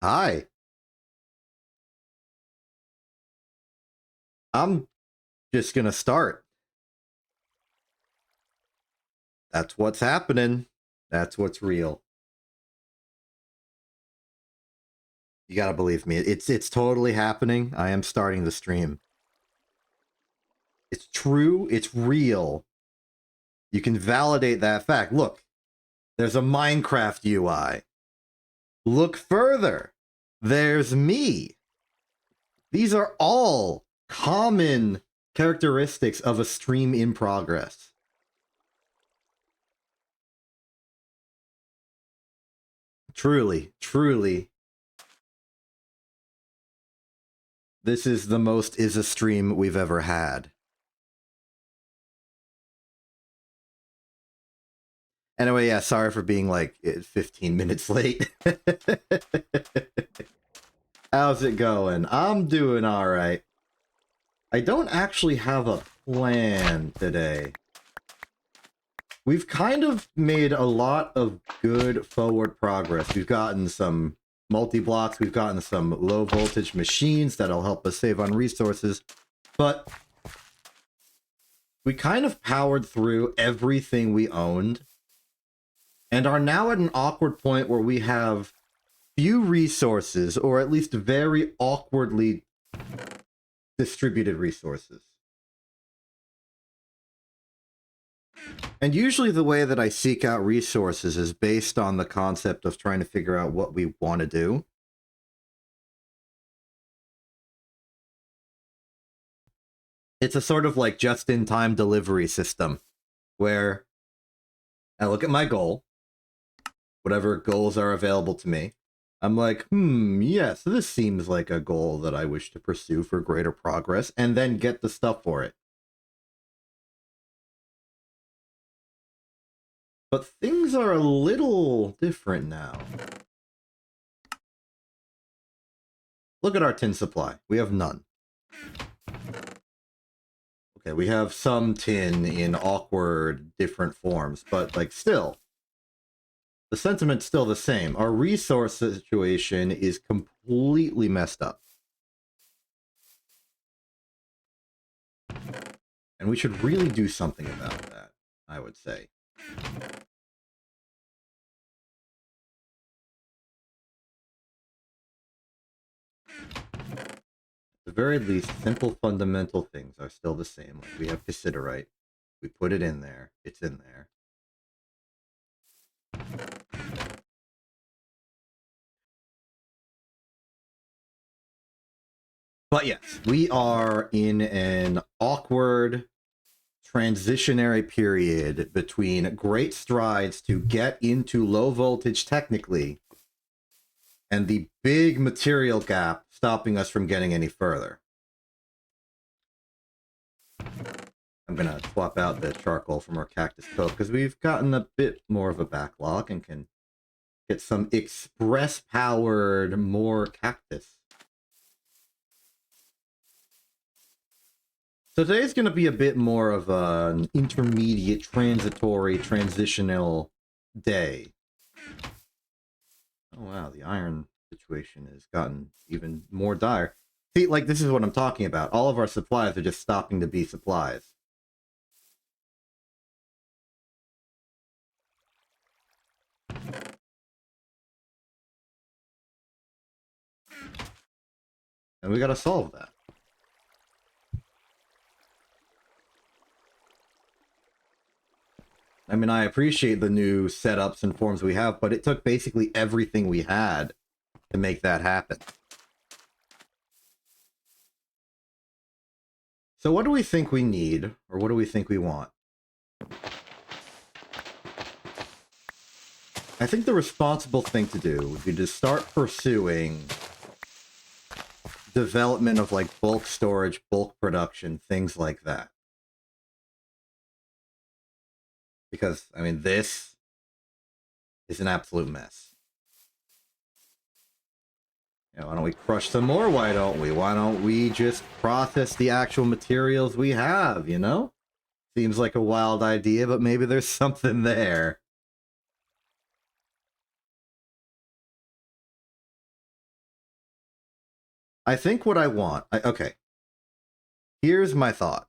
Hi, I'm just gonna start. That's what's happening. That's what's real. You gotta believe me. It's totally happening. I am starting the stream. It's true. It's real. You can validate that fact. Look, there's a Minecraft UI. Look further. There's me. These are all common characteristics of a stream in progress. Truly, truly, this is the most is a stream we've ever had. Anyway, yeah, sorry for being like 15 minutes late. How's it going? I'm doing all right. I don't actually have a plan today. We've kind of made a lot of good forward progress. We've gotten some multi-blocks, we've gotten some low voltage machines that'll help us save on resources, but we kind of powered through everything we owned and are now at an awkward point where we have few resources, or at least very awkwardly distributed resources. And usually the way that I seek out resources is based on the concept of trying to figure out what we want to do. It's a sort of like just-in-time delivery system where I look at my goal, whatever goals are available to me. I'm like, yes, this seems like a goal that I wish to pursue for greater progress, and then get the stuff for it. But things are a little different now. Look at our tin supply. We have none. Okay, we have some tin in awkward, different forms, but, like, still, the sentiment's still the same. Our resource situation is completely messed up. And we should really do something about that, I would say. At the very least, simple fundamental things are still the same. Like, we have cassiterite. We put it in there. It's in there. But yes, we are in an awkward transitionary period between great strides to get into low voltage technically and the big material gap stopping us from getting any further. I'm going to swap out the charcoal from our cactus coke because we've gotten a bit more of a backlog and can get some express powered more cactus. So today's going to be a bit more of an intermediate, transitory, transitional day. Oh wow, the iron situation has gotten even more dire. See, like, this is what I'm talking about. All of our supplies are just stopping to be supplies. And we gotta solve that. I mean, I appreciate the new setups and forms we have, but it took basically everything we had to make that happen. So what do we think we need, or what do we think we want? I think the responsible thing to do would be to start pursuing development of, like, bulk storage, bulk production, things like that. Because, I mean, this is an absolute mess. You know, why don't we crush some more? Why don't we? Why don't we just process the actual materials we have, you know? Seems like a wild idea, but maybe there's something there. I think what I want... okay. Here's my thought.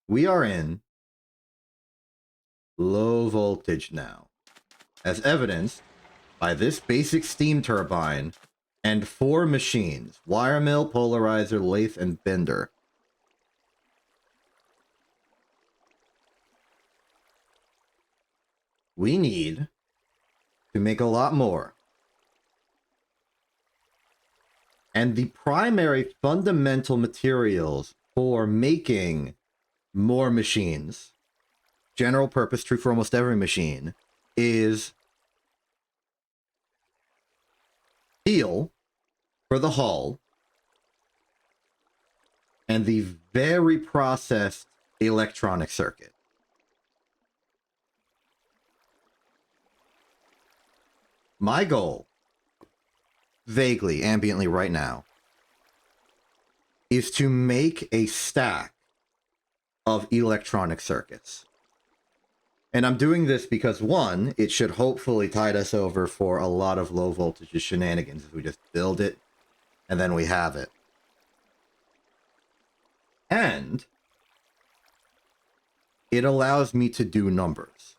We are in low voltage now, as evidenced by this basic steam turbine and 4 machines: wire mill, polarizer, lathe, and bender. We need to make a lot more. And the primary fundamental materials for making more machines, general purpose, true for almost every machine, is steel for the hull and the very processed electronic circuit. My goal, vaguely, ambiently right now, is to make a stack of electronic circuits. And I'm doing this because, one, it should hopefully tide us over for a lot of low voltage shenanigans if we just build it and then we have it. And it allows me to do numbers.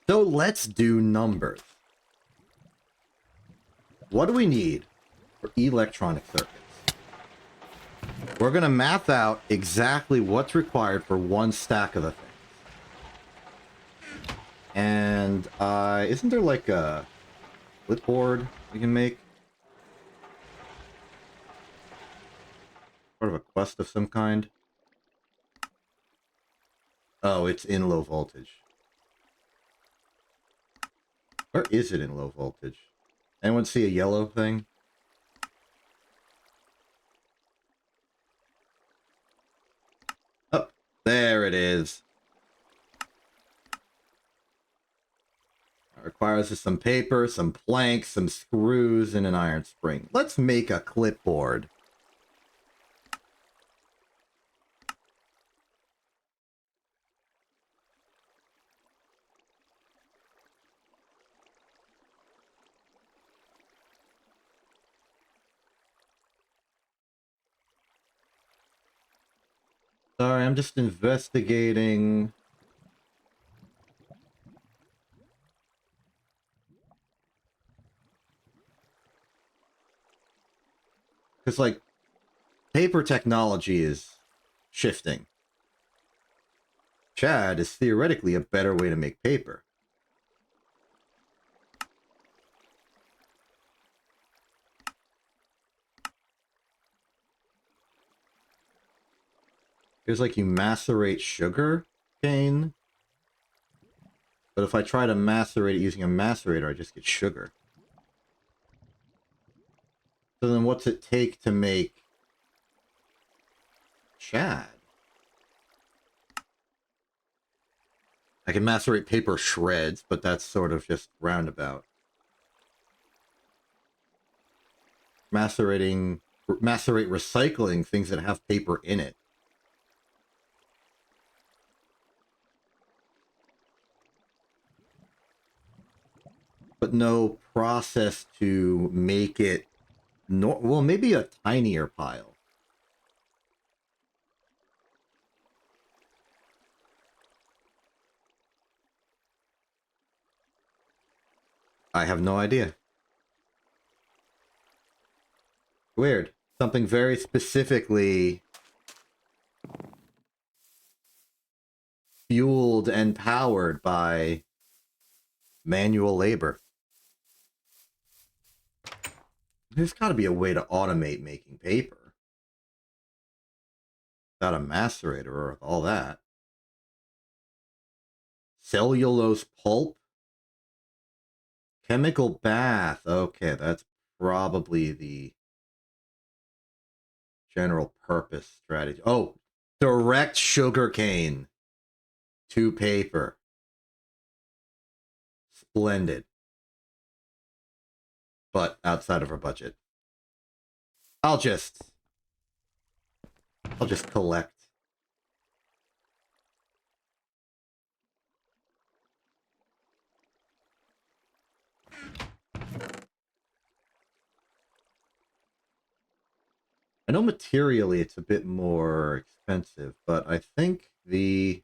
So let's do numbers. What do we need for electronic circuits? We're going to map out exactly what's required for one stack of the things. And isn't there like a clipboard we can make? Sort of a quest of some kind? Oh, it's in low voltage. Where is it in low voltage? Anyone see a yellow thing? Oh, there it is. It requires us some paper, some planks, some screws, and an iron spring. Let's make a clipboard. Sorry, I'm just investigating. Because, like, paper technology is shifting. Chad is theoretically a better way to make paper. It's like you macerate sugar cane. But if I try to macerate it using a macerator, I just get sugar. So then what's it take to make Chad? I can macerate paper shreds, but that's sort of just roundabout. Macerate recycling things that have paper in it. But no process to make it, well, maybe a tinier pile. I have no idea. Weird. Something very specifically fueled and powered by manual labor. There's got to be a way to automate making paper without a macerator or all that. Cellulose pulp? Chemical bath. Okay, that's probably the general purpose strategy. Oh, direct sugarcane to paper. Splendid. But outside of our budget. I'll just collect. I know materially it's a bit more expensive, but I think the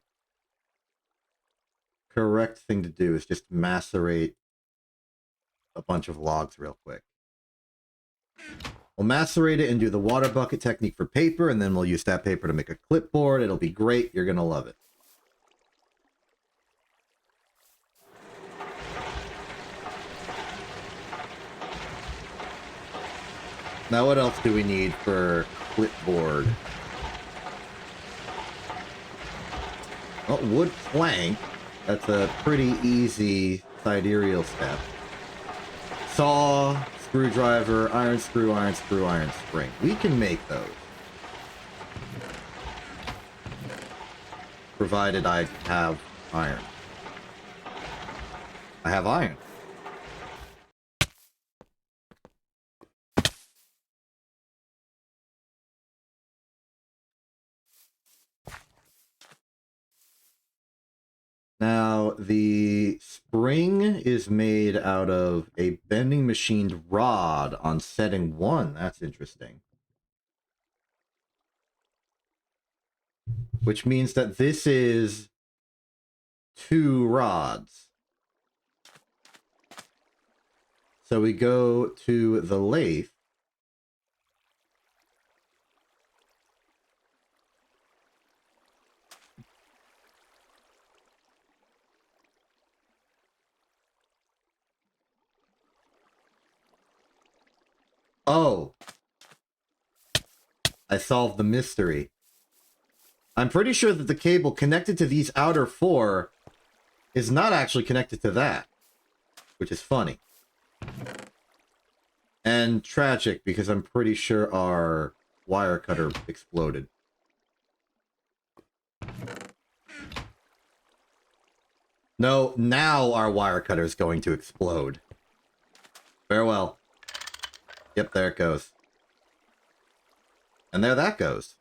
correct thing to do is just macerate a bunch of logs real quick. We'll macerate it and do the water bucket technique for paper, and then we'll use that paper to make a clipboard. It'll be great. You're going to love it. Now, what else do we need for clipboard? Oh, wood plank. That's a pretty easy sidereal step. Saw, screwdriver, iron screw, iron screw, iron spring. We can make those. Provided I have iron. I have iron. Now, the spring is made out of a bending machined rod on setting 1. That's interesting. Which means that this is 2 rods. So we go to the lathe. Oh. I solved the mystery. I'm pretty sure that the cable connected to these outer 4 is not actually connected to that. Which is funny. And tragic, because I'm pretty sure our wire cutter exploded. No, now our wire cutter is going to explode. Farewell. Yep, there it goes. And there that goes.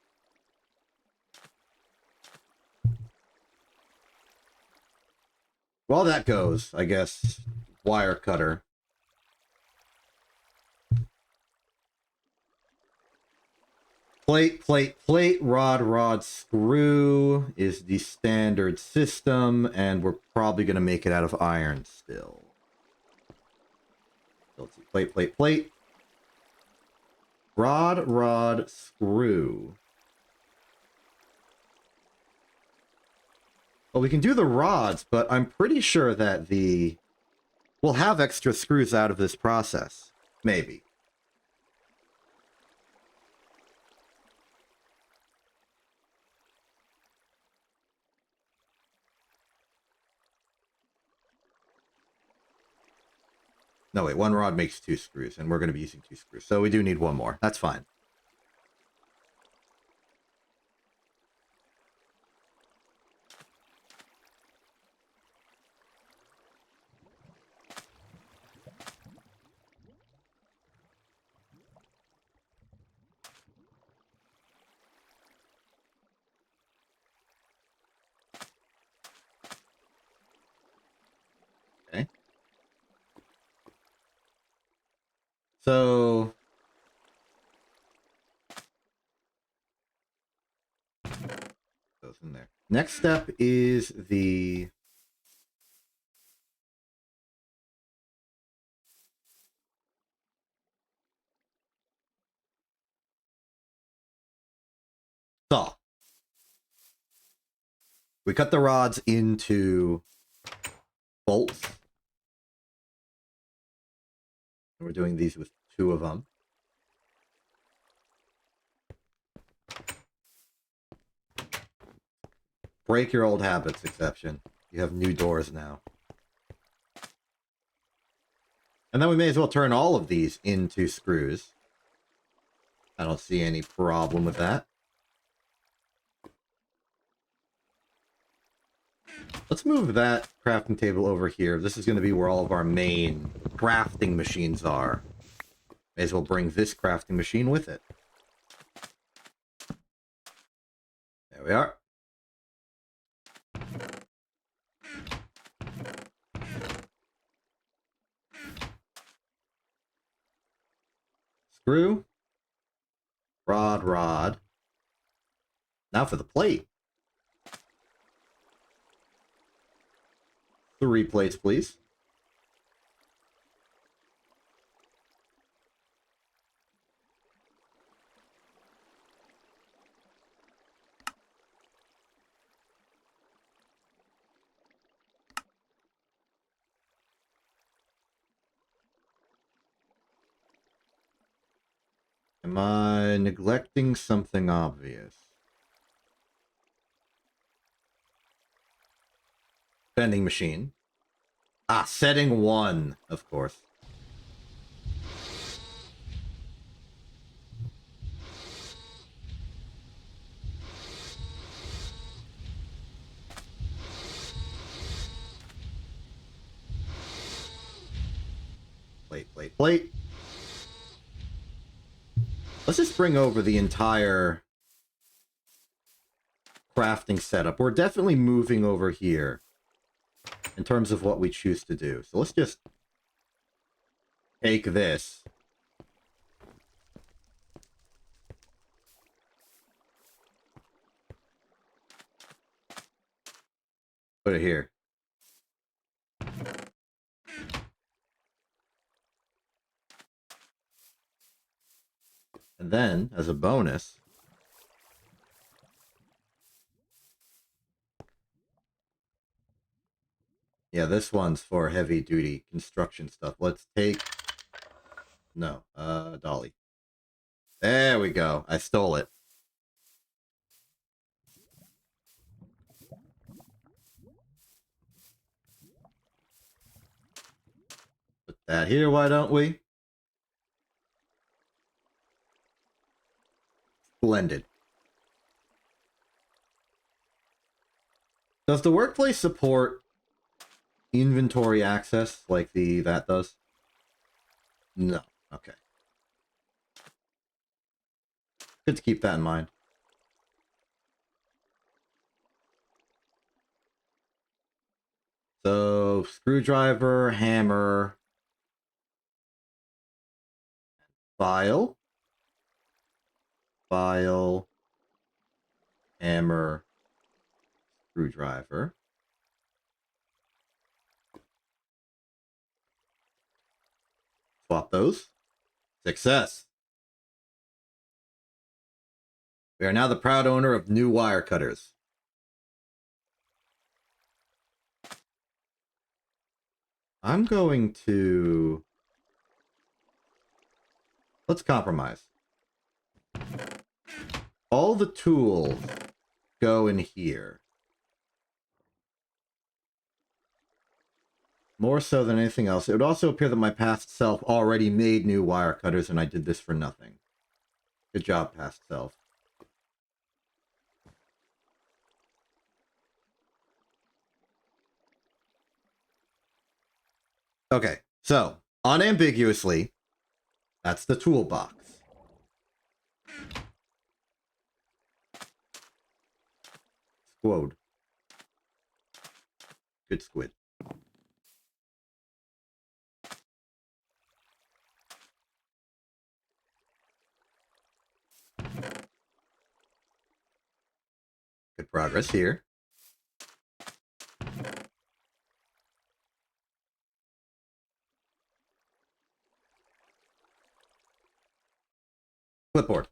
Well, that goes, I guess. Wire cutter. Plate, plate, plate, rod, rod, screw is the standard system, and we're probably going to make it out of iron still. So let's see. Plate, plate, plate. Rod, rod, screw. Well, we can do the rods, but I'm pretty sure that we'll have extra screws out of this process. Maybe. No, wait, 1 rod makes 2 screws, and we're going to be using 2 screws. So we do need 1 more. That's fine. Okay. So goes in there. Next step is the saw. We cut the rods into bolts. And we're doing these with 2 of them. Break your old habits, exception. You have new doors now. And then we may as well turn all of these into screws. I don't see any problem with that. Let's move that crafting table over here. This is going to be where all of our main crafting machines are. May as well bring this crafting machine with it. There we are. Screw. Rod, rod. Now for the plate. 3 plates, please. Am I neglecting something obvious? Vending machine. Ah, setting 1, of course. Plate, plate, plate. Let's just bring over the entire crafting setup. We're definitely moving over here in terms of what we choose to do. So let's just take this. Put it here. And then, as a bonus, yeah, this one's for heavy-duty construction stuff. Let's take... No, dolly. There we go. I stole it. Put that here, why don't we? Splendid. Does the workplace support inventory access like that does? No. Okay. Good to keep that in mind. So, screwdriver, hammer, file, hammer, screwdriver. Swap those. Success. We are now the proud owner of new wire cutters. I'm going to... Let's compromise. All the tools go in here. More so than anything else. It would also appear that my past self already made new wire cutters and I did this for nothing. Good job, past self. Okay, so, unambiguously, that's the toolbox. Squid. Good squid. Good progress here. Clipboard.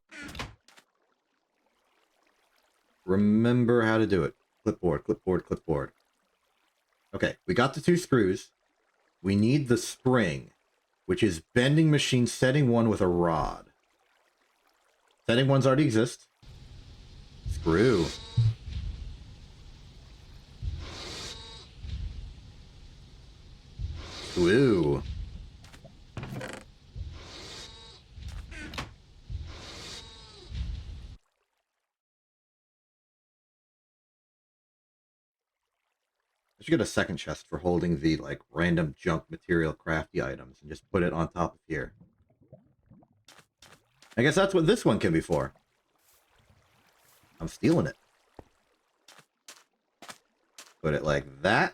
Remember how to do it. Clipboard, clipboard, clipboard. Okay, we got the 2 screws. We need the spring, which is bending machine setting 1 with a rod. Setting 1's already exist. Screw. Screw. I should get a second chest for holding the, like, random junk material crafty items and just put it on top of here. I guess that's what this one can be for. I'm stealing it. Put it like that.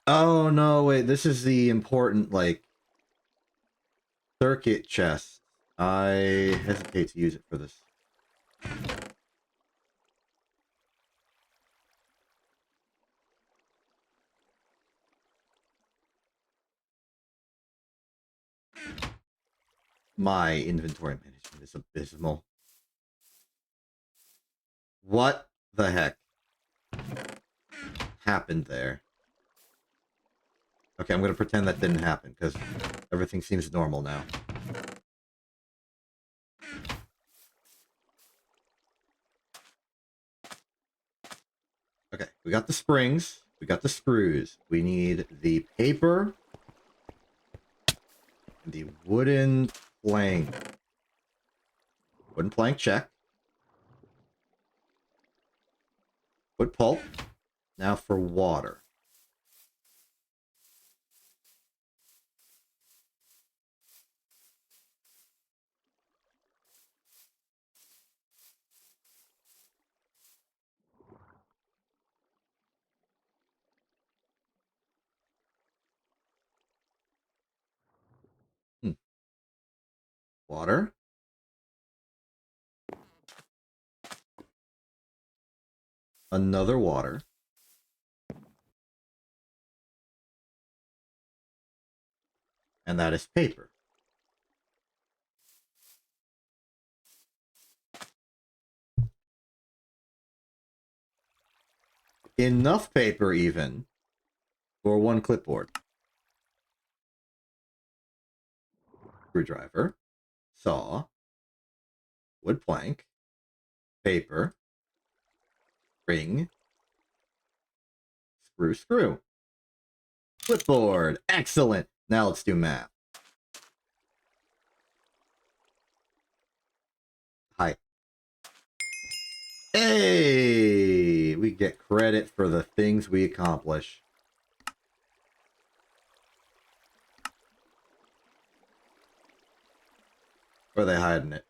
Oh, no, wait. This is the important, like, circuit chest. I hesitate to use it for this. My inventory management is abysmal. What the heck happened there? Okay, I'm going to pretend that didn't happen, because everything seems normal now. Okay, we got the springs. We got the screws. We need the paper. And the wooden plank. Wooden plank, check. Wood pulp. Now for water. Water. Another water. And that is paper. Enough paper, even, for one clipboard. Screwdriver. Saw. Wood plank. Paper. Ring. Screw. Clipboard. Excellent. Now let's do math. Hi. Hey! We get credit for the things we accomplish. Or are they hiding it?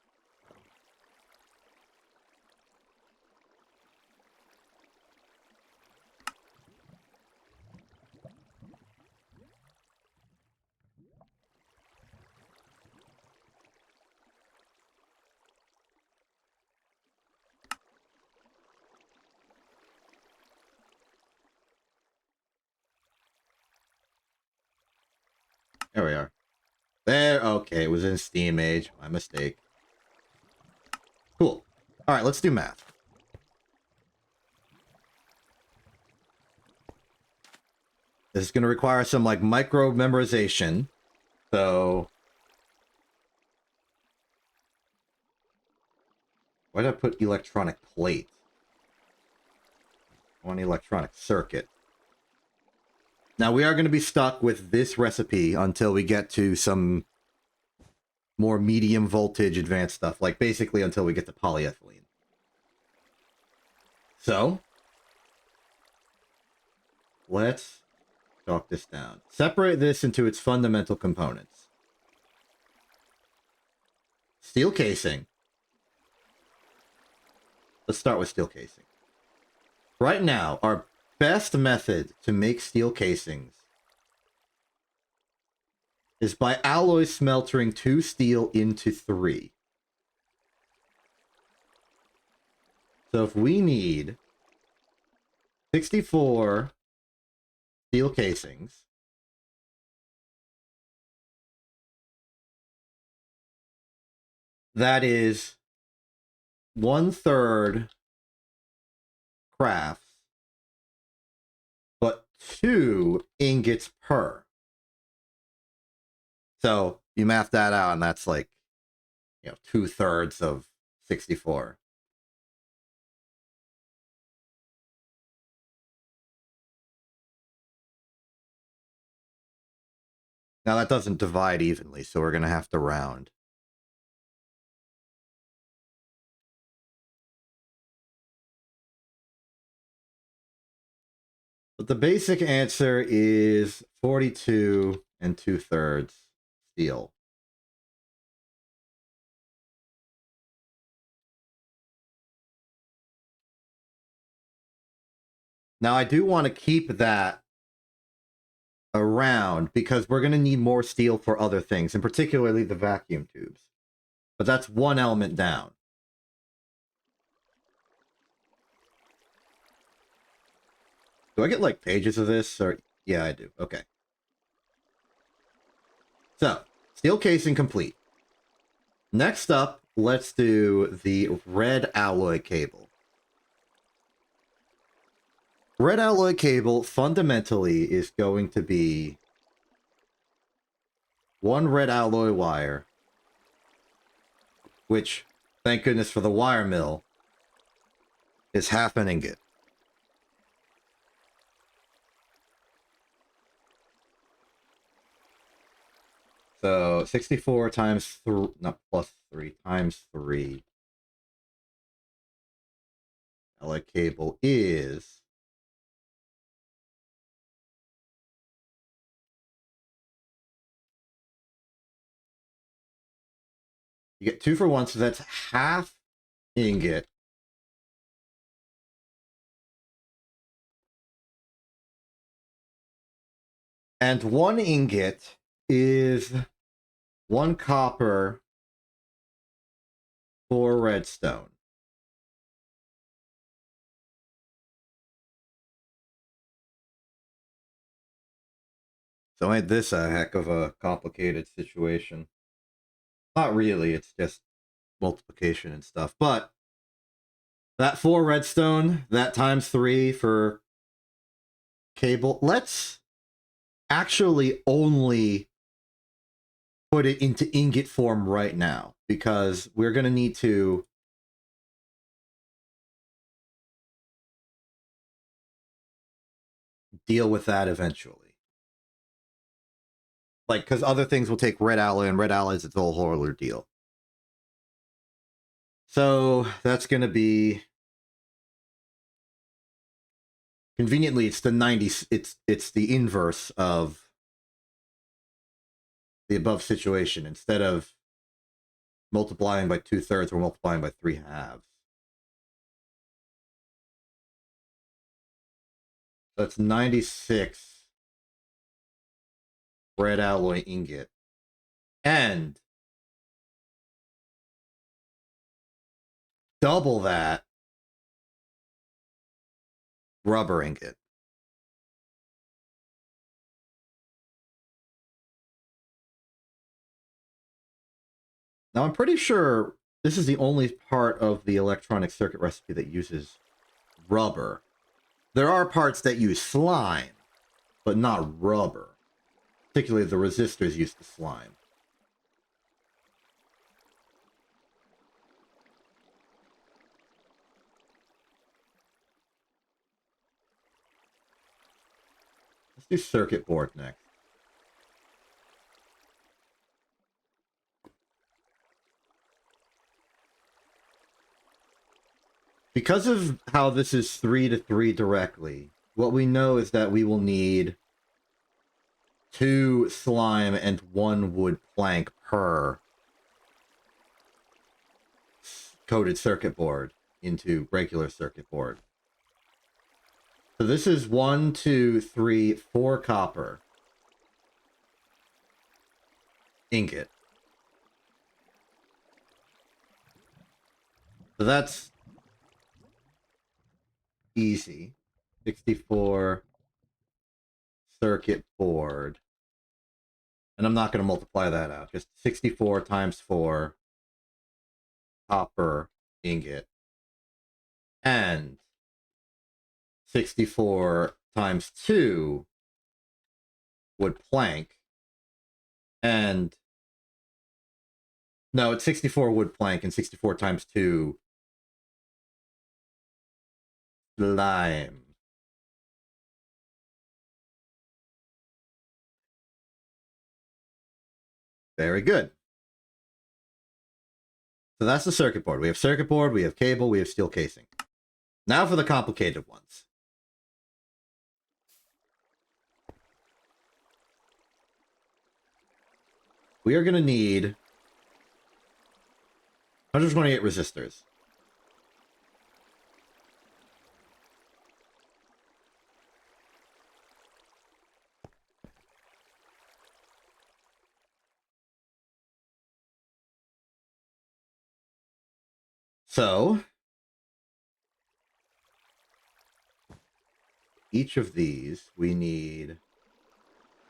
There we are. There, okay, it was in Steam Age. My mistake. Cool. Alright, let's do math. This is going to require some, like, micro memorization. So... why did I put electronic plate? I want electronic circuit. Now, we are going to be stuck with this recipe until we get to some more medium voltage advanced stuff. Like, basically until we get to polyethylene. So, let's chalk this down. Separate this into its fundamental components. Steel casing. Let's start with steel casing. Right now, our best method to make steel casings is by alloy smeltering 2 steel into 3. So if we need 64 steel casings, that is 1/3 crafts, but 2 ingots per. So you math that out, and that's like, 2/3 of 64. Now that doesn't divide evenly, so we're going to have to round. But the basic answer is 42 2/3 steel. Now I do want to keep that around because we're going to need more steel for other things, and particularly the vacuum tubes. But that's one element down. Do I get, like, pages of this? Or yeah, I do. Okay. So, steel casing complete. Next up, let's do the red alloy cable. Red alloy cable fundamentally is going to be one red alloy wire, which, thank goodness for the wire mill, is half an ingot. So 64 times 3, not plus 3, times 3. Alloy cable is... You get 2 for 1, so that's half ingot. And 1 ingot is 1 copper, 4 redstone. So ain't this a heck of a complicated situation? Not really, it's just multiplication and stuff. But that 4 redstone, that times 3 for cable, let's actually only put it into ingot form right now, because we're going to need to deal with that eventually. Like, because other things will take red alloy, and red alloy is its whole horror deal. So that's going to be... Conveniently, it's the 90... It's the inverse of the above situation. Instead of multiplying by 2/3, we're multiplying by 3/2. That's 96 red alloy ingot. And double that rubber ingot. Now, I'm pretty sure this is the only part of the electronic circuit recipe that uses rubber. There are parts that use slime, but not rubber. Particularly the resistors use the slime. Let's do circuit board next. Because of how this is 3 to 3 directly, what we know is that we will need 2 slime and 1 wood plank per coated circuit board into regular circuit board. So this is 1, 2, 3, 4 copper ingot. So that's easy. 64 circuit board. And I'm not going to multiply that out. Just 64 times 4 copper ingot. And 64 times 2 wood plank. And no, it's 64 wood plank and 64 times 2 slime. Very good. So that's the circuit board. We have circuit board, we have cable, we have steel casing. Now for the complicated ones. We are going to need 128 resistors. So, each of these, we need...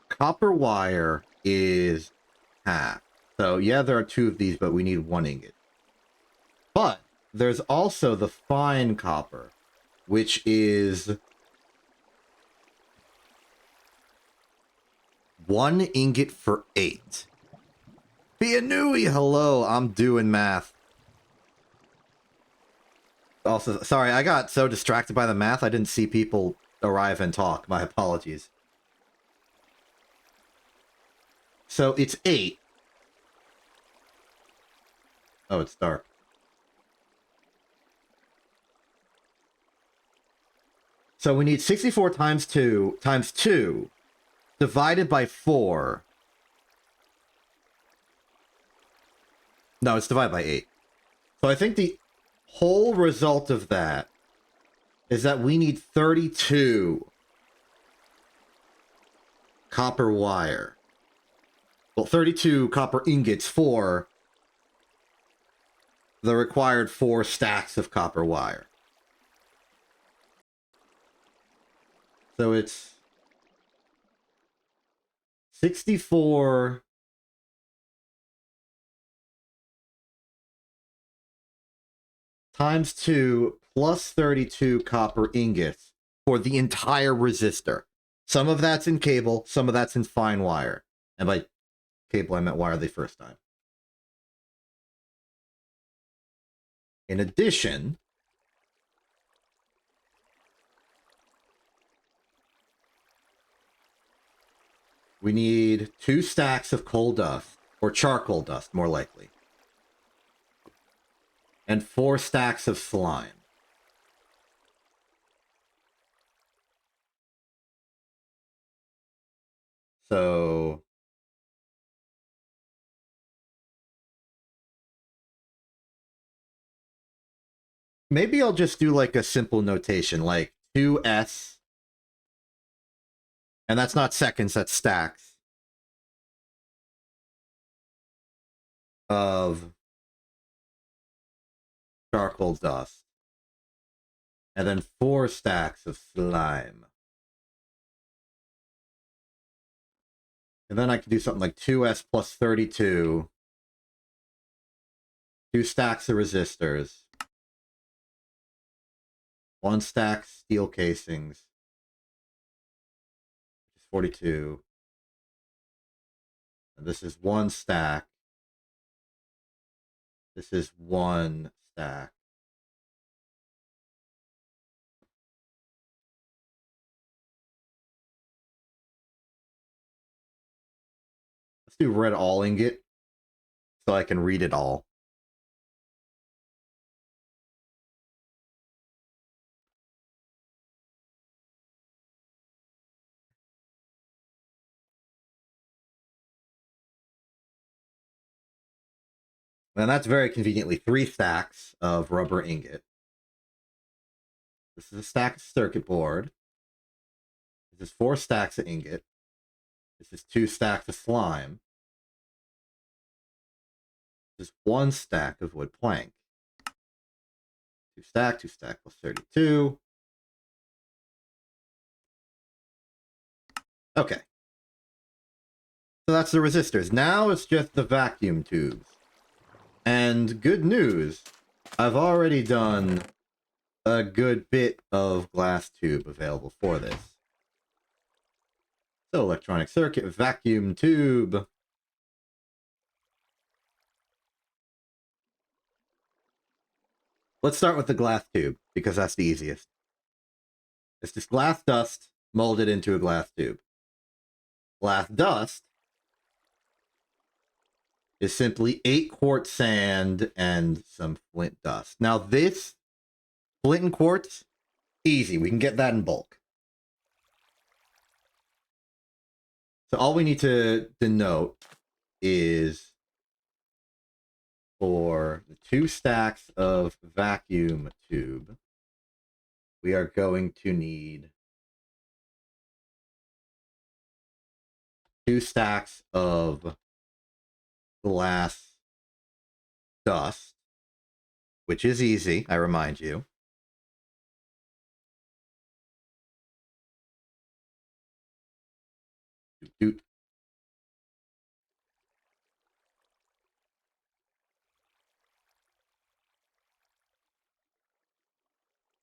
Copper wire is half. So, yeah, there are 2 of these, but we need 1 ingot. But there's also the fine copper, which is 1 ingot for 8. Pianui, hello, I'm doing math. Also, sorry, I got so distracted by the math, I didn't see people arrive and talk. My apologies. So it's 8. Oh, it's dark. So we need 64 times 2 divided by 4. No, it's divided by 8. So I think the whole result of that is that we need 32 copper wire. Well, 32 copper ingots for the required 4 stacks of copper wire. So it's 64 times 2 plus 32 copper ingots for the entire resistor. Some of that's in cable, some of that's in fine wire. And by cable, I meant wire the first time. In addition, we need 2 stacks of coal dust, or charcoal dust, more likely. And 4 stacks of slime. So... maybe I'll just do like a simple notation, like 2s. And that's not seconds, that's stacks. Of charcoal dust. And then 4 stacks of slime. And then I can do something like 2s plus 32. 2 stacks of resistors. 1 stack steel casings. Which is 42. And this is 1 stack. This is 1 stack. Let's do red all ingot so I can read it all. And that's very conveniently 3 stacks of rubber ingot. This is a stack of circuit board. This is 4 stacks of ingot. This is 2 stacks of slime. This is 1 stack of wood plank. 2 stack plus 32. Okay. So that's the resistors. Now it's just the vacuum tubes. And good news, I've already done a good bit of glass tube available for this. So electronic circuit, vacuum tube. Let's start with the glass tube, because that's the easiest. It's just glass dust molded into a glass tube. Glass dust is simply 8 quartz sand and some flint dust. Now this flint and quartz, easy. We can get that in bulk. So all we need to denote is for the 2 stacks of vacuum tube, we are going to need 2 stacks of glass dust. which is easy, I remind you. Doot.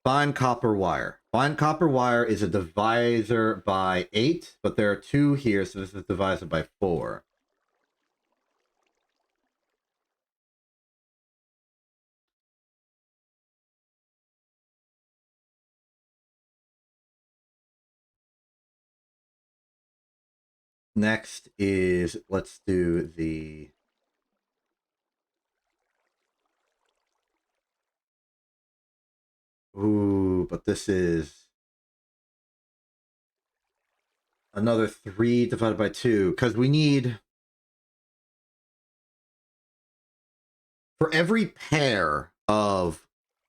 Fine copper wire. Fine copper wire is a divisor by 8, but there are 2 here, so this is divisor by 4. Next is, let's do the... Ooh, but this is another 3 divided by 2, because we need... For every pair of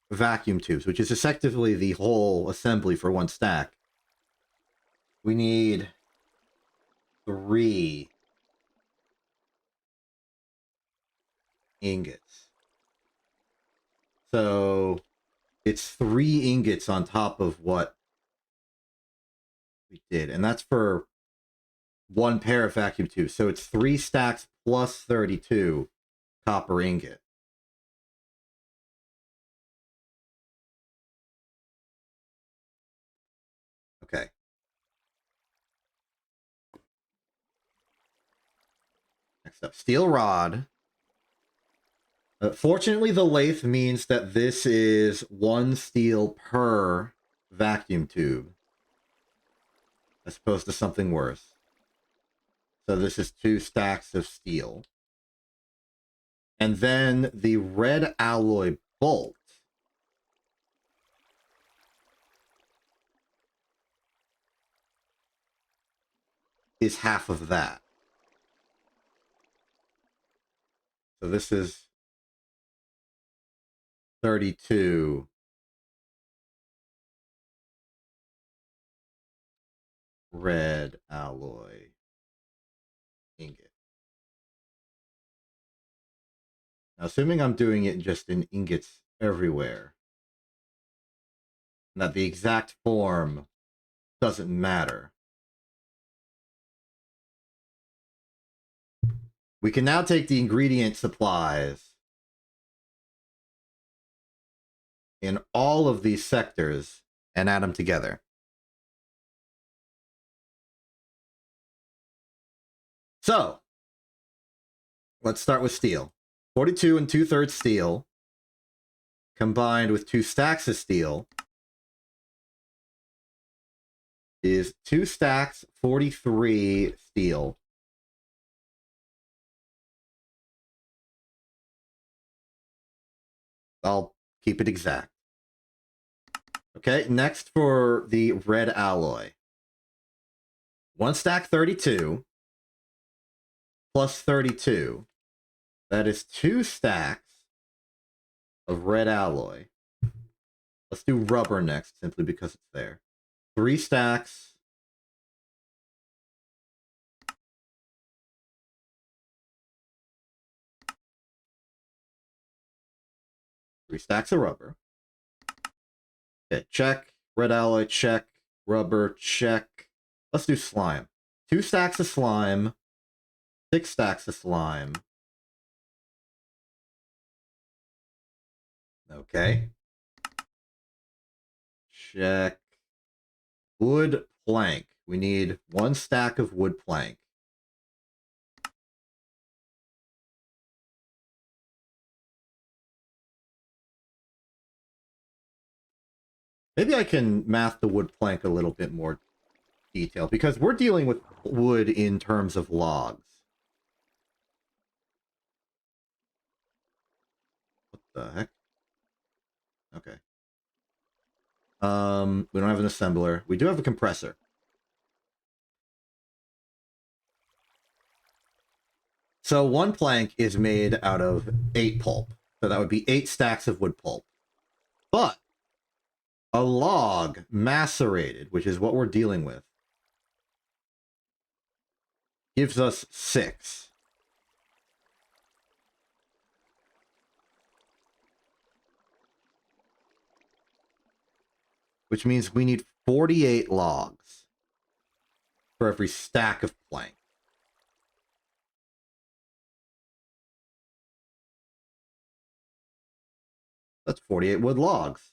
vacuum tubes, which is effectively the whole assembly for one stack, we need 3 ingots. So it's 3 ingots on top of what we did, and that's for one pair of vacuum tubes. So it's 3 stacks plus 32 copper ingot. Okay. Next up, steel rod. Fortunately, the lathe means that this is 1 steel per vacuum tube, as opposed to something worse. So this is 2 stacks of steel. And then the red alloy bolt is half of that. So this is 32 red alloy ingot. Now, assuming I'm doing it just in ingots everywhere, and that the exact form doesn't matter, we can now take the ingredient supplies in all of these sectors and add them together. So, let's start with steel. 42 2/3 steel combined with 2 stacks of steel is 2 stacks 43 steel. I'll keep it exact. Okay, next for the red alloy. 1 stack 32 plus 32. That is 2 stacks of red alloy. Let's do rubber next, simply because it's there. 3 stacks. Three stacks of rubber. Okay, check. Red alloy, check. Rubber, check. Let's do slime. 2 stacks of slime. 6 stacks of slime. Okay. Check. Wood plank. We need 1 stack of wood plank. Maybe I can math the wood plank a little bit more detail, because we're dealing with wood in terms of logs. What the heck? Okay. We don't have an assembler. We do have a compressor. So 1 plank is made out of 8 pulp. So that would be 8 stacks of wood pulp. But a log macerated, which is what we're dealing with, gives us 6. which means we need 48 logs for every stack of plank. That's 48 wood logs.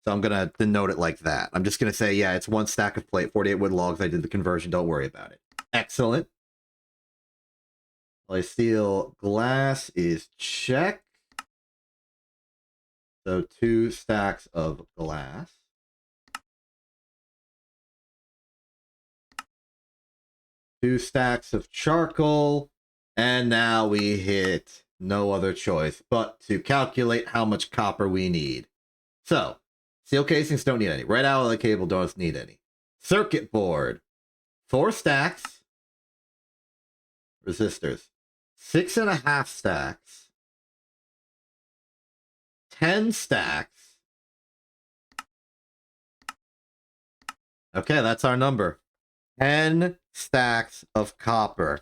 So I'm going to denote it like that. I'm just going to say, yeah, it's one stack of plate, 48 wood logs. I did the conversion. Don't worry about it. Excellent. Steel glass is check. So 2 stacks of glass. Two stacks of charcoal. And now we hit no other choice but to calculate how much copper we need. So, steel casings don't need any. Red alloy cable don't need any. Circuit board. 4 stacks. Resistors. 6.5 stacks. 10 stacks. Okay, that's our number. 10 stacks of copper.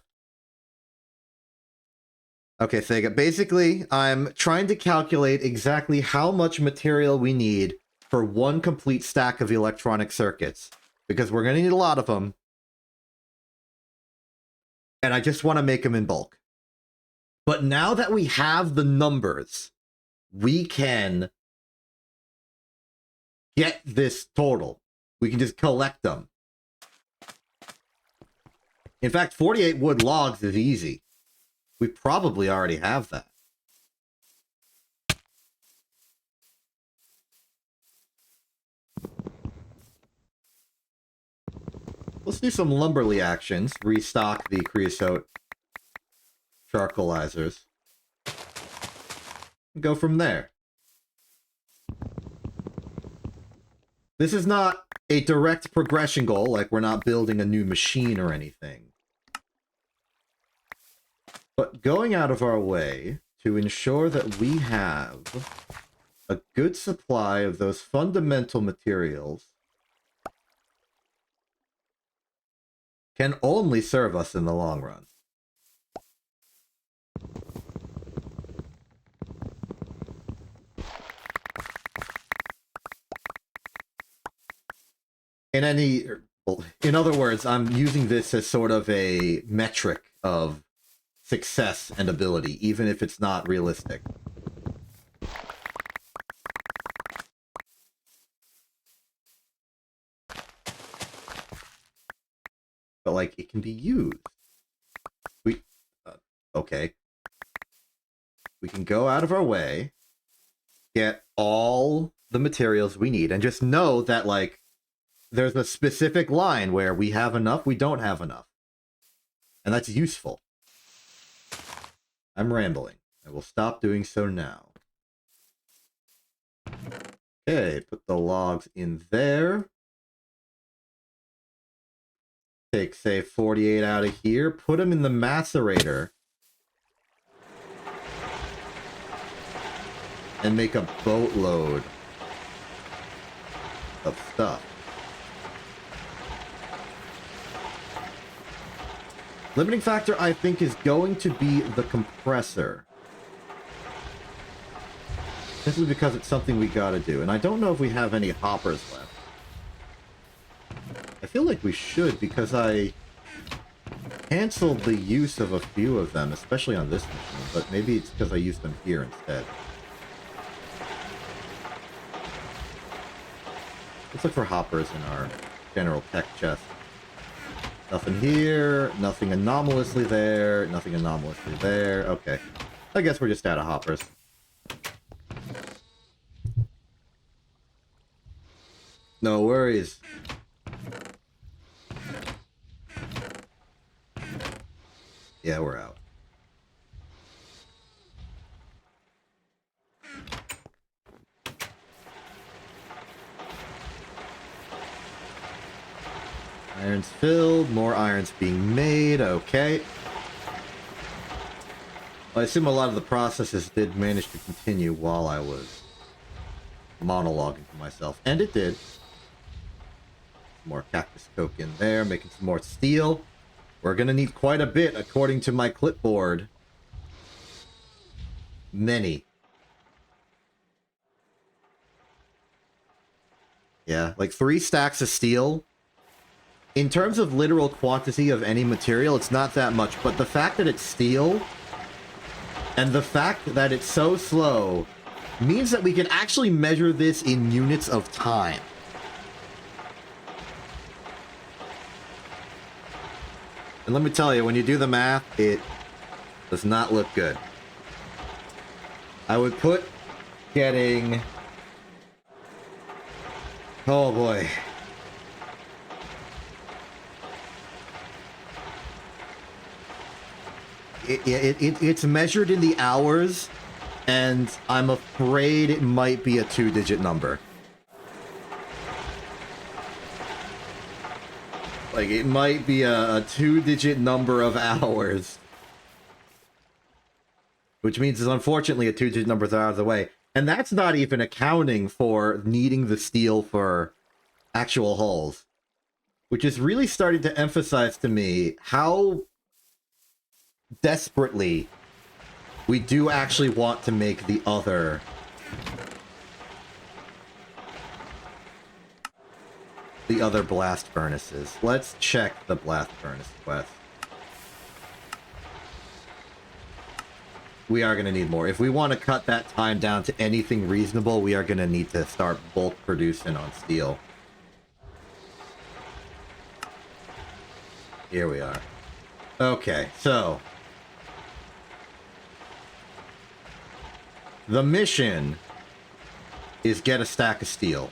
Okay, Sega. Basically, I'm trying to calculate exactly how much material we need for one complete stack of electronic circuits. Because we're going to need a lot of them. And I just want to make them in bulk. But now that we have the numbers, we can get this total. We can just collect them. In fact, 48 wood logs is easy. We probably already have that. Let's do some lumberly actions. Restock the creosote charcoalizers. Go from there. This is not a direct progression goal, like we're not building a new machine or anything. But going out of our way to ensure that we have a good supply of those fundamental materials can only serve us in the long run. In other words, I'm using this as sort of a metric of success and ability, even if it's not realistic. But, like, it can be used. Okay. We can go out of our way, get all the materials we need, and just know that, like, there's a specific line where we have enough, we don't have enough. And that's useful. I'm rambling. I will stop doing so now. Okay, put the logs in there. Take, say, 48 out of here. Put them in the macerator. And make a boatload of stuff. Limiting factor, I think, is going to be the compressor. Simply because it's something we gotta do. And I don't know if we have any hoppers left. I feel like we should, because I canceled the use of a few of them, especially on this machine, but maybe it's because I used them here instead. Let's look for hoppers in our general tech chest. Nothing here, nothing anomalously there, nothing anomalously there. Okay. I guess we're just out of hoppers. No worries. Yeah, we're out. Irons filled, more irons being made, okay. I assume a lot of the processes did manage to continue while I was monologuing to myself, and it did. More cactus coke in there, making some more steel. We're gonna need quite a bit, according to my clipboard. Many. Yeah, like 3 stacks of steel. In terms of literal quantity of any material, it's not that much, but the fact that it's steel, and the fact that it's so slow, means that we can actually measure this in units of time. And let me tell you, when you do the math, it does not look good. I would put getting... Oh boy. It's measured in the hours, and I'm afraid it might be a 2-digit number. Like, it might be a 2-digit number of hours. Which means it's unfortunately a 2-digit number out of the way. And that's not even accounting for needing the steel for actual hulls. Which is really starting to emphasize to me how desperately we do actually want to make the other blast furnaces. Let's check the blast furnace quest. We are going to need more. If we want to cut that time down to anything reasonable, we are going to need to start bulk producing on steel. Here we are. Okay, so the mission is get a stack of steel.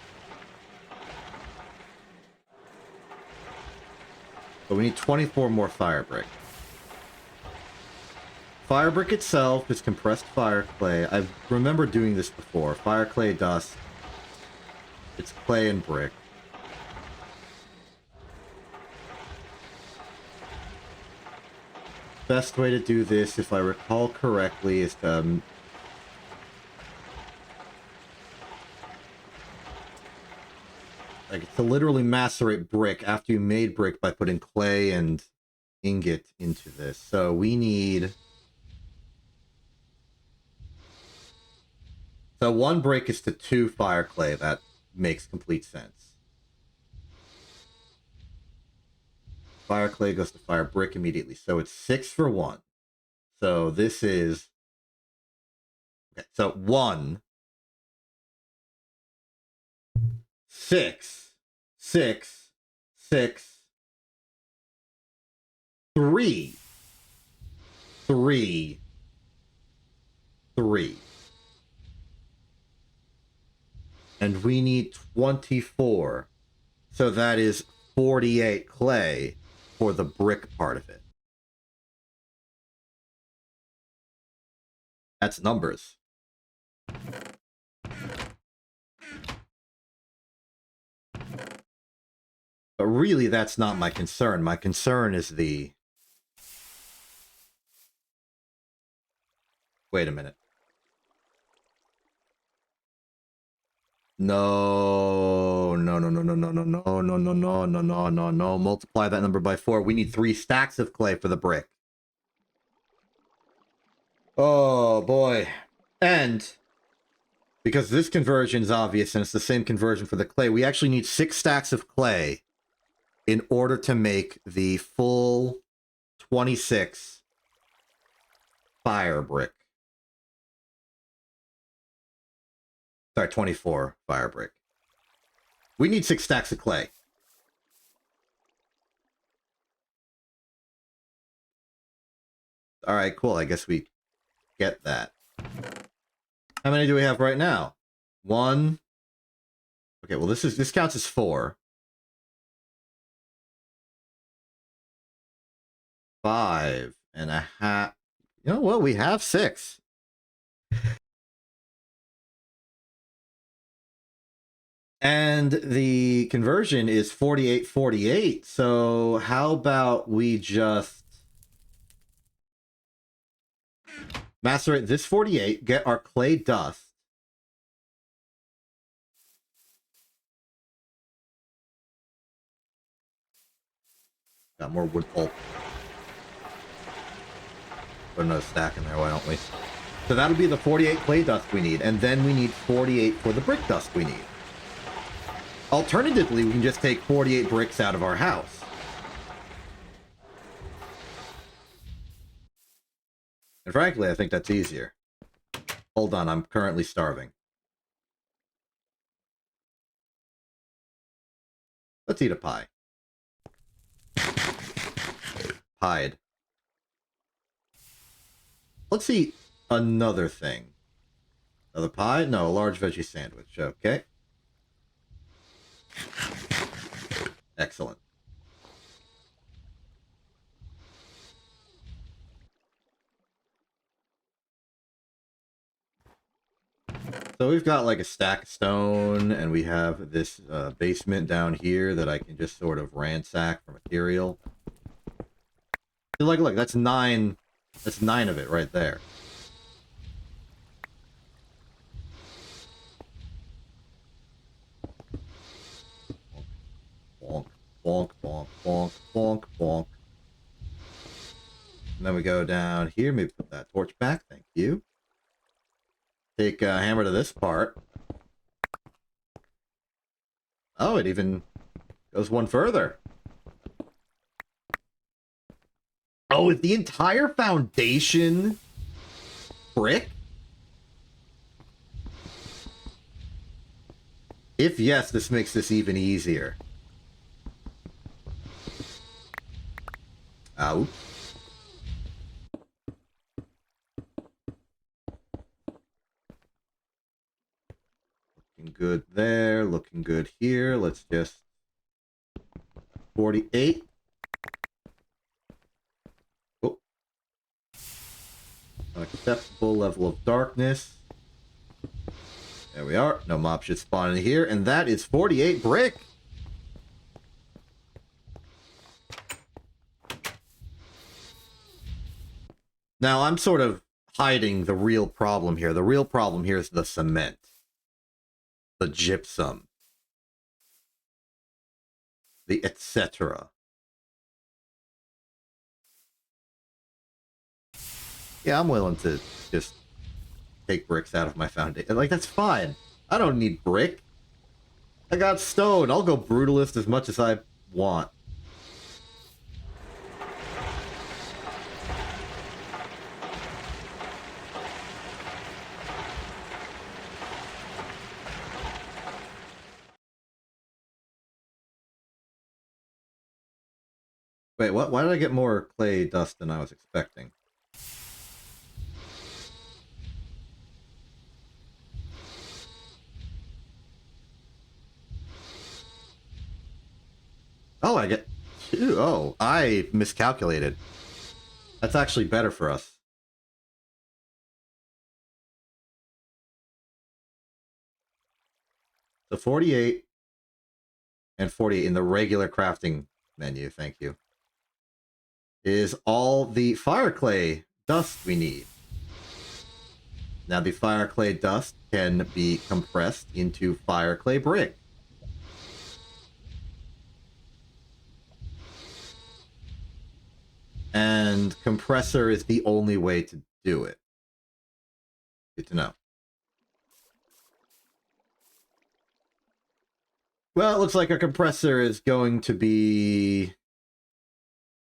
But we need 24 more fire brick. Fire brick itself is compressed fire clay. I remember doing this before. Fire clay dust. It's clay and brick. Best way to do this, if I recall correctly, is to literally macerate brick after you made brick by putting clay and ingot into this. So we need... So 1 brick is to 2 fire clay. That makes complete sense. Fire clay goes to fire brick immediately. So it's 6 for 1. So this is... Okay, so 1... 6... 6... 6... 3... 3... 3... And we need 24. So that is 48 clay for the brick part of it. That's numbers. But really, that's not my concern. My concern is the... Wait a minute. No, no, no, no, no, no, no, no, no, no, no, no, no, no, no. Multiply that number by 4. We need 3 stacks of clay for the brick. Oh, boy. And because this conversion is obvious and it's the same conversion for the clay, we actually need 6 stacks of clay in order to make the full 26 fire brick. Sorry, 24 fire brick. We need 6 stacks of clay. Alright, cool. I guess we get that. How many do we have right now? 1. Okay, well this counts as 4. 5 and a half. You know what? We have 6. And the conversion is 48-48. So how about we just macerate this 48, get our clay dust. Got more wood pulp. put another stack in there, why don't we? So that'll be the 48 clay dust we need, and then we need 48 for the brick dust we need. Alternatively, we can just take 48 bricks out of our house. And frankly, I think that's easier. Hold on, I'm currently starving. Let's eat a pie. Pied. Let's eat another thing. Another pie? No, a large veggie sandwich. Okay. Excellent. So we've got like a stack of stone, and we have this basement down here that I can just sort of ransack for material. Like, look, that's 9 of it right there. Bonk, bonk, bonk, bonk, bonk, bonk. And then we go down here, maybe put that torch back, thank you. Take a hammer to this part. Oh, it even goes one further. Oh, is the entire foundation brick? If yes, this makes this even easier. Ouch. Looking good there, looking good here. Let's just 48. Oh. Acceptable level of darkness. There we are. No mob should spawn in here, and that is 48 brick. Now, I'm sort of hiding the real problem here. The real problem here is the cement. The gypsum. The etc. Yeah, I'm willing to just take bricks out of my foundation. Like, that's fine. I don't need brick. I got stone. I'll go brutalist as much as I want. Wait, what? Why did I get more clay dust than I was expecting? Oh, I get 2. Oh, I miscalculated. That's actually better for us. So 48 and 48 in the regular crafting menu, thank you, is all the fire clay dust we need. Now the fire clay dust can be compressed into fire clay brick. And compressor is the only way to do it. Good to know. Well, it looks like our compressor is going to be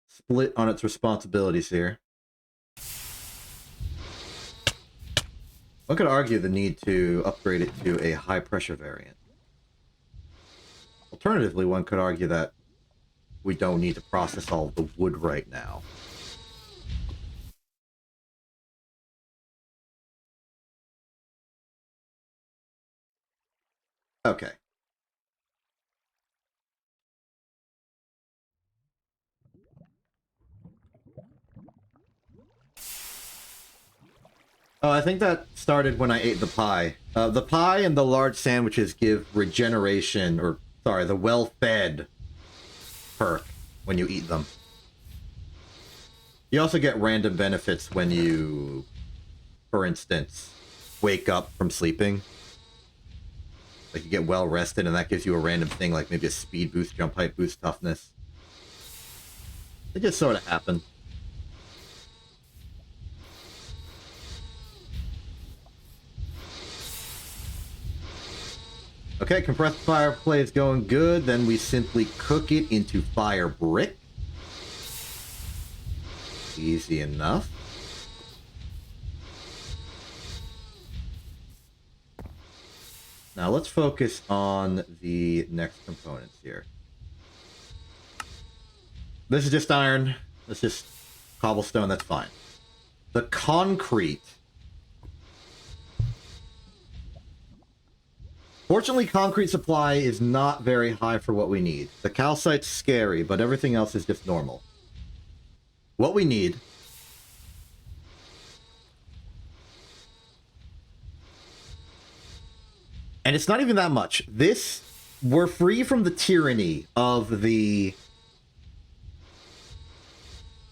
split on its responsibilities here. One could argue the need to upgrade it to a high pressure variant. Alternatively, one could argue that we don't need to process all of the wood right now. Okay. Oh, I think that started when I ate the pie. The pie and the large sandwiches give regeneration, or, sorry, the well-fed perk when you eat them. You also get random benefits when you, for instance, wake up from sleeping. Like, you get well rested, and that gives you a random thing, like maybe a speed boost, jump height boost, toughness. They just sort of happen. Okay, compressed fire clay is going good. Then we simply cook it into fire brick. Easy enough. Now let's focus on the next components here. This is just iron. This is just cobblestone. That's fine. The concrete. Fortunately, concrete supply is not very high for what we need. The calcite's scary, but everything else is just normal. What we need... And it's not even that much. This... We're free from the tyranny of the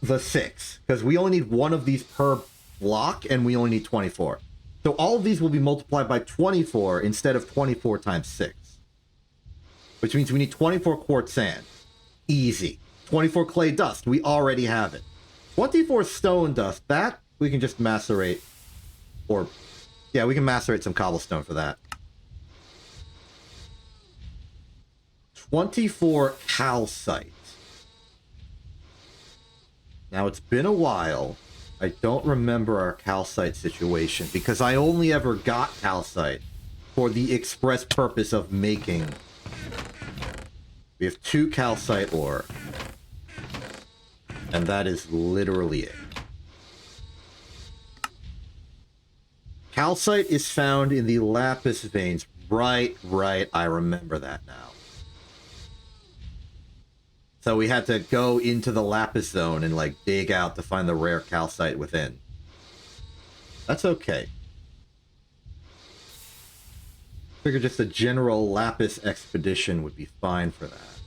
6. Because we only need one of these per block, and we only need 24. So all of these will be multiplied by 24 instead of 24 times 6. Which means we need 24 quartz sand. Easy. 24 clay dust. We already have it. 24 stone dust. That we can just macerate. Or, yeah, we can macerate some cobblestone for that. 24 calcite. Now, it's been a while. I don't remember our calcite situation because I only ever got calcite for the express purpose of making. We have 2 calcite ore. And that is literally it. Calcite is found in the lapis veins. Right. I remember that now. So we had to go into the lapis zone and, like, dig out to find the rare calcite within. That's okay. Figured just a general lapis expedition would be fine for that.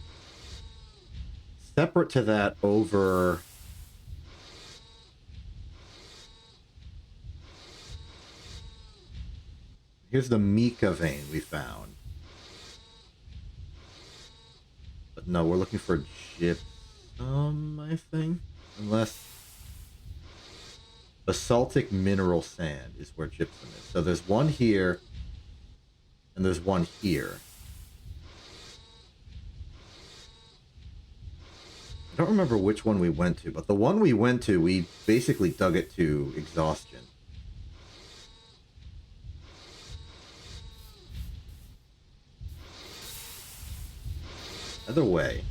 Separate to that, over... Here's the mica vein we found. But no, we're looking for gypsum, I think. Unless... Basaltic mineral sand is where gypsum is. So there's one here, and there's one here. I don't remember which one we went to, but the one we went to, we basically dug it to exhaustion. Either way.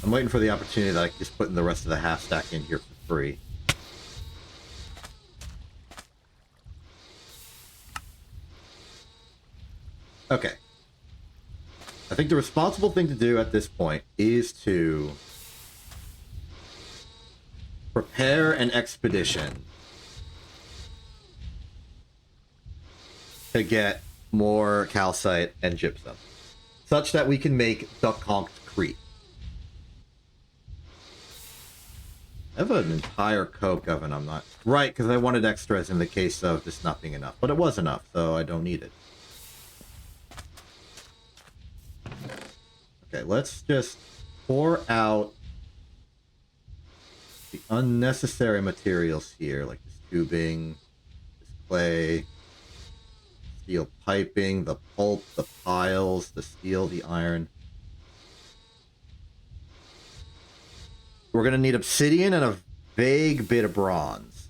I'm waiting for the opportunity that I can just put in the rest of the half stack in here for free. Okay. I think the responsible thing to do at this point is to prepare an expedition to get more calcite and gypsum, such that we can make Duck-Concrete. I have an entire coke oven. I'm not... Right, because I wanted extras in the case of this not being enough. But it was enough, so I don't need it. Okay, let's just pour out the unnecessary materials here, like this tubing, this clay, steel piping, the pulp, the piles, the steel, the iron. We're going to need obsidian and a vague bit of bronze.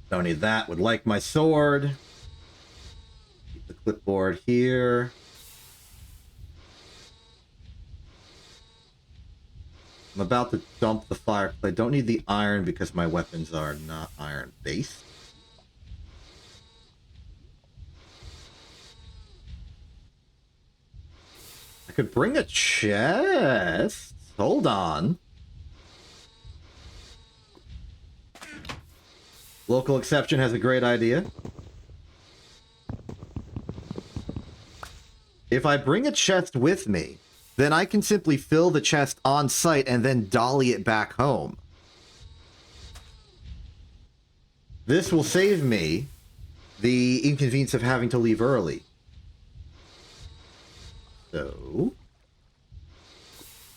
Don't need that. Would like my sword. Keep the clipboard here. I'm about to dump the fire clay. Don't need the iron because my weapons are not iron-based. I could bring a chest. Hold on. Local exception has a great idea. If I bring a chest with me, then I can simply fill the chest on site and then dolly it back home. This will save me the inconvenience of having to leave early. So,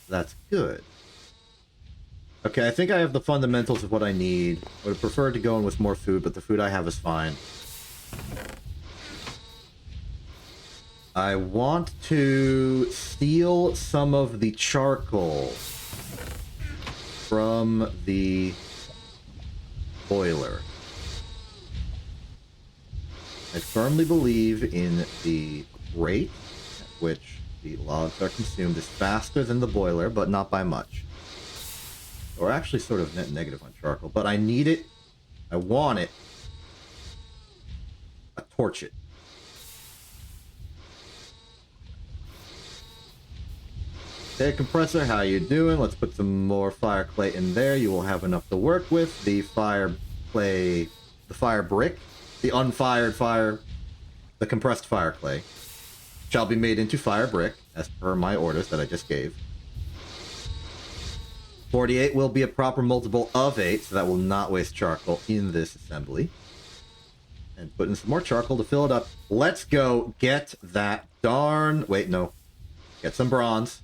that's good. Okay, I think I have the fundamentals of what I need. I would have preferred to go in with more food, but the food I have is fine. I want to steal some of the charcoal from the boiler. I firmly believe in the rate at which the logs are consumed is faster than the boiler, but not by much. Or actually sort of net negative on charcoal, but I need it. I want it. I torch it. Okay, compressor, how you doing? Let's put some more fire clay in there. You will have enough to work with. The fire clay, the fire brick, the unfired fire, the compressed fire clay shall be made into fire brick, as per my orders that I just gave. 48 will be a proper multiple of 8, so that will not waste charcoal in this assembly. And put in some more charcoal to fill it up. Let's go get that darn... Wait, no. Get some bronze.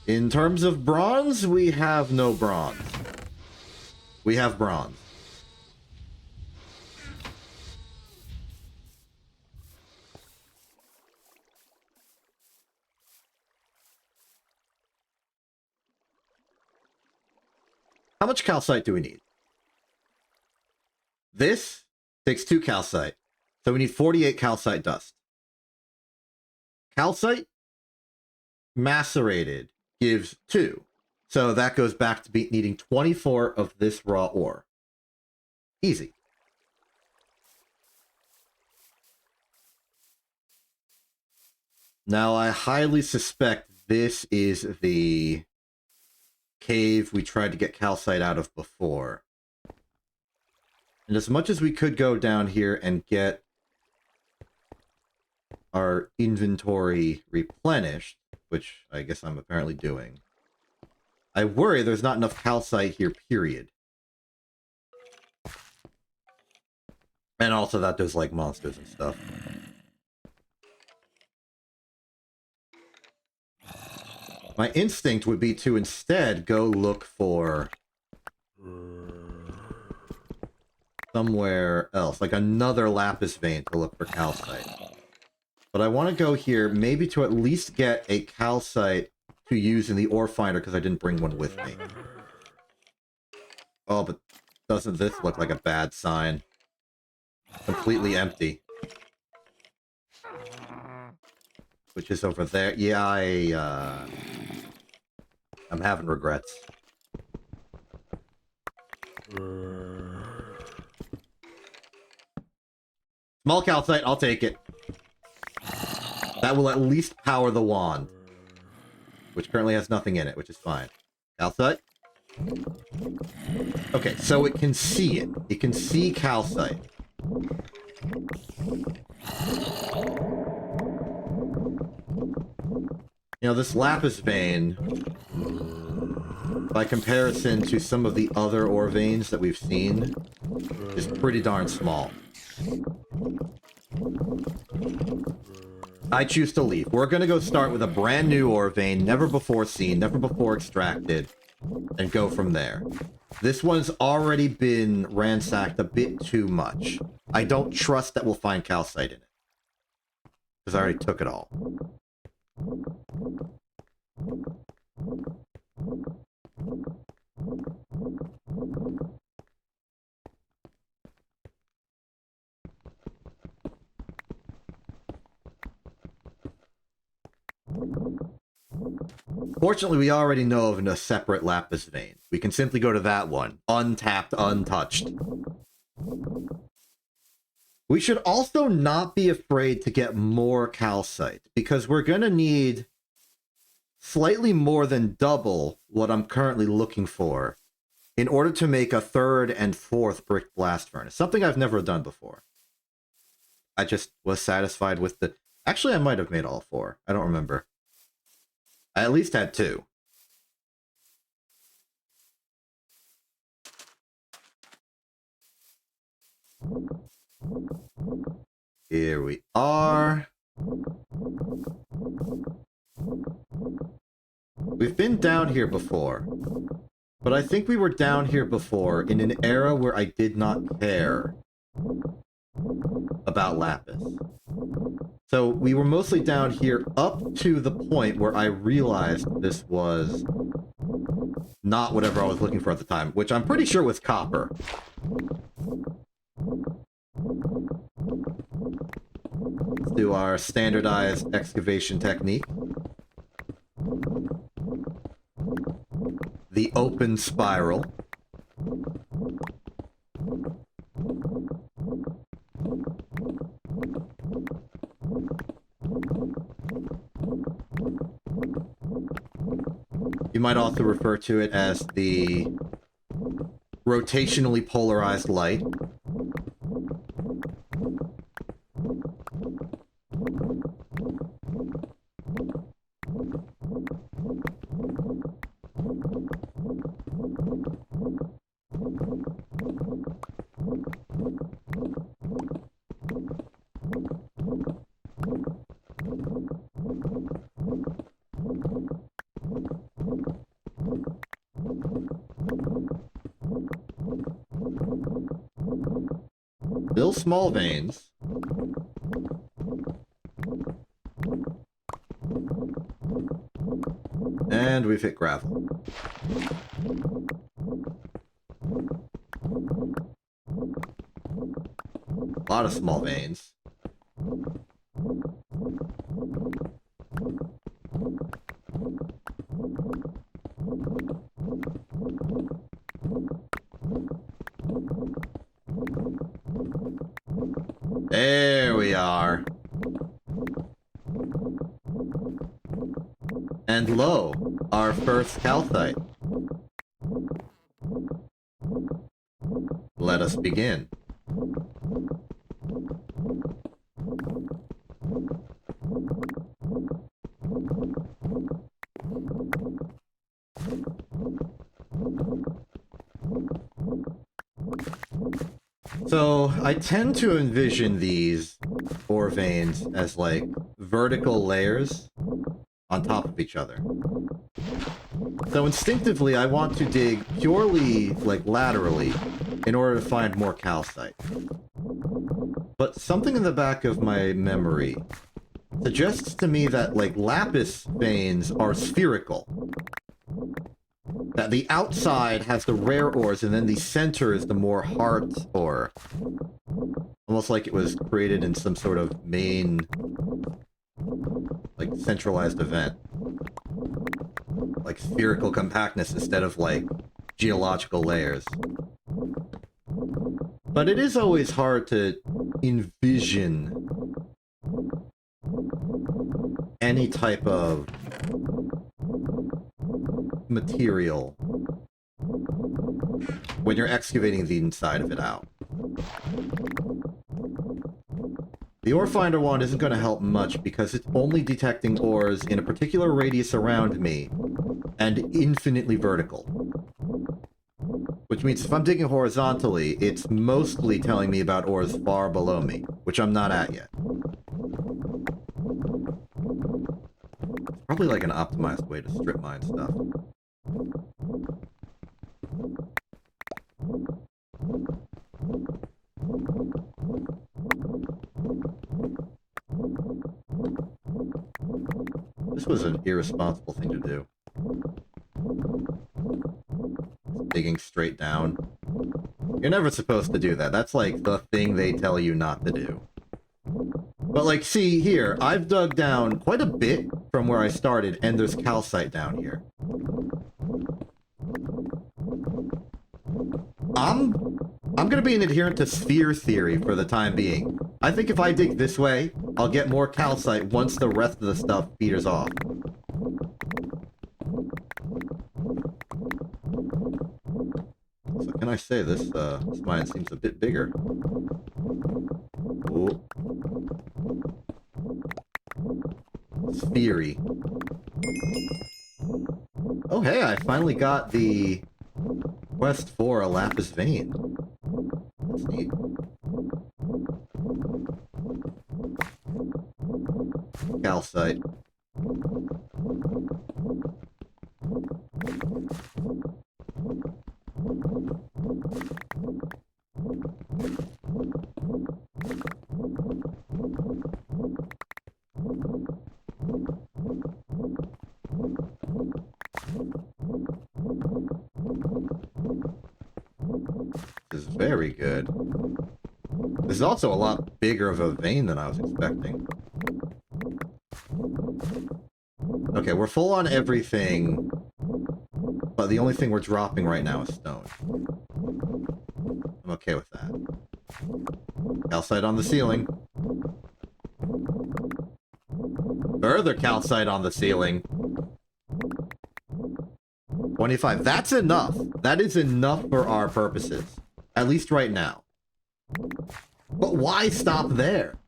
In terms of bronze, we have no bronze. We have bronze. How much calcite do we need? This takes 2 calcite. So we need 48 calcite dust. Calcite macerated gives 2. So that goes back to needing 24 of this raw ore. Easy. Now, I highly suspect this is the cave we tried to get calcite out of before. And as much as we could go down here and get our inventory replenished, which I guess I'm apparently doing, I worry there's not enough calcite here, period. And also that there's, like, monsters and stuff. My instinct would be to instead go look for somewhere else, like another lapis vein to look for calcite. But I want to go here, maybe to at least get a calcite to use in the ore finder, because I didn't bring one with me. Oh, but doesn't this look like a bad sign? Completely empty. Which is over there. Yeah, I'm having regrets. Small calcite, I'll take it. That will at least power the wand. Which currently has nothing in it, which is fine. Calcite? Okay, so it can see it. It can see calcite. You know, this lapis vein, by comparison to some of the other ore veins that we've seen, is pretty darn small. I choose to leave. We're going to go start with a brand new ore vein, never before seen, never before extracted, and go from there. This one's already been ransacked a bit too much. I don't trust that we'll find calcite in it, because I already took it all. Fortunately, we already know of a separate lapis vein. We can simply go to that one, untapped, untouched. We should also not be afraid to get more calcite, because we're going to need slightly more than double what I'm currently looking for in order to make a 3rd and 4th brick blast furnace. Something I've never done before. I just was satisfied with the... Actually, I might have made all 4. I don't remember. I at least had 2. Here we are. We've been down here before. But I think we were down here before in an era where I did not care about lapis. So we were mostly down here up to the point where I realized this was not whatever I was looking for at the time, which I'm pretty sure was copper. Let's do our standardized excavation technique. The open spiral. You might also refer to it as the rotationally polarized light. Still small veins. And we've hit gravel. A lot of small veins. There we are. And lo, our first calcite. Let us begin. So, I tend to envision these ore veins as, like, vertical layers on top of each other. So instinctively, I want to dig purely, like, laterally in order to find more calcite. But something in the back of my memory suggests to me that, like, lapis veins are spherical. That the outside has the rare ores, and then the center is the more hard ore. Almost like it was created in some sort of main, like, centralized event. Like spherical compactness instead of, like, geological layers. But it is always hard to envision any type of material when you're excavating the inside of it out. The ore finder wand isn't going to help much because it's only detecting ores in a particular radius around me and infinitely vertical. Which means if I'm digging horizontally, it's mostly telling me about ores far below me, which I'm not at yet. It's probably like an optimized way to strip mine stuff. This was an irresponsible thing to do. Digging straight down. You're never supposed to do that. That's like the thing they tell you not to do. But like, see here, I've dug down quite a bit from where I started, and there's calcite down here. I'm gonna be an adherent to sphere theory for the time being. I think if I dig this way, I'll get more calcite once the rest of the stuff peters off. So can I say this mine seems a bit bigger. Ooh. Sphery. Oh hey, I finally got the quest for a lapis vein. That's neat. Calcite. very good. This is also a lot bigger of a vein than I was expecting. Okay, we're full on everything, but the only thing we're dropping right now is stone. I'm okay with that. Calcite on the ceiling. Further calcite on the ceiling. 25. That's enough. That is enough for our purposes. At least right now. But why stop there?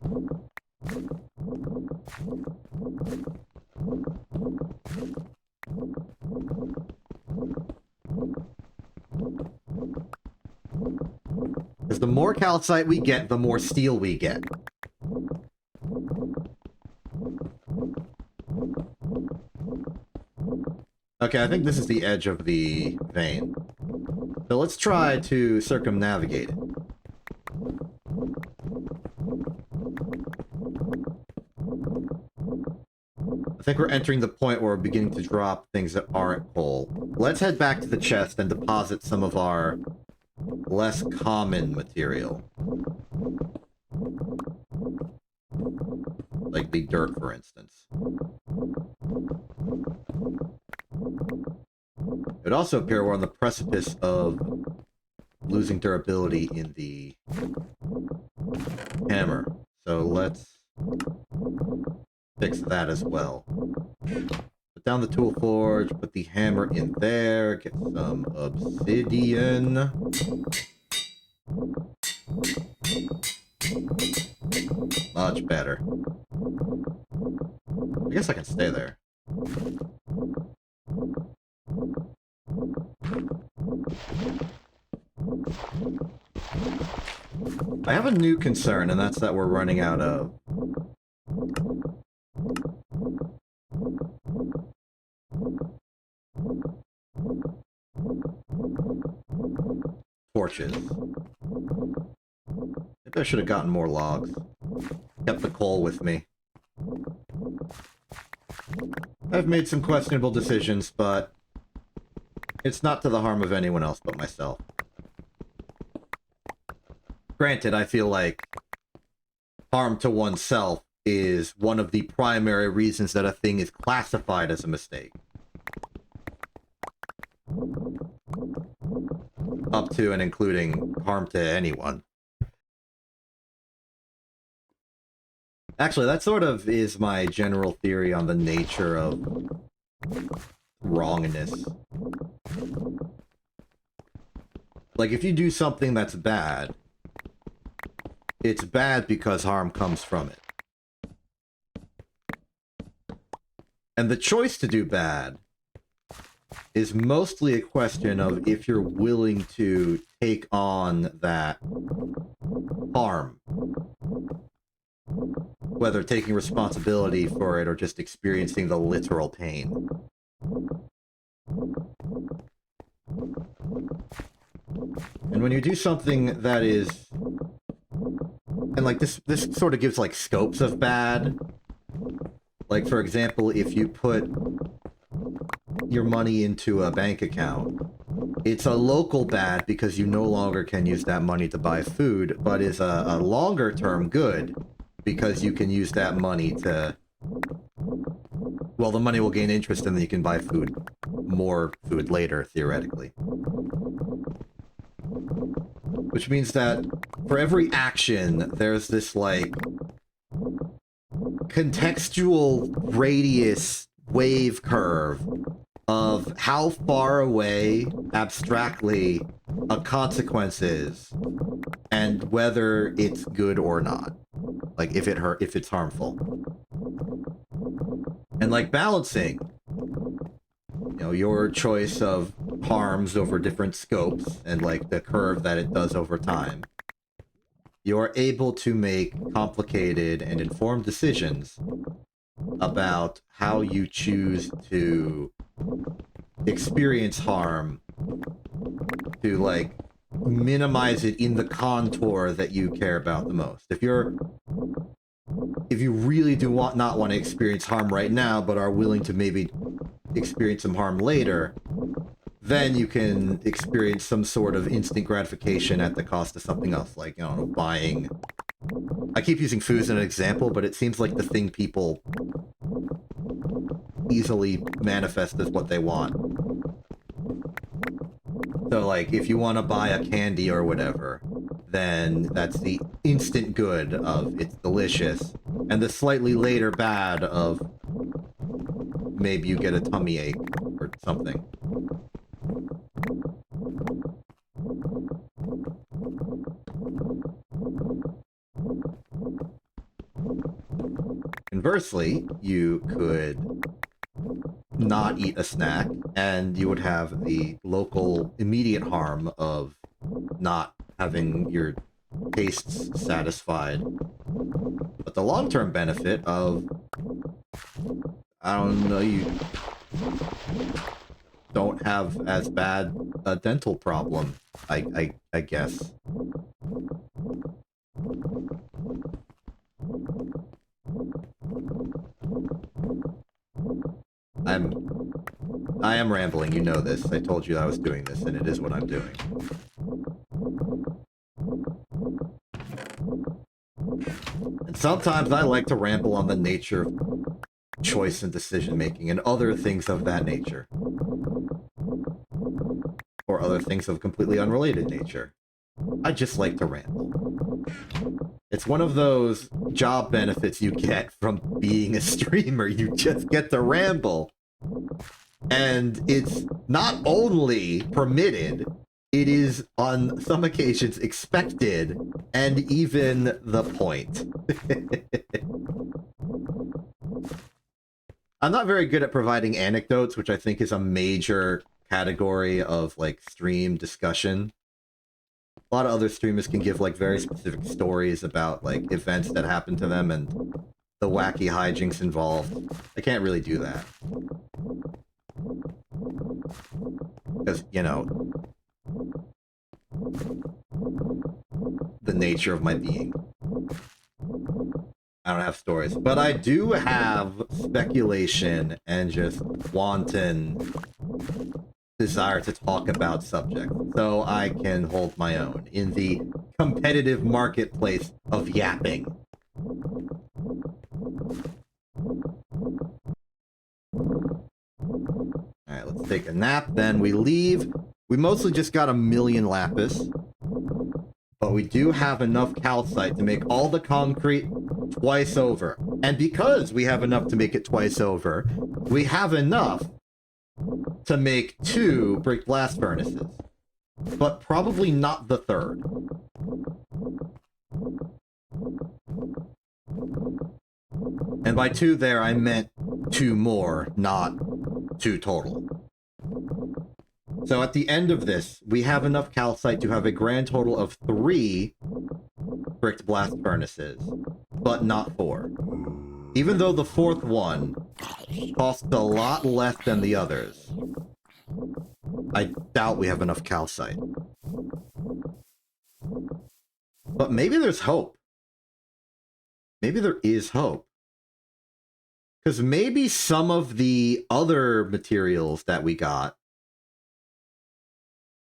Because the more calcite we get, the more steel we get. Okay, I think this is the edge of the vein. So let's try to circumnavigate it. I think we're entering the point where we're beginning to drop things that aren't coal. Let's head back to the chest and deposit some of our less common material. Like the dirt, for instance. It would also appear we're on the precipice of losing durability in the hammer. So let's fix that as well. Put down the tool forge, put the hammer in there, get some obsidian. Much better. I guess I can stay there. I have a new concern, and that's that we're running out of torches. Maybe I should have gotten more logs. Kept the coal with me. I've made some questionable decisions, but it's not to the harm of anyone else but myself. Granted, I feel like harm to oneself is one of the primary reasons that a thing is classified as a mistake. Up to and including harm to anyone. Actually, that sort of is my general theory on the nature of wrongness. Like, if you do something that's bad, it's bad because harm comes from it. And the choice to do bad is mostly a question of if you're willing to take on that harm. Whether taking responsibility for it or just experiencing the literal pain. And when you do something that is... And like this sort of gives like scopes of bad. Like for example, if you put your money into a bank account, it's a local bad because you no longer can use that money to buy food, but is a longer term good because you can use that money to... Well, the money will gain interest and then you can buy food. More food later, theoretically. Which means that for every action, there's this, like, contextual radius wave curve of how far away, abstractly, a consequence is, and whether it's good or not. Like, if it's harmful. And, like, balancing, you know, your choice of harms over different scopes, and, like, the curve that it does over time, you're able to make complicated and informed decisions about how you choose to experience harm to, like, minimize it in the contour that you care about the most. If you really do not want to experience harm right now, but are willing to maybe experience some harm later, then you can experience some sort of instant gratification at the cost of something else, like, you know, buying... I keep using food as an example, but it seems like the thing people easily manifest as what they want. So, like, if you want to buy a candy or whatever, then that's the instant good of it's delicious, and the slightly later bad of maybe you get a tummy ache or something. Conversely, you could not eat a snack, and you would have the local immediate harm of not having your tastes satisfied. But the long-term benefit of, I don't know, you don't have as bad a dental problem, I guess. I am rambling, you know this. I told you I was doing this, and it is what I'm doing. And sometimes I like to ramble on the nature of choice and decision-making and other things of that nature. Or other things of completely unrelated nature. I just like to ramble. It's one of those job benefits you get from being a streamer. You just get to ramble. And it's not only permitted, it is on some occasions expected, and even the point. I'm not very good at providing anecdotes, which I think is a major category of, like, stream discussion. A lot of other streamers can give, like, very specific stories about, like, events that happened to them and the wacky hijinks involved. I can't really do that. Because, you know, the nature of my being. I don't have stories, but I do have speculation and just wanton desire to talk about subjects, so I can hold my own in the competitive marketplace of yapping. Alright, let's take a nap, then we leave. We mostly just got 1,000,000 lapis, but we do have enough calcite to make all the concrete twice over. And because we have enough to make it twice over, we have enough to make 2 brick blast furnaces. But probably not the 3rd. And by 2 there, I meant 2 more, not 2 total. So at the end of this, we have enough calcite to have a grand total of 3 bricked blast furnaces, but not 4. Even though the 4th one costs a lot less than the others, I doubt we have enough calcite. But maybe there's hope. Maybe there is hope. Because maybe some of the other materials that we got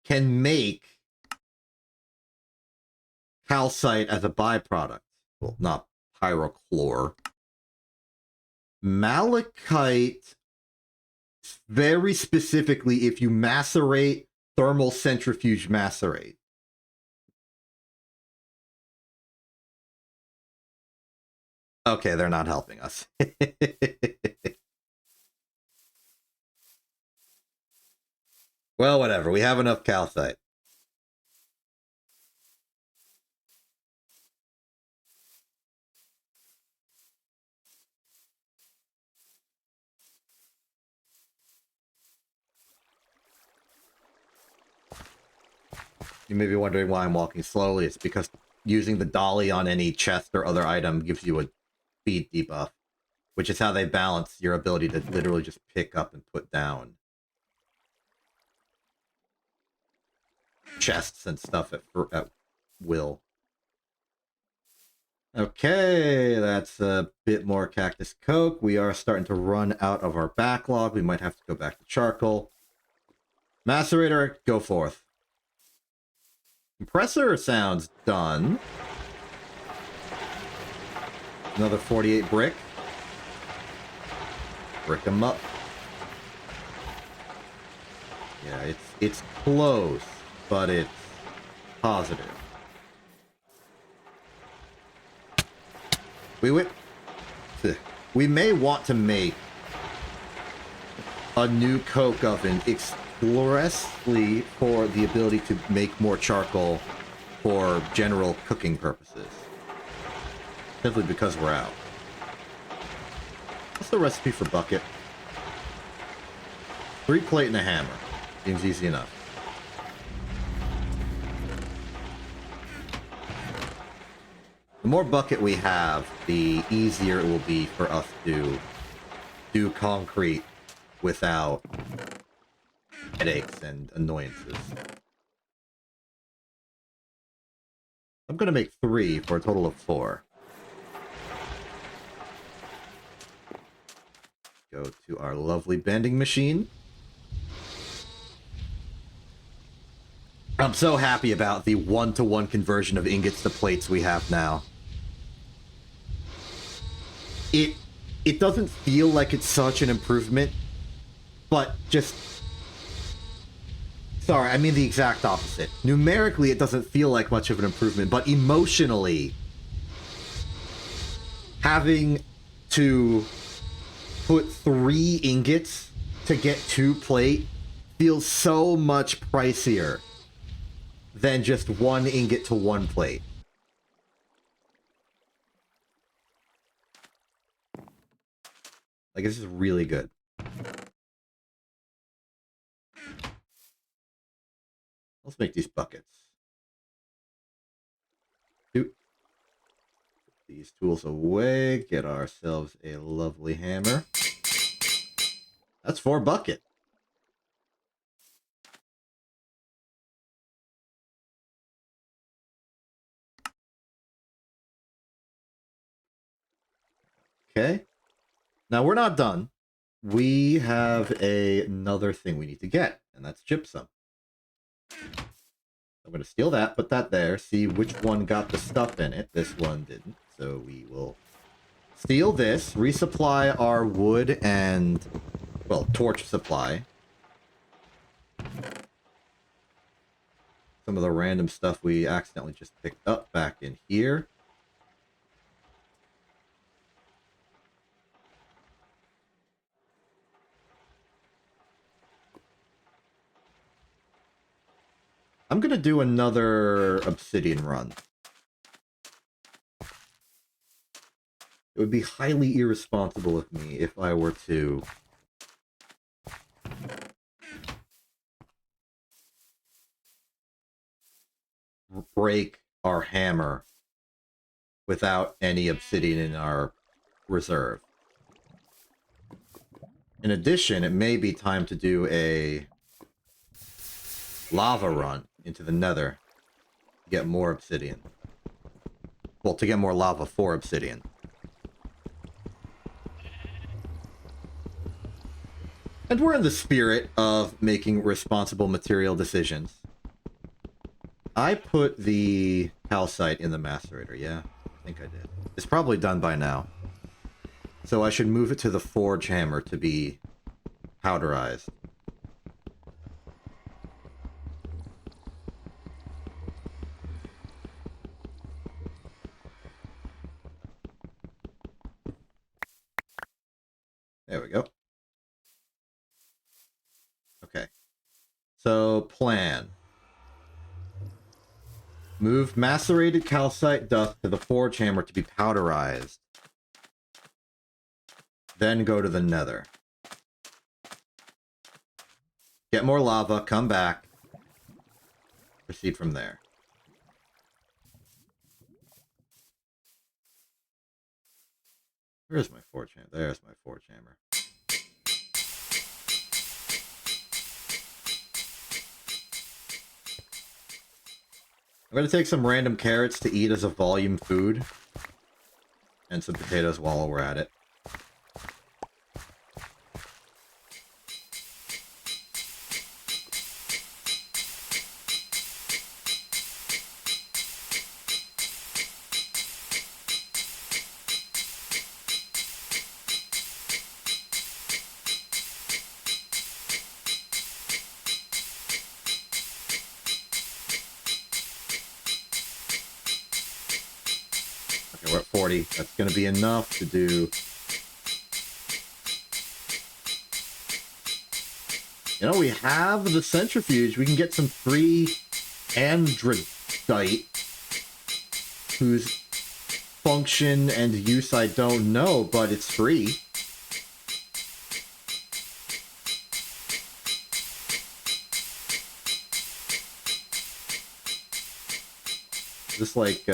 can make calcite as a byproduct. Well, not pyrochlor. Malachite, very specifically, if you macerate, thermal centrifuge macerate. Okay, they're not helping us. Well, whatever. We have enough calcite. You may be wondering why I'm walking slowly. It's because using the dolly on any chest or other item gives you a speed debuff, which is how they balance your ability to literally just pick up and put down chests and stuff at will. Okay, that's a bit more cactus coke. We are starting to run out of our backlog. We might have to go back to charcoal. Macerator, go forth. Compressor sounds done. Another 48 brick. Brick them up. Yeah, it's close, but it's positive. We may want to make a new coke oven expressly for the ability to make more charcoal for general cooking purposes. Simply because we're out. What's the recipe for bucket? 3 plate and a hammer. Seems easy enough. The more bucket we have, the easier it will be for us to do concrete without headaches and annoyances. I'm gonna make 3 for a total of 4. Go to our lovely bending machine. I'm so happy about the 1-to-1 conversion of ingots to plates we have now. It doesn't feel like it's such an improvement, but just... Sorry, I mean the exact opposite. Numerically, it doesn't feel like much of an improvement, but emotionally, having to put 3 ingots to get 2 plate feels so much pricier than just 1 ingot to 1 plate. Like, this is really good. Let's make these buckets. Put these tools away. Get ourselves a lovely hammer. That's 4 bucket. Okay. Now, we're not done. We have another thing we need to get, and that's gypsum. I'm going to steal that, put that there, see which one got the stuff in it. This one didn't, so we will steal this, resupply our wood and, well, torch supply. Some of the random stuff we accidentally just picked up back in here. I'm going to do another obsidian run. It would be highly irresponsible of me if I were to break our hammer without any obsidian in our reserve. In addition, it may be time to do a lava run into the nether to get more obsidian. Well, to get more lava for obsidian. And we're in the spirit of making responsible material decisions. I put the calcite in the macerator, yeah? I think I did. It's probably done by now. So I should move it to the forge hammer to be powderized. There we go. Okay. So, plan. Move macerated calcite dust to the forge hammer to be powderized. Then go to the nether. Get more lava, come back. Proceed from there. Where's my forge hammer? There's my forge hammer. I'm going to take some random carrots to eat as a volume food. And some potatoes while we're at it. 40. That's going to be enough to do... You know, we have the centrifuge. We can get some free androdite, whose function and use I don't know, but it's free. Just like,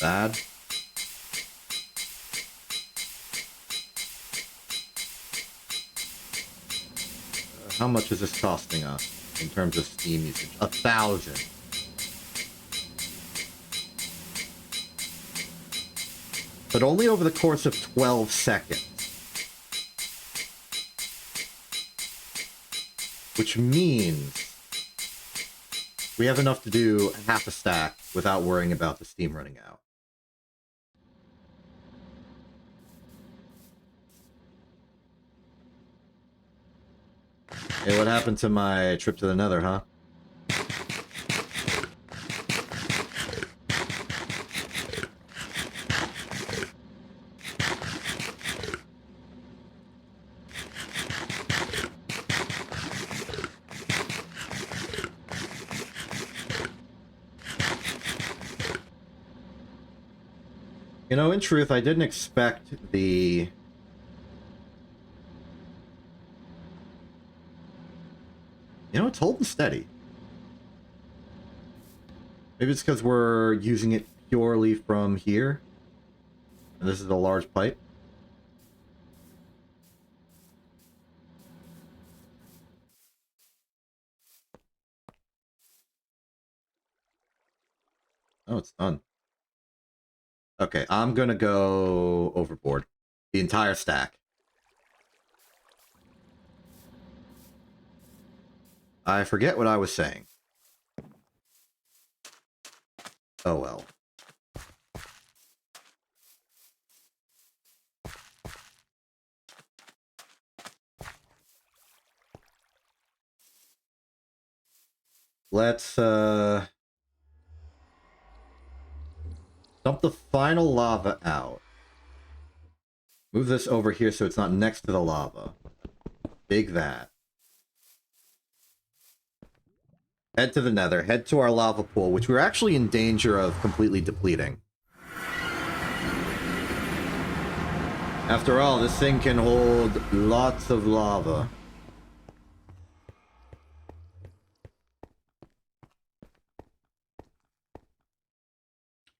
bad? How much is this costing us in terms of steam usage? 1,000. But only over the course of 12 seconds. Which means we have enough to do half a stack without worrying about the steam running out. Hey, what happened to my trip to the Nether, huh? You know, in truth, I didn't expect the... You know, it's holding steady. Maybe it's because we're using it purely from here. And this is a large pipe. Oh, it's done. Okay, I'm gonna go overboard. The entire stack. I forget what I was saying. Oh well. Let's, dump the final lava out. Move this over here so it's not next to the lava. Big that. Head to the Nether. Head to our lava pool, which we're actually in danger of completely depleting. After all, this thing can hold lots of lava.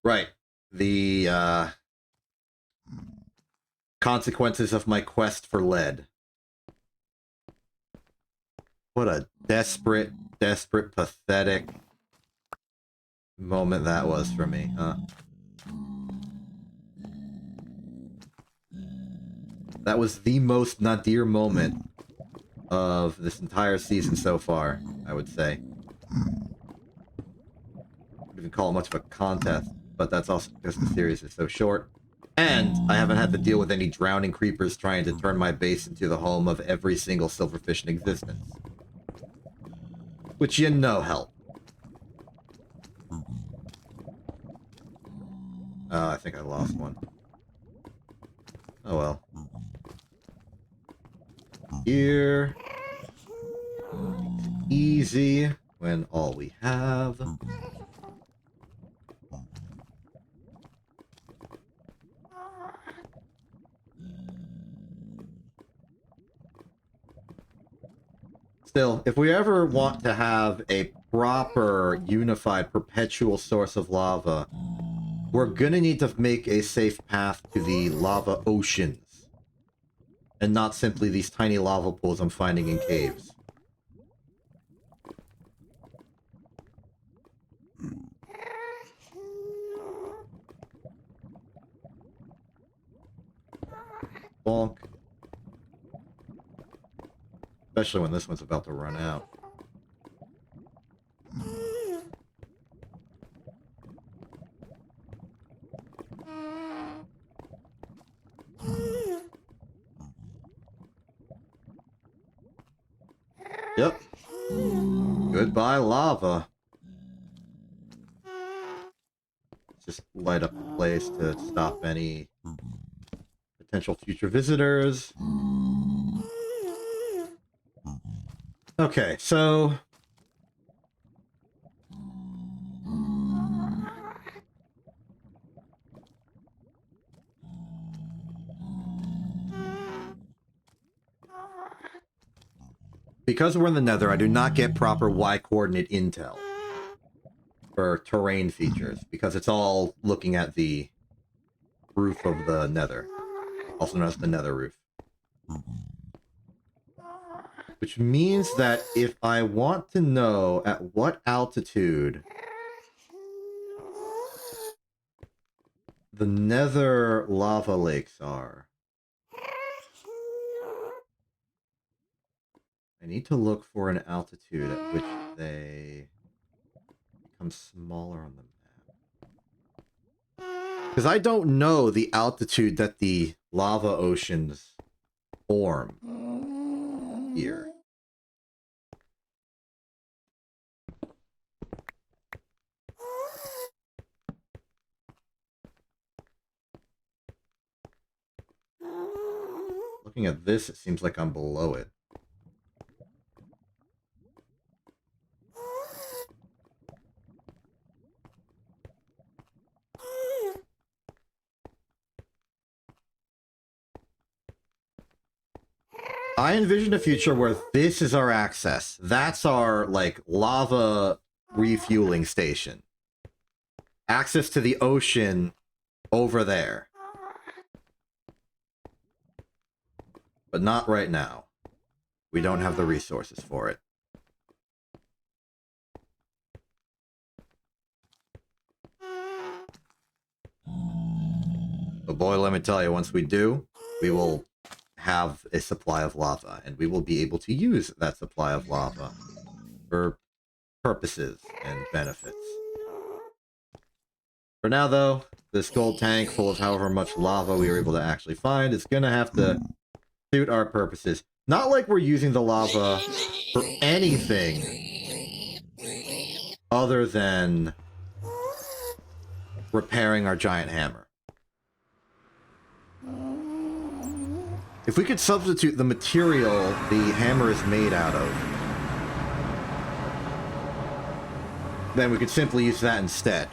Right. The, consequences of my quest for lead. What a desperate, pathetic moment that was for me, huh? That was the most nadir moment of this entire season so far, I would say. I wouldn't even call it much of a contest, but that's also because the series is so short. And I haven't had to deal with any drowning creepers trying to turn my base into the home of every single silverfish in existence. Which you know help. I think I lost one. Oh well. Here. Easy when all we have. Still, if we ever want to have a proper, unified, perpetual source of lava, we're gonna need to make a safe path to the lava oceans. And not simply these tiny lava pools I'm finding in caves. Bonk. Especially when this one's about to run out. Yep. Goodbye, lava. just light up the place to stop any potential future visitors. Okay, so... because we're in the Nether, I do not get proper Y-coordinate intel for terrain features, because it's all looking at the roof of the Nether, also known as the Nether roof. Which means that if I want to know at what altitude the Nether lava lakes are, I need to look for an altitude at which they become smaller on the map. Because I don't know the altitude that the lava oceans form here. Looking at this, it seems like I'm below it. I envision a future where this is our access. That's our, like, lava refueling station. Access to the ocean over there. But not right now. We don't have the resources for it. But boy, let me tell you, once we do, we will have a supply of lava, and we will be able to use that supply of lava for purposes and benefits. For now, though, this gold tank full of however much lava we were able to actually find is gonna have to suit our purposes. Not like we're using the lava for anything other than repairing our giant hammer. If we could substitute the material the hammer is made out of, then we could simply use that instead.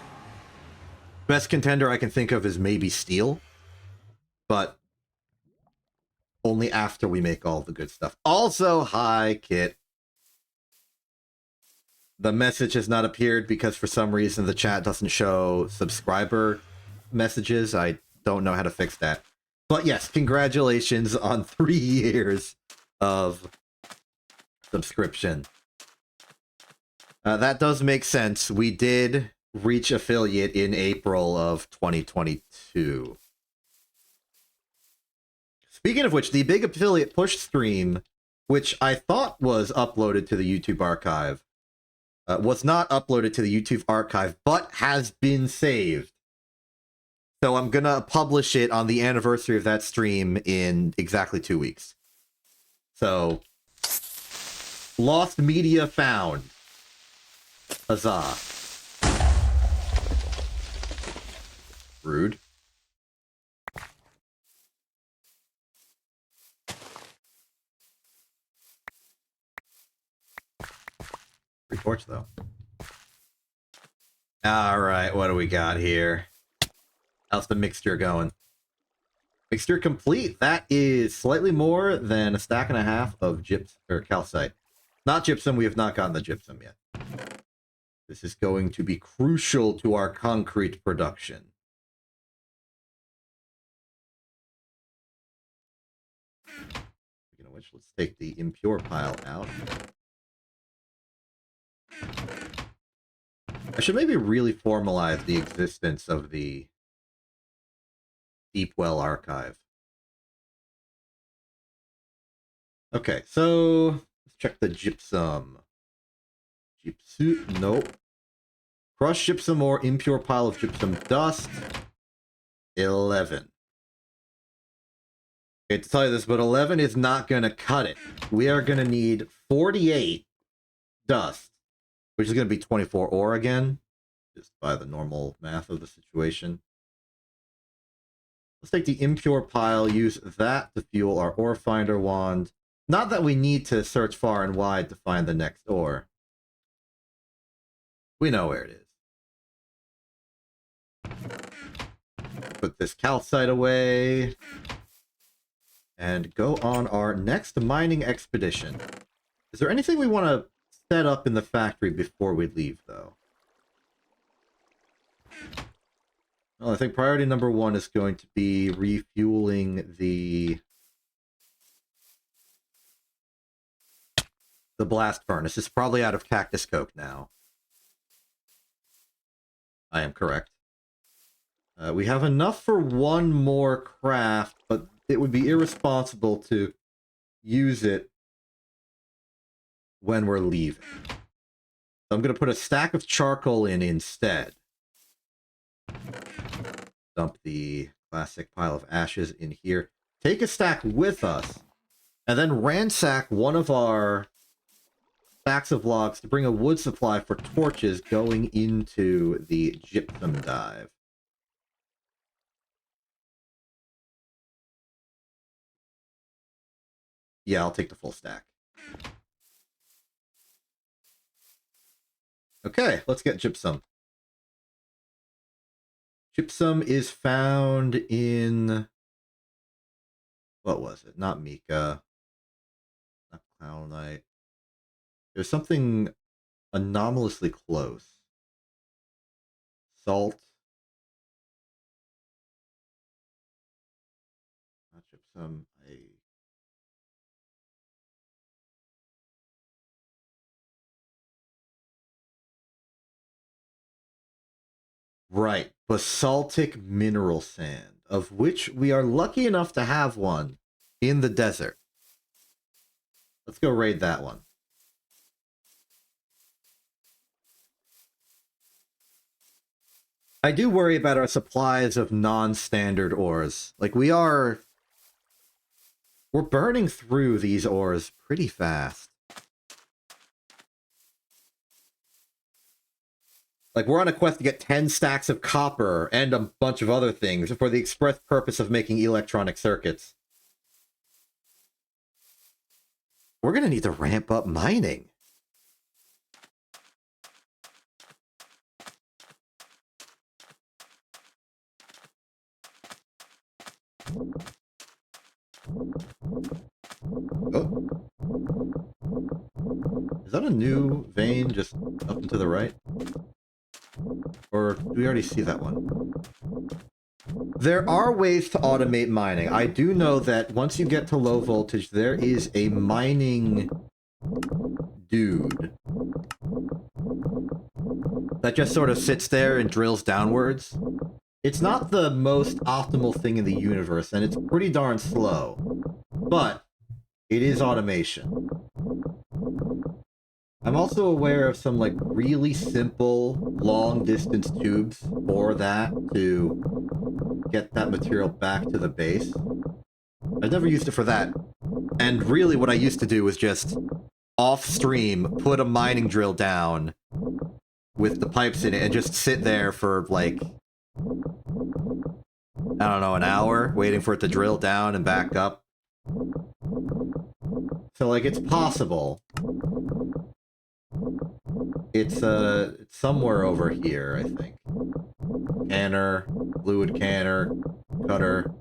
Best contender I can think of is maybe steel, but only after we make all the good stuff. Also, hi, Kit. The message has not appeared because for some reason the chat doesn't show subscriber messages. I don't know how to fix that. But yes, congratulations on 3 years of subscription. That does make sense. We did reach affiliate in April of 2022. Speaking of which, the big affiliate push stream, which I thought was uploaded to the YouTube archive, was not uploaded to the YouTube archive, but has been saved. So I'm gonna publish it on the anniversary of that stream in exactly 2 weeks. So, lost media found. Huzzah. Rude. Free torch, though. Alright, what do we got here? How's the mixture going? Mixture complete. That is slightly more than a stack and a half of gypsum or calcite. Not gypsum, we have not gotten the gypsum yet. This is going to be crucial to our concrete production. Speaking of which, let's take the impure pile out. I should maybe really formalize the existence of the Deep Well archive. Okay, so let's check the gypsum. Gypsum, nope. Crushed gypsum or impure pile of gypsum dust. 11. I hate to tell you this, but 11 is not going to cut it. We are going to need 48 dust, which is going to be 24 ore again. just by the normal math of the situation. Let's take the impure pile, use that to fuel our ore finder wand. Not that we need to search far and wide to find the next ore. We know where it is. Put this calcite away. And go on our next mining expedition. Is there anything we want to set up in the factory before we leave, though? Well, I think priority number 1 is going to be refueling the blast furnace. It's probably out of cactus coke now. I am correct. We have enough for one more craft, but it would be irresponsible to use it when we're leaving. So I'm going to put a stack of charcoal in instead. Dump the classic pile of ashes in here. Take a stack with us, and then ransack one of our stacks of logs to bring a wood supply for torches going into the gypsum dive. Yeah, I'll take the full stack. Okay, let's get gypsum. Gypsum is found in... what was it? Not mica. Not clownite. There's something anomalously close. Salt. Not gypsum. Right, basaltic mineral sand, of which we are lucky enough to have one in the desert. Let's go raid that one. I do worry about our supplies of non-standard ores. Like, we're burning through these ores pretty fast. Like, we're on a quest to get 10 stacks of copper and a bunch of other things for the express purpose of making electronic circuits. We're going to need to ramp up mining. Oh. Is that a new vein just up and to the right? Or do we already see that one? There are ways to automate mining. I do know that once you get to low voltage, there is a mining dude that just sort of sits there and drills downwards. It's not the most optimal thing in the universe, and it's pretty darn slow. But it is automation. I'm also aware of some, like, really simple, long-distance tubes for that to get that material back to the base. I've never used it for that. And really what I used to do was just, off-stream, put a mining drill down with the pipes in it and just sit there for, like, I don't know, an hour, waiting for it to drill down and back up. So, like, it's possible. It's somewhere over here, I think. Canner, fluid canner, cutter,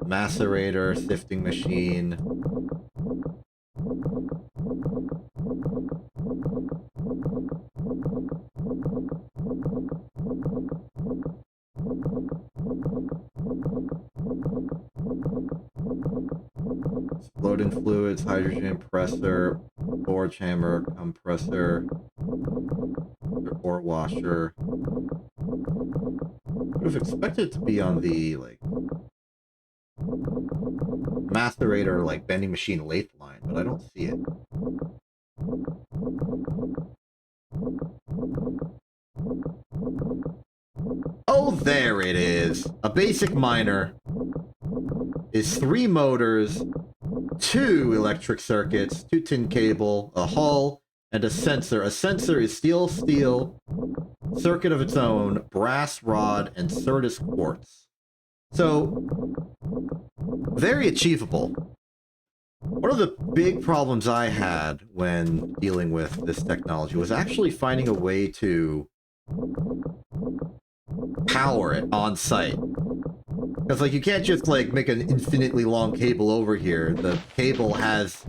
macerator, sifting machine. Exploding fluids, hydrogen presser, forge hammer, compressor, ore washer. Would have expected it to be on the, like, macerator, like, bending machine lathe line, but I don't see it. Oh, there it is! A basic miner is 3 motors, 2 electric circuits, 2 tin cable, a hull, and a sensor. A sensor is steel, circuit of its own, brass rod, and Certus quartz. So, very achievable. One of the big problems I had when dealing with this technology was actually finding a way to power it on site. Because, like, you can't just, like, make an infinitely long cable over here. The cable has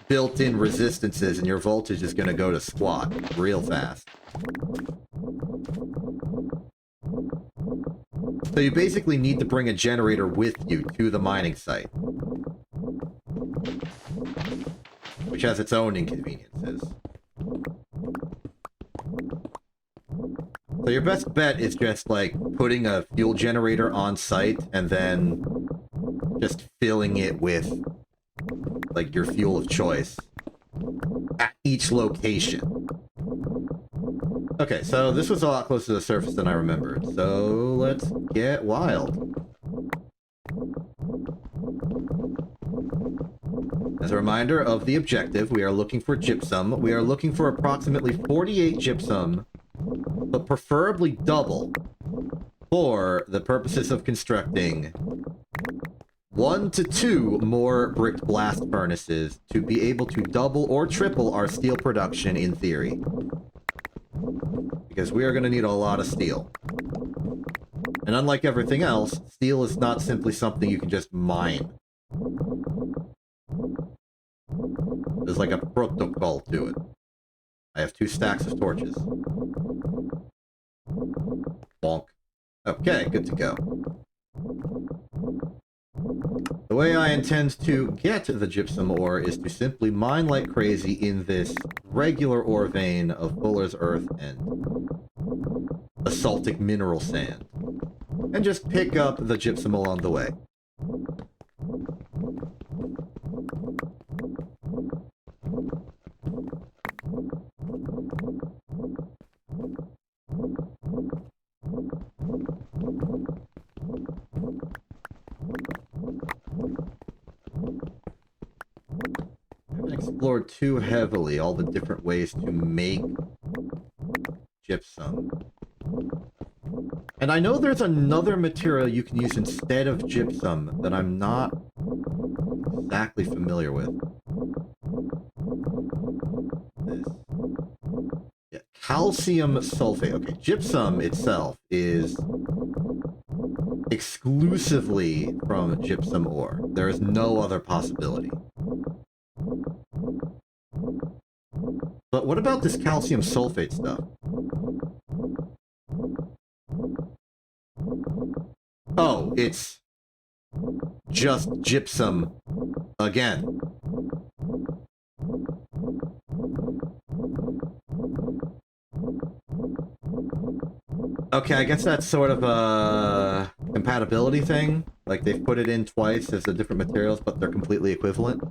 built-in resistances, and your voltage is going to go to squat real fast. So you basically need to bring a generator with you to the mining site, which has its own inconveniences. So your best bet is just, like, putting a fuel generator on site and then just filling it with, like, your fuel of choice at each location. Okay, so this was a lot closer to the surface than I remembered, so let's get wild. As a reminder of the objective, we are looking for gypsum. We are looking for approximately 48 gypsum, but preferably double, for the purposes of constructing 1 to 2 more brick blast furnaces to be able to double or triple our steel production in theory. Because we are going to need a lot of steel. And unlike everything else, steel is not simply something you can just mine. There's like a protocol to it. I have 2 stacks of torches. Bonk. Okay, good to go. The way I intend to get the gypsum ore is to simply mine like crazy in this regular ore vein of fuller's earth and basaltic mineral sand. And just pick up the gypsum along the way. I haven't explored too heavily all the different ways to make gypsum. And I know there's another material you can use instead of gypsum that I'm not exactly familiar with. This. Yeah, calcium sulfate. Okay, gypsum itself is exclusively from gypsum ore. There is no other possibility. But what about this calcium sulfate stuff? Oh, it's just gypsum again. Okay, I guess that's sort of a compatibility thing. Like, they've put it in twice as the different materials, but they're completely equivalent.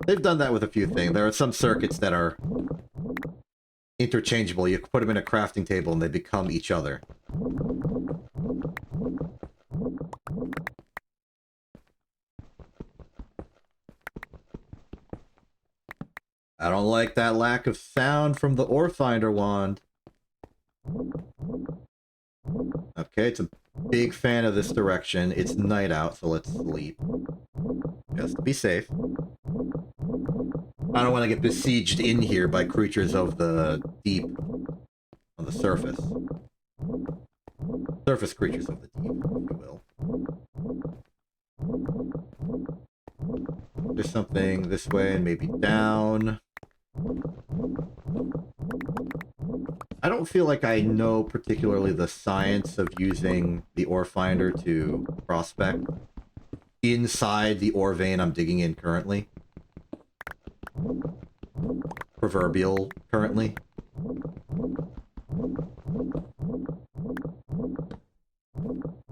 They've done that with a few things. There are some circuits that are interchangeable. You put them in a crafting table and they become each other. I don't like that lack of sound from the ore finder wand. Okay, it's a big fan of this direction. It's night out, so let's sleep. Just to be safe. I don't want to get besieged in here by creatures of the deep on the surface. Surface creatures of the deep, if you will. There's something this way and maybe down. I don't feel like I know particularly the science of using the ore finder to prospect inside the ore vein I'm digging in currently. Proverbial currently.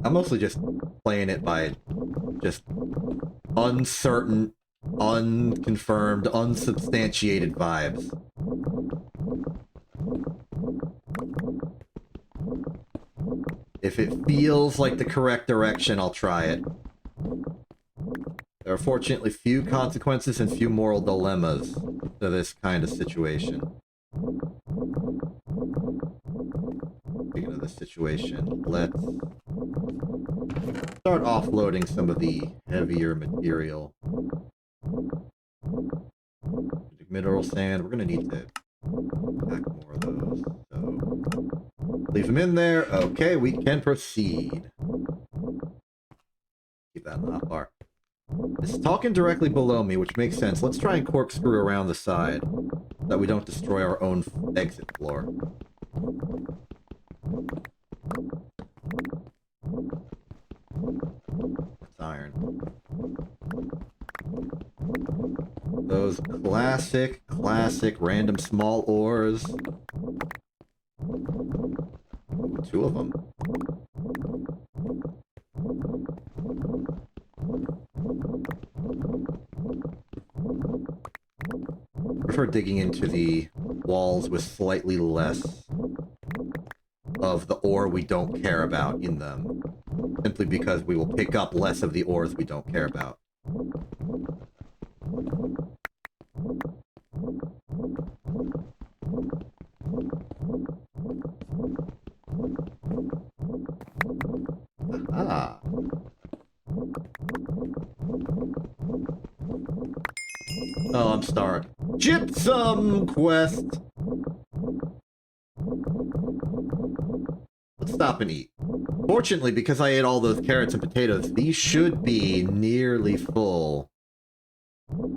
I'm mostly just playing it by just uncertain, unconfirmed, unsubstantiated vibes. If it feels like the correct direction, I'll try it. There are fortunately few consequences and few moral dilemmas to this kind of situation. this situation. Let's start offloading some of the heavier material. Mineral sand, we're going to need to pack more of those. So leave them in there. Okay, we can proceed. Keep that in the hot bar. It's talking directly below me, which makes sense. Let's try and corkscrew around the side so that we don't destroy our own exit floor. It's iron. Those classic random small ores. Ooh, 2 of them. I prefer digging into the walls with slightly less of the ore we don't care about in them. Simply because we will pick up less of the ores we don't care about. Ah. Oh, I'm starved. Gypsum quest! Let's stop and eat. Fortunately, because I ate all those carrots and potatoes, these should be nearly full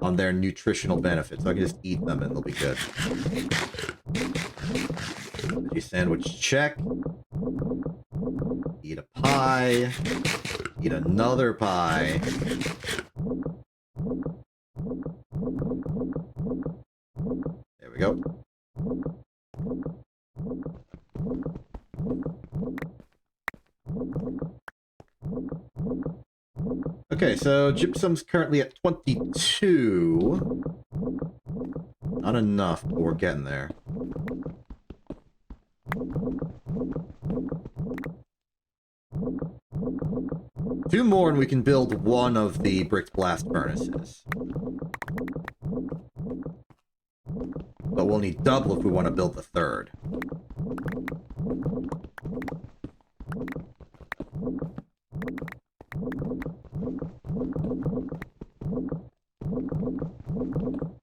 on their nutritional benefits. So I can just eat them and they'll be good. Veggie sandwich, check. Eat a pie. Eat another pie. There we go. Okay, so gypsum's currently at 22. Not enough, but we're getting there. Two more and we can build one of the bricked blast furnaces. But we'll need double if we want to build the third.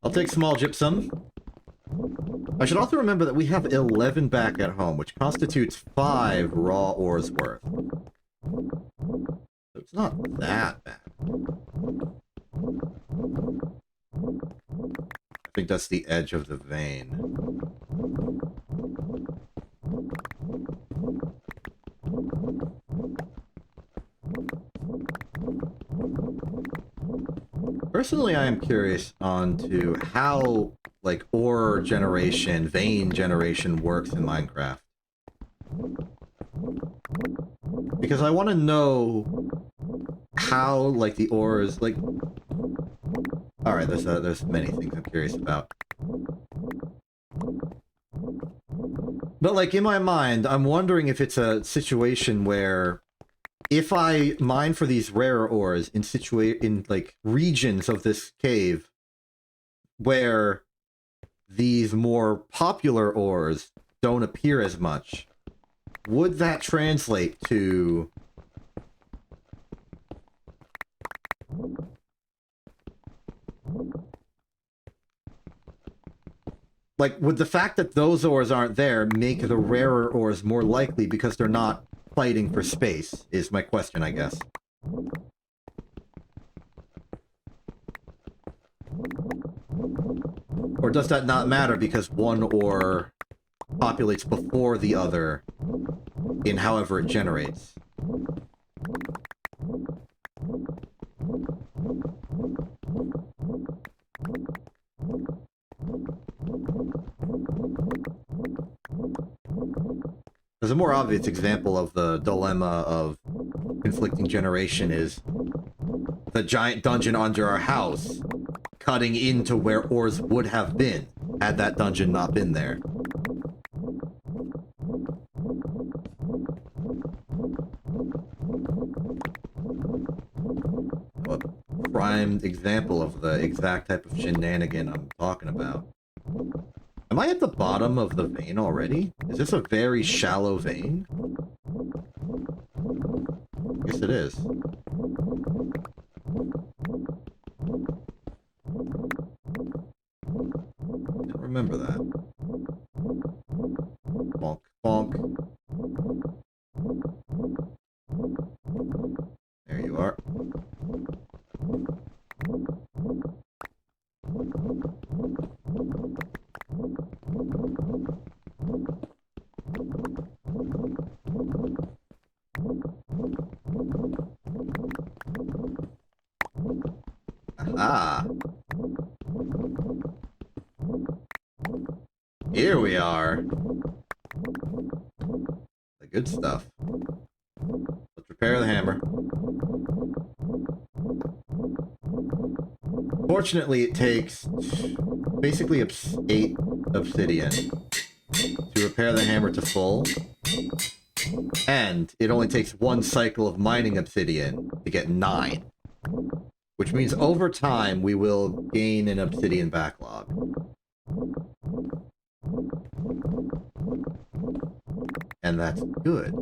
I'll take small gypsum. I should also remember that we have 11 back at home, which constitutes 5 raw ores worth. So it's not that bad. I think that's the edge of the vein. Personally, I am curious on to how, like, ore generation, vein generation works in Minecraft. Because I want to know how, like, the ores, like... Alright, there's many things I'm curious about. But, like, in my mind, I'm wondering if it's a situation where if I mine for these rarer ores in like regions of this cave where these more popular ores don't appear as much, would that translate to like, would the fact that those ores aren't there make the rarer ores more likely because they're not fighting for space, is my question, I guess. Or does that not matter because one ore populates before the other in however it generates? There's a more obvious example of the dilemma of conflicting generation is the giant dungeon under our house cutting into where ores would have been had that dungeon not been there. A prime example of the exact type of shenanigan I'm talking about. Am I at the bottom of the vein already? Is this a very shallow vein? I guess it is. Didn't remember that. Bonk, bonk. There you are. Aha! Here we are. The good stuff. Let's repair the hammer. Fortunately, it takes basically 8 obsidian to repair the hammer to full. And it only takes 1 cycle of mining obsidian to get 9. Which means over time, we will gain an obsidian backlog. And that's good.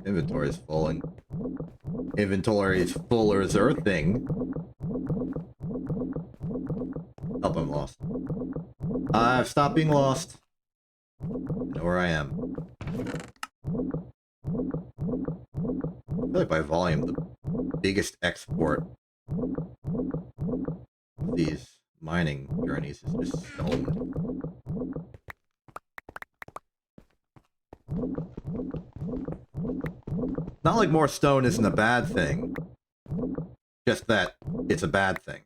Inventory is falling. Inventory is full as earthing. Oh, I'm lost. I've stopped being lost. I know where I am. I feel like by volume, the biggest export of these mining journeys is just stone. Not like more stone isn't a bad thing. Just that it's a bad thing.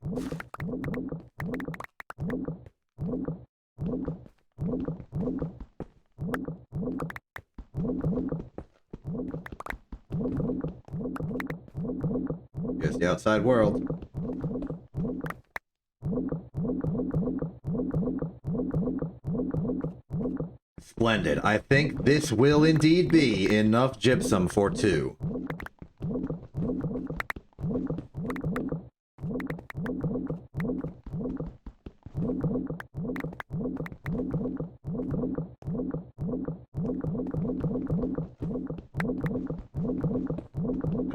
Here's the outside world. Splendid. I think this will indeed be enough gypsum for 2.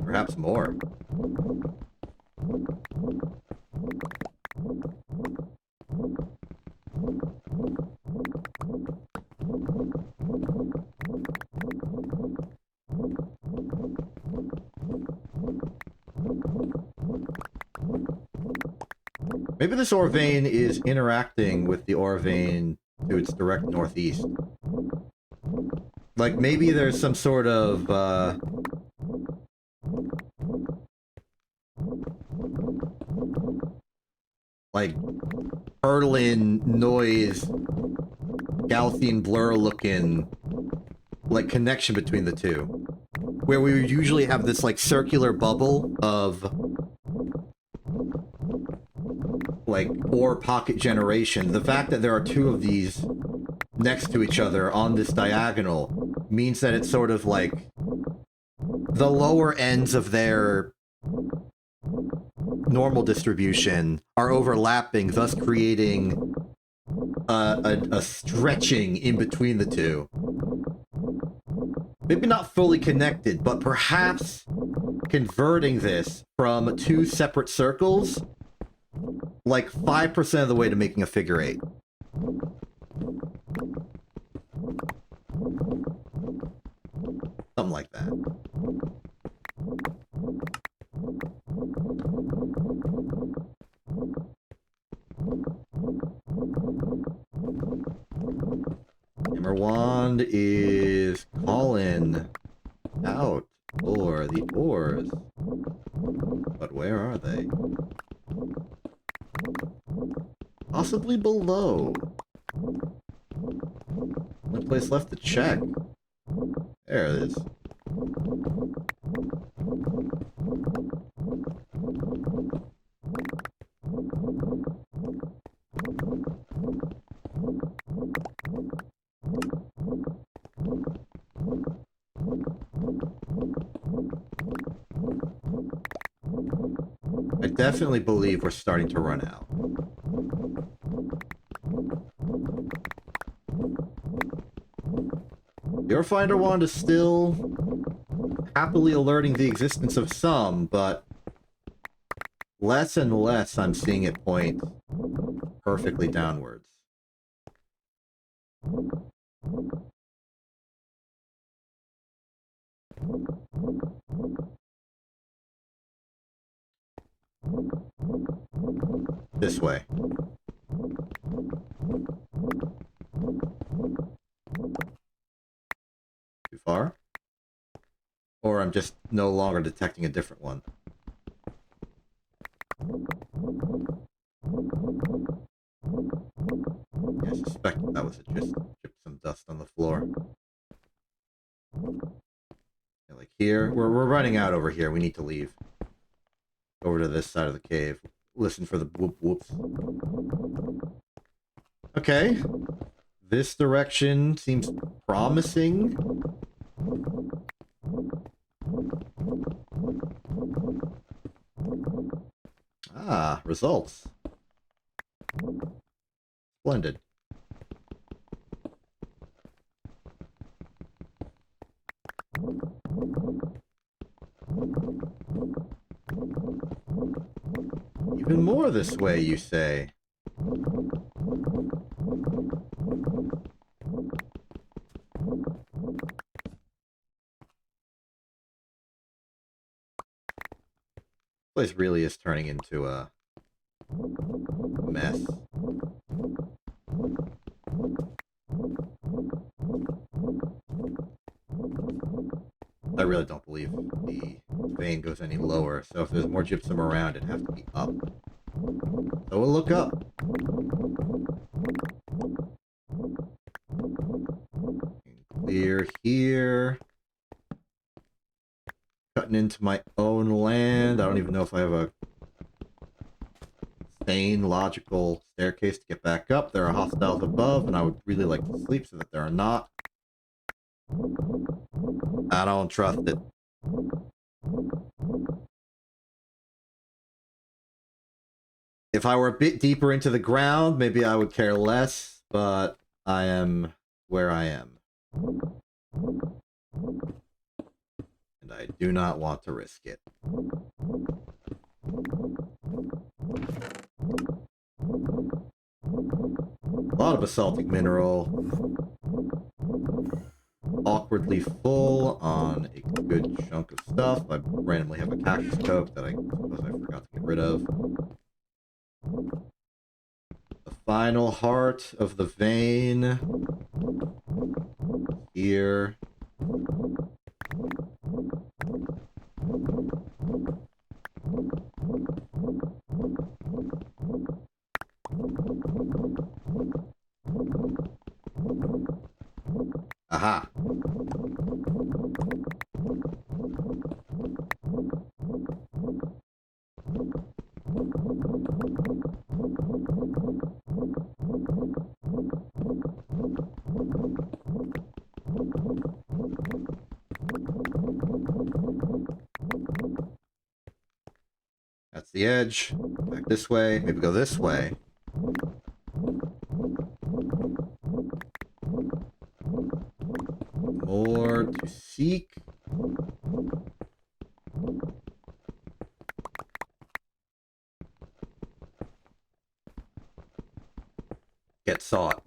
Perhaps more. Maybe this ore vein is interacting with the ore vein to its direct northeast. Like, maybe there's some sort of, like, hurtling noise, Gaussian blur-looking, like, connection between the two. Where we would usually have this, like, circular bubble of, like, ore pocket generation. The fact that there are 2 of these next to each other on this diagonal means that it's sort of like the lower ends of their normal distribution are overlapping, thus creating a stretching in between the 2. Maybe not fully connected, but perhaps converting this from 2 separate circles like 5% of the way to making a figure 8. Something like that. Hammer Wand is calling out for the ores. But where are they? Possibly below. Only place left to check. There it is. definitely believe we're starting to run out. Your Finder Wand is still happily alerting the existence of some, but less and less I'm seeing it point perfectly downwards. This way. Too far? Or I'm just no longer detecting a different one. Yeah, I suspect that was just some dust on the floor. Yeah, like here. We're running out over here. We need to leave. Over to this side of the cave. Listen for the whoop whoops. Okay. This direction seems promising. Ah, results. Splendid. Even more this way, you say? This place really is turning into a mess. I really don't believe the vein goes any lower, so if there's more gypsum around, it'd have to be up. So we'll look up. Clear here. Cutting into my own land. I don't even know if I have a sane, logical staircase to get back up. There are hostiles above, and I would really like to sleep so that there are not. I don't trust it. If I were a bit deeper into the ground, maybe I would care less, but I am where I am. And I do not want to risk it. A lot of basaltic mineral. Awkwardly full on a good chunk of stuff. I randomly have a cactus coke that I suppose I forgot to get rid of. The final heart of the vein. Here. Aha. That's the edge. Back this way. Maybe go this way. More to seek. Get sought.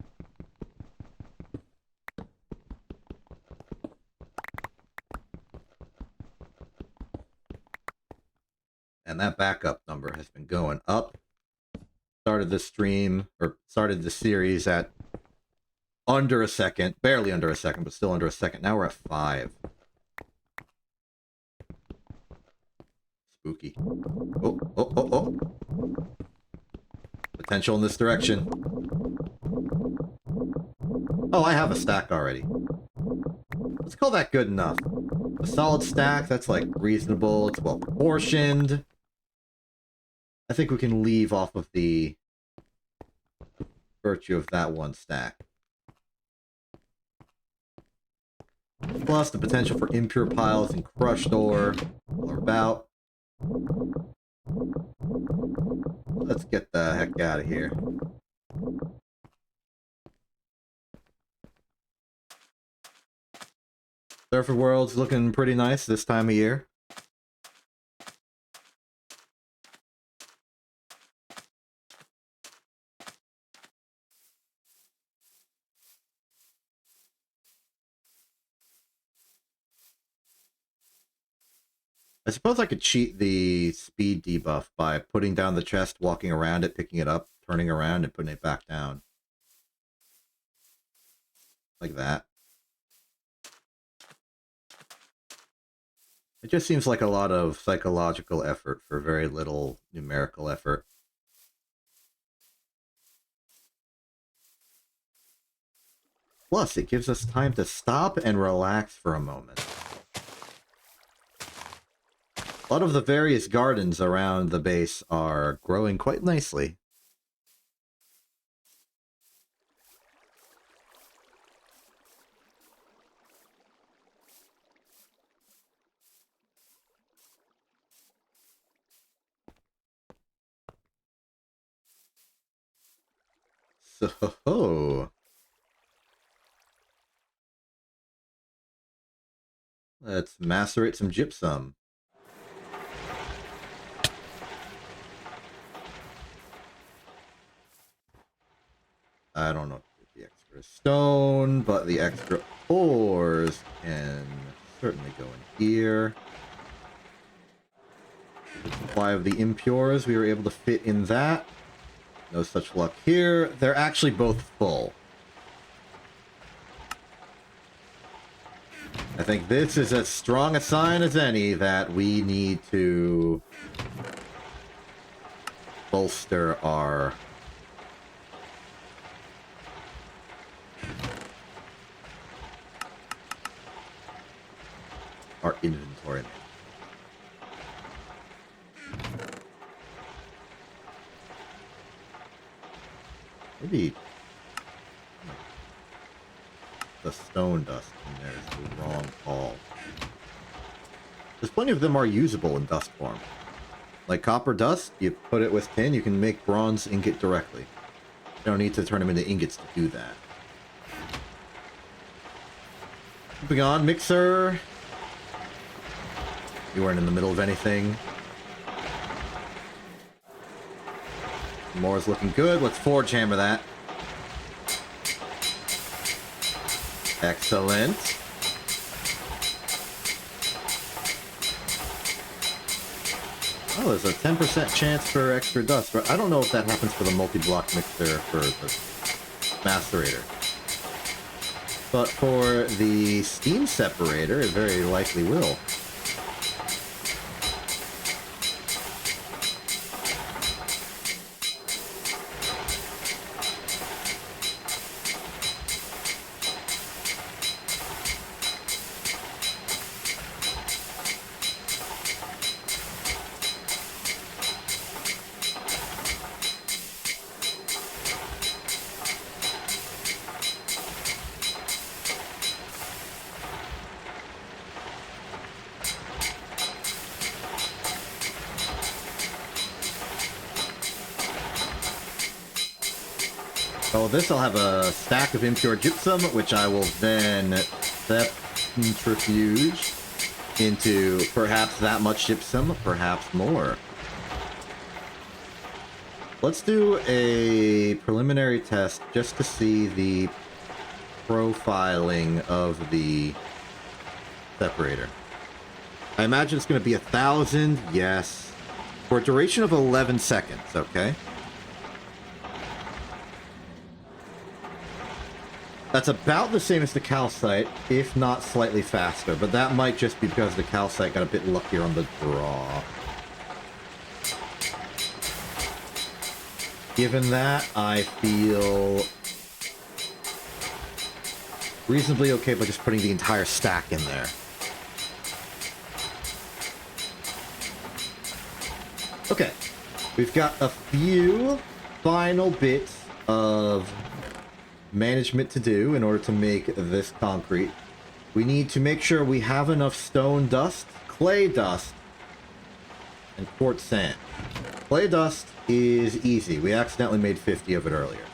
And that backup number has been going up. Started the stream, or started the series at under a second. Barely under a second, but still under a second. Now we're at 5. Spooky. Oh, oh, oh, oh. Potential in this direction. Oh, I have a stack already. Let's call that good enough. A solid stack, that's like reasonable. It's well proportioned. I think we can leave off of the virtue of that one stack. Plus the potential for impure piles and crushed ore all about. Let's get the heck out of here. Surfer World's looking pretty nice this time of year. I suppose I could cheat the speed debuff by putting down the chest, walking around it, picking it up, turning around, and putting it back down. Like that. It just seems like a lot of psychological effort for very little numerical effort. Plus, it gives us time to stop and relax for a moment. A lot of the various gardens around the base are growing quite nicely. So, let's macerate some gypsum. I don't know the extra stone, but the extra ores can certainly go in here. The supply of the impures, we were able to fit in that. No such luck here. They're actually both full. I think this is as strong a sign as any that we need to bolster our inventory. Maybe the stone dust in there is the wrong call. There's plenty of them are usable in dust form. Like copper dust, you put it with tin, you can make bronze ingot directly. You don't need to turn them into ingots to do that. Moving on, mixer. You weren't in the middle of anything. More is looking good. Let's forge hammer that. Excellent. Oh, there's a 10% chance for extra dust. But I don't know if that happens for the multi-block mixer for the macerator. But for the steam separator, it very likely will. So this, I'll have a stack of impure gypsum, which I will then centrifuge into perhaps that much gypsum, perhaps more. Let's do a preliminary test just to see the profiling of the separator. I imagine it's going to be 1,000, yes. For a duration of 11 seconds, okay? That's about the same as the calcite, if not slightly faster, but that might just be because the calcite got a bit luckier on the draw. Given that, I feel reasonably okay by just putting the entire stack in there. Okay, we've got a few final bits of management to do in order to make this concrete. We need to make sure we have enough stone dust, clay dust, and quartz sand. Clay dust is easy. We accidentally made 50 of it earlier.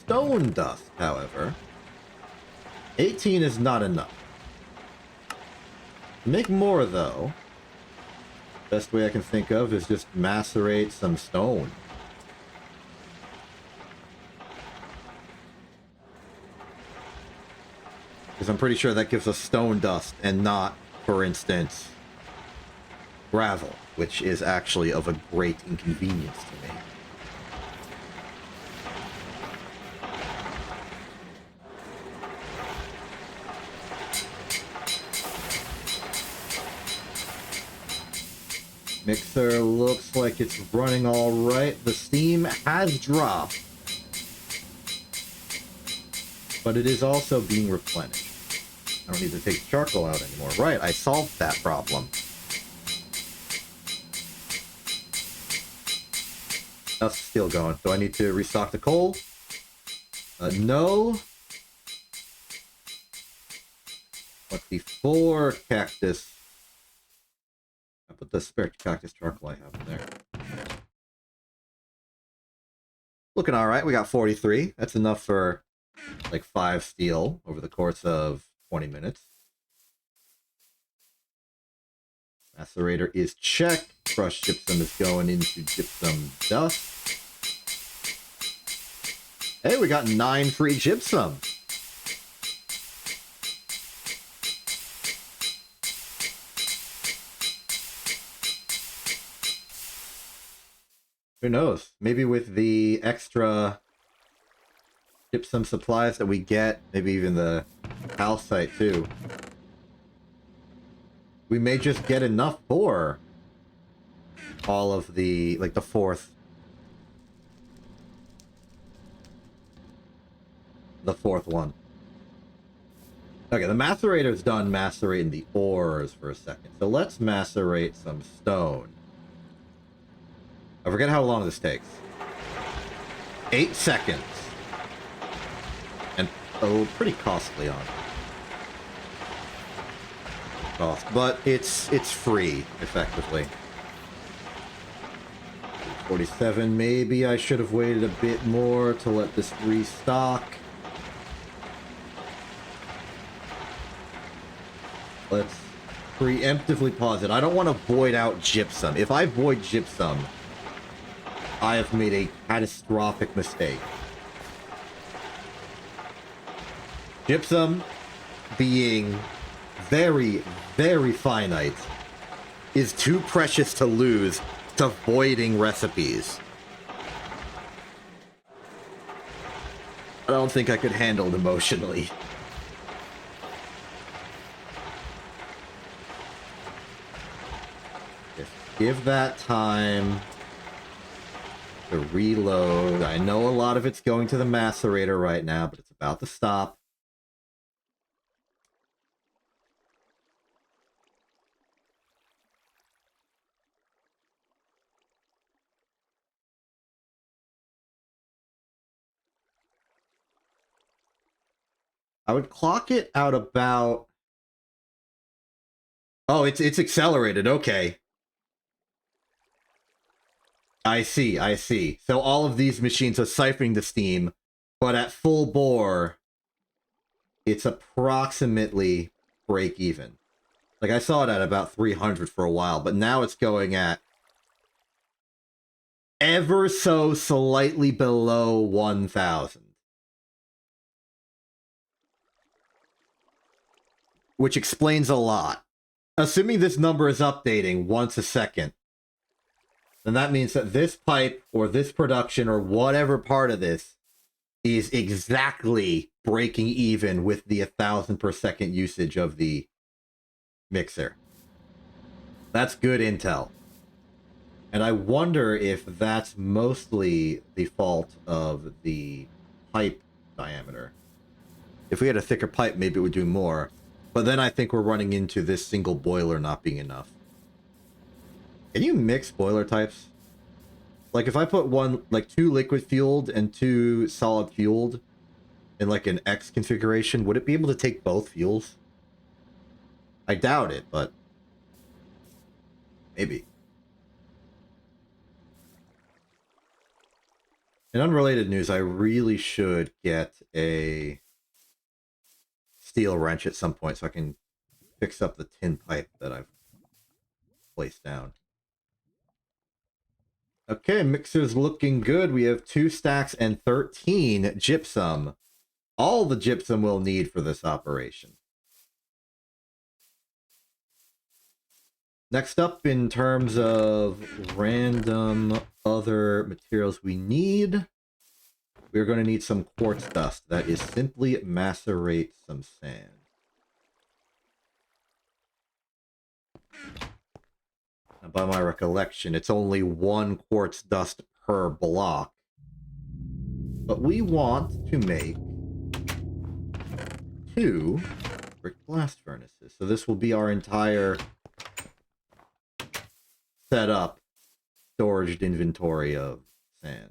Stone dust, however, 18 is not enough. To make more, though, best way I can think of is just macerate some stone. Because I'm pretty sure that gives us stone dust and not, for instance, gravel, which is actually of a great inconvenience to me. Mixer looks like it's running all right. The steam has dropped, but it is also being replenished. I don't need to take charcoal out anymore. Right, I solved that problem. That's still going. Do I need to restock the coal? No. 24 cactus. I put the spare cactus charcoal I have in there. Looking alright. We got 43. That's enough for like 5 steel over the course of 20 minutes. Macerator is checked. Crushed gypsum is going into gypsum dust. Hey, we got 9 free gypsum. Who knows? Maybe with the extra gypsum supplies that we get, maybe even the calcite too, we may just get enough for all of the, like, the fourth one. Okay, the macerator's done macerating the ores for a second, so let's macerate some stone. I forget how long this takes. 8 seconds. And, oh, pretty costly on cost, but it's free, effectively. 47, maybe I should have waited a bit more to let this restock. Let's preemptively pause it. I don't want to void out gypsum. If I void gypsum, I have made a catastrophic mistake. Gypsum, being very, very finite, is too precious to lose to voiding recipes. I don't think I could handle it emotionally. Just give that time to reload. I know a lot of it's going to the macerator right now, but it's about to stop. I would clock it out about... Oh, it's accelerated. Okay. I see, I see. So all of these machines are siphoning the steam, but at full bore, it's approximately break even. Like, I saw it at about 300 for a while, but now it's going at ever so slightly below 1,000. Which explains a lot. Assuming this number is updating once a second, then that means that this pipe, or this production, or whatever part of this, is exactly breaking even with the 1,000 per second usage of the mixer. That's good intel. And I wonder if that's mostly the fault of the pipe diameter. If we had a thicker pipe, maybe it would do more. But then I think we're running into this single boiler not being enough. Can you mix boiler types? Like, if I put one, like 2 liquid fueled and 2 solid fueled in like an X configuration, would it be able to take both fuels? I doubt it, but maybe. In unrelated news, I really should get a steel wrench at some point so I can fix up the tin pipe that I've placed down. Okay, mixer's looking good. We have 2 stacks and 13 gypsum. All the gypsum we'll need for this operation. Next up, in terms of random other materials we need, we're going to need some quartz dust. That is simply macerate some sand. And by my recollection, it's only 1 quartz dust per block. But we want to make 2 brick blast furnaces. So this will be our entire setup, storage inventory of sand.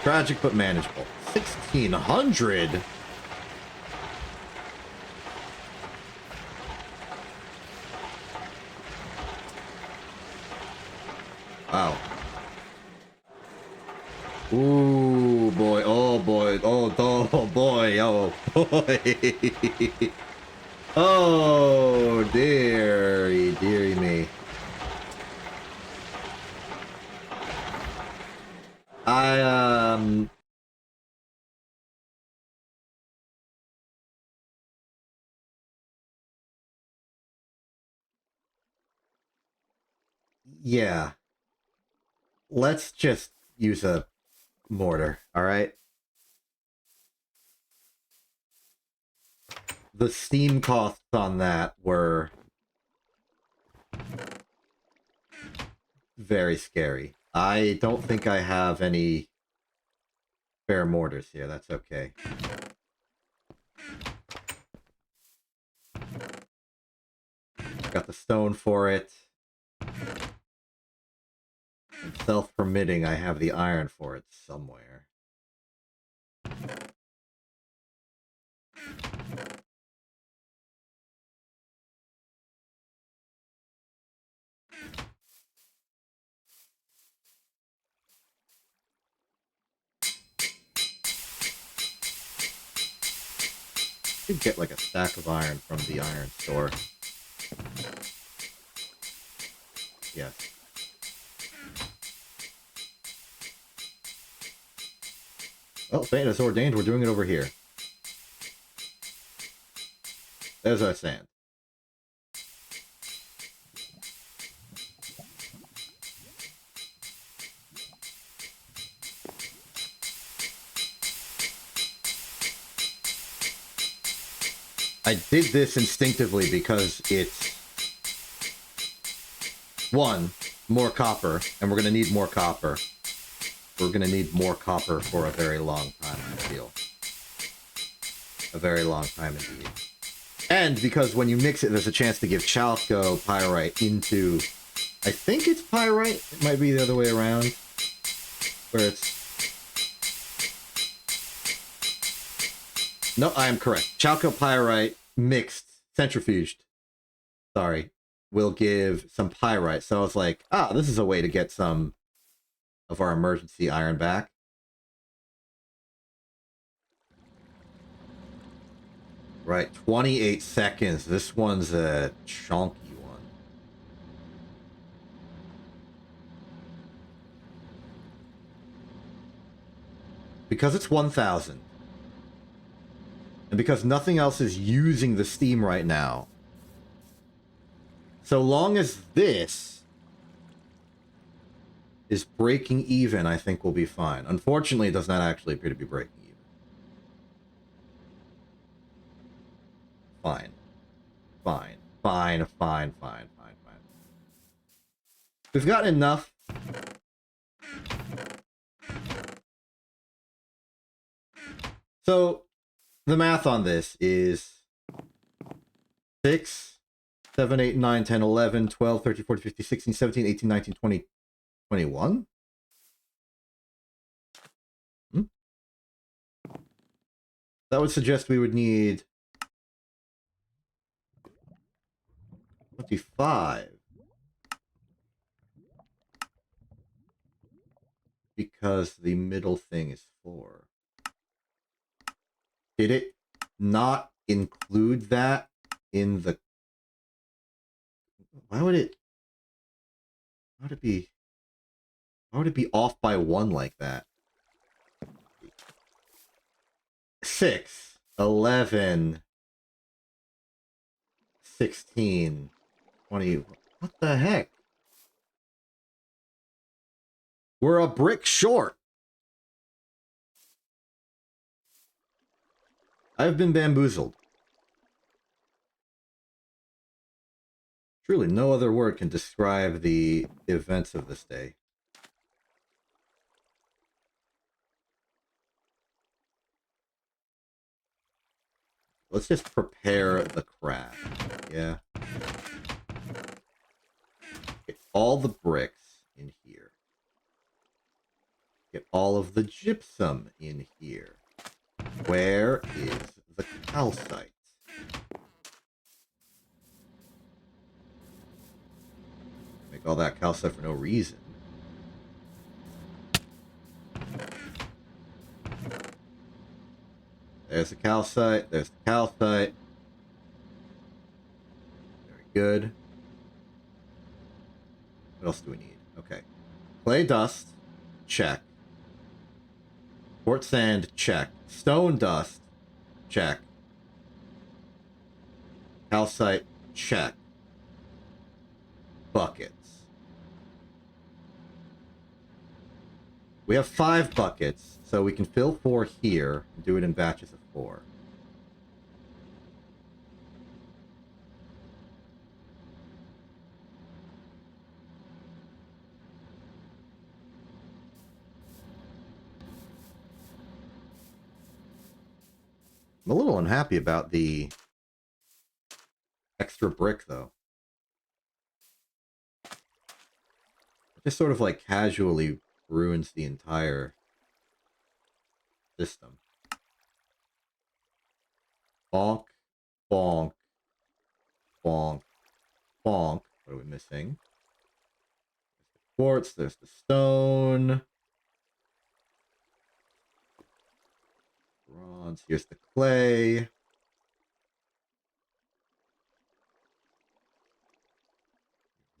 Tragic but manageable. 1,600? Wow. Ooh, boy. Oh, boy. Oh, oh boy. Oh, boy. Oh, dearie, dearie me. Yeah. Let's just use a mortar, all right? The steam costs on that were very scary. I don't think I have any spare mortars here. That's okay. Got the stone for it. And self-permitting, I have the iron for it somewhere. Could get like a stack of iron from the iron store. Yes. Well, fate has ordained we're doing it over here. There's our sand. I did this instinctively because it's 1, more copper, and we're going to need more copper. We're going to need more copper for a very long time, I feel. A very long time indeed. And because when you mix it, there's a chance to give chalco pyrite into... I think it's pyrite. It might be the other way around. Where it's... No, I am correct. Chalco pyrite mixed, centrifuged. Sorry. Will give some pyrite. So I was like, this is a way to get some of our emergency iron back. Right, 28 seconds. This one's a chunky one. Because it's 1,000. And because nothing else is using the steam right now. So long as this is breaking even, I think we'll be fine. Unfortunately, it does not actually appear to be breaking even. Fine. Fine. Fine, fine, fine, fine, fine. We've got enough. So, the math on this is 6, 7, 8, 9, 10, 11, 12, 13, 14, 15, 16, 17, 18, 19, 20, 21? That would suggest we would need 25. because the middle thing is 4. Did it not include that in the... Why would it be off by 1 like that? 6, 11, 16, 20. What the heck? We're a brick short. I've been bamboozled. Truly, no other word can describe the events of this day. Let's just prepare the craft. Yeah. Get all the bricks in here. Get all of the gypsum in here. Where is the calcite? Make all that calcite for no reason. There's the calcite. There's the calcite. Very good. What else do we need? Okay. Clay dust. Check. Quartz sand. Check. Stone dust. Check. Calcite. Check. Buckets. We have 5 buckets, so we can fill 4 here and do it in batches of 4. I'm a little unhappy about the extra brick, though. It just sort of like casually ruins the entire system. Bonk, bonk, bonk, bonk. What are we missing? There's the quartz, there's the stone. Bronze, here's the clay.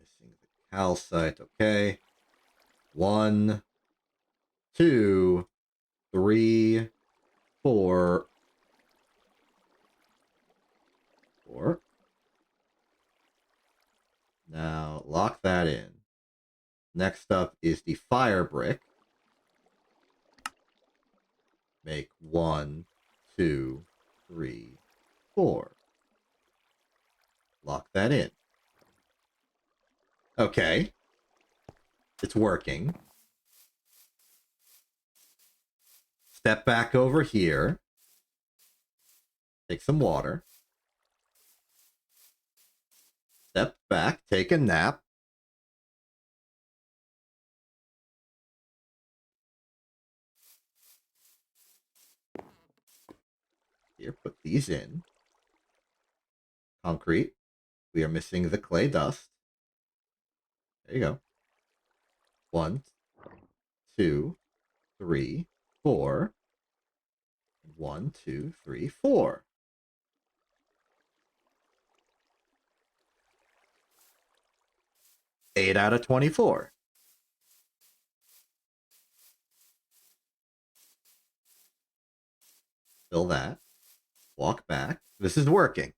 Missing the calcite, okay. 1, 2, 3, 4. 4. Now, lock that in. Next up is the fire brick. Make 1, 2, 3, 4. Lock that in. Okay. It's working. Step back over here. Take some water. Step back, take a nap. Here, put these in. Concrete. We are missing the clay dust. There you go. 1, 2, 3, 4. 1, 2, 3, 4. Eight out of 24. Fill that. Walk back. This is working.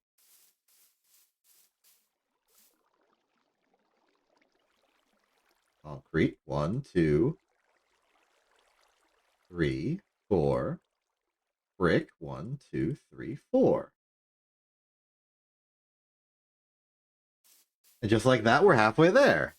Concrete. 1, 2, 3, 4. Brick. 1, 2, 3, 4. And just like that, we're halfway there.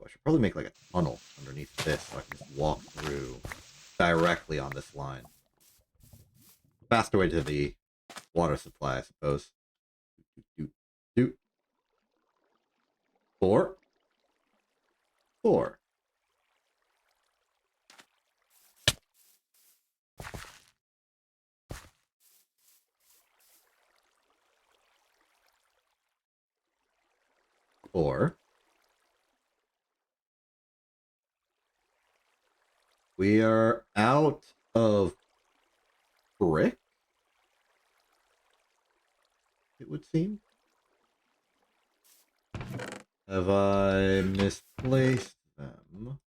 I should probably make like a tunnel underneath this so I can just walk through directly on this line. Faster way to the water supply, I suppose. 4. 4. 4. We are out of brick, it would seem. Have I misplaced them?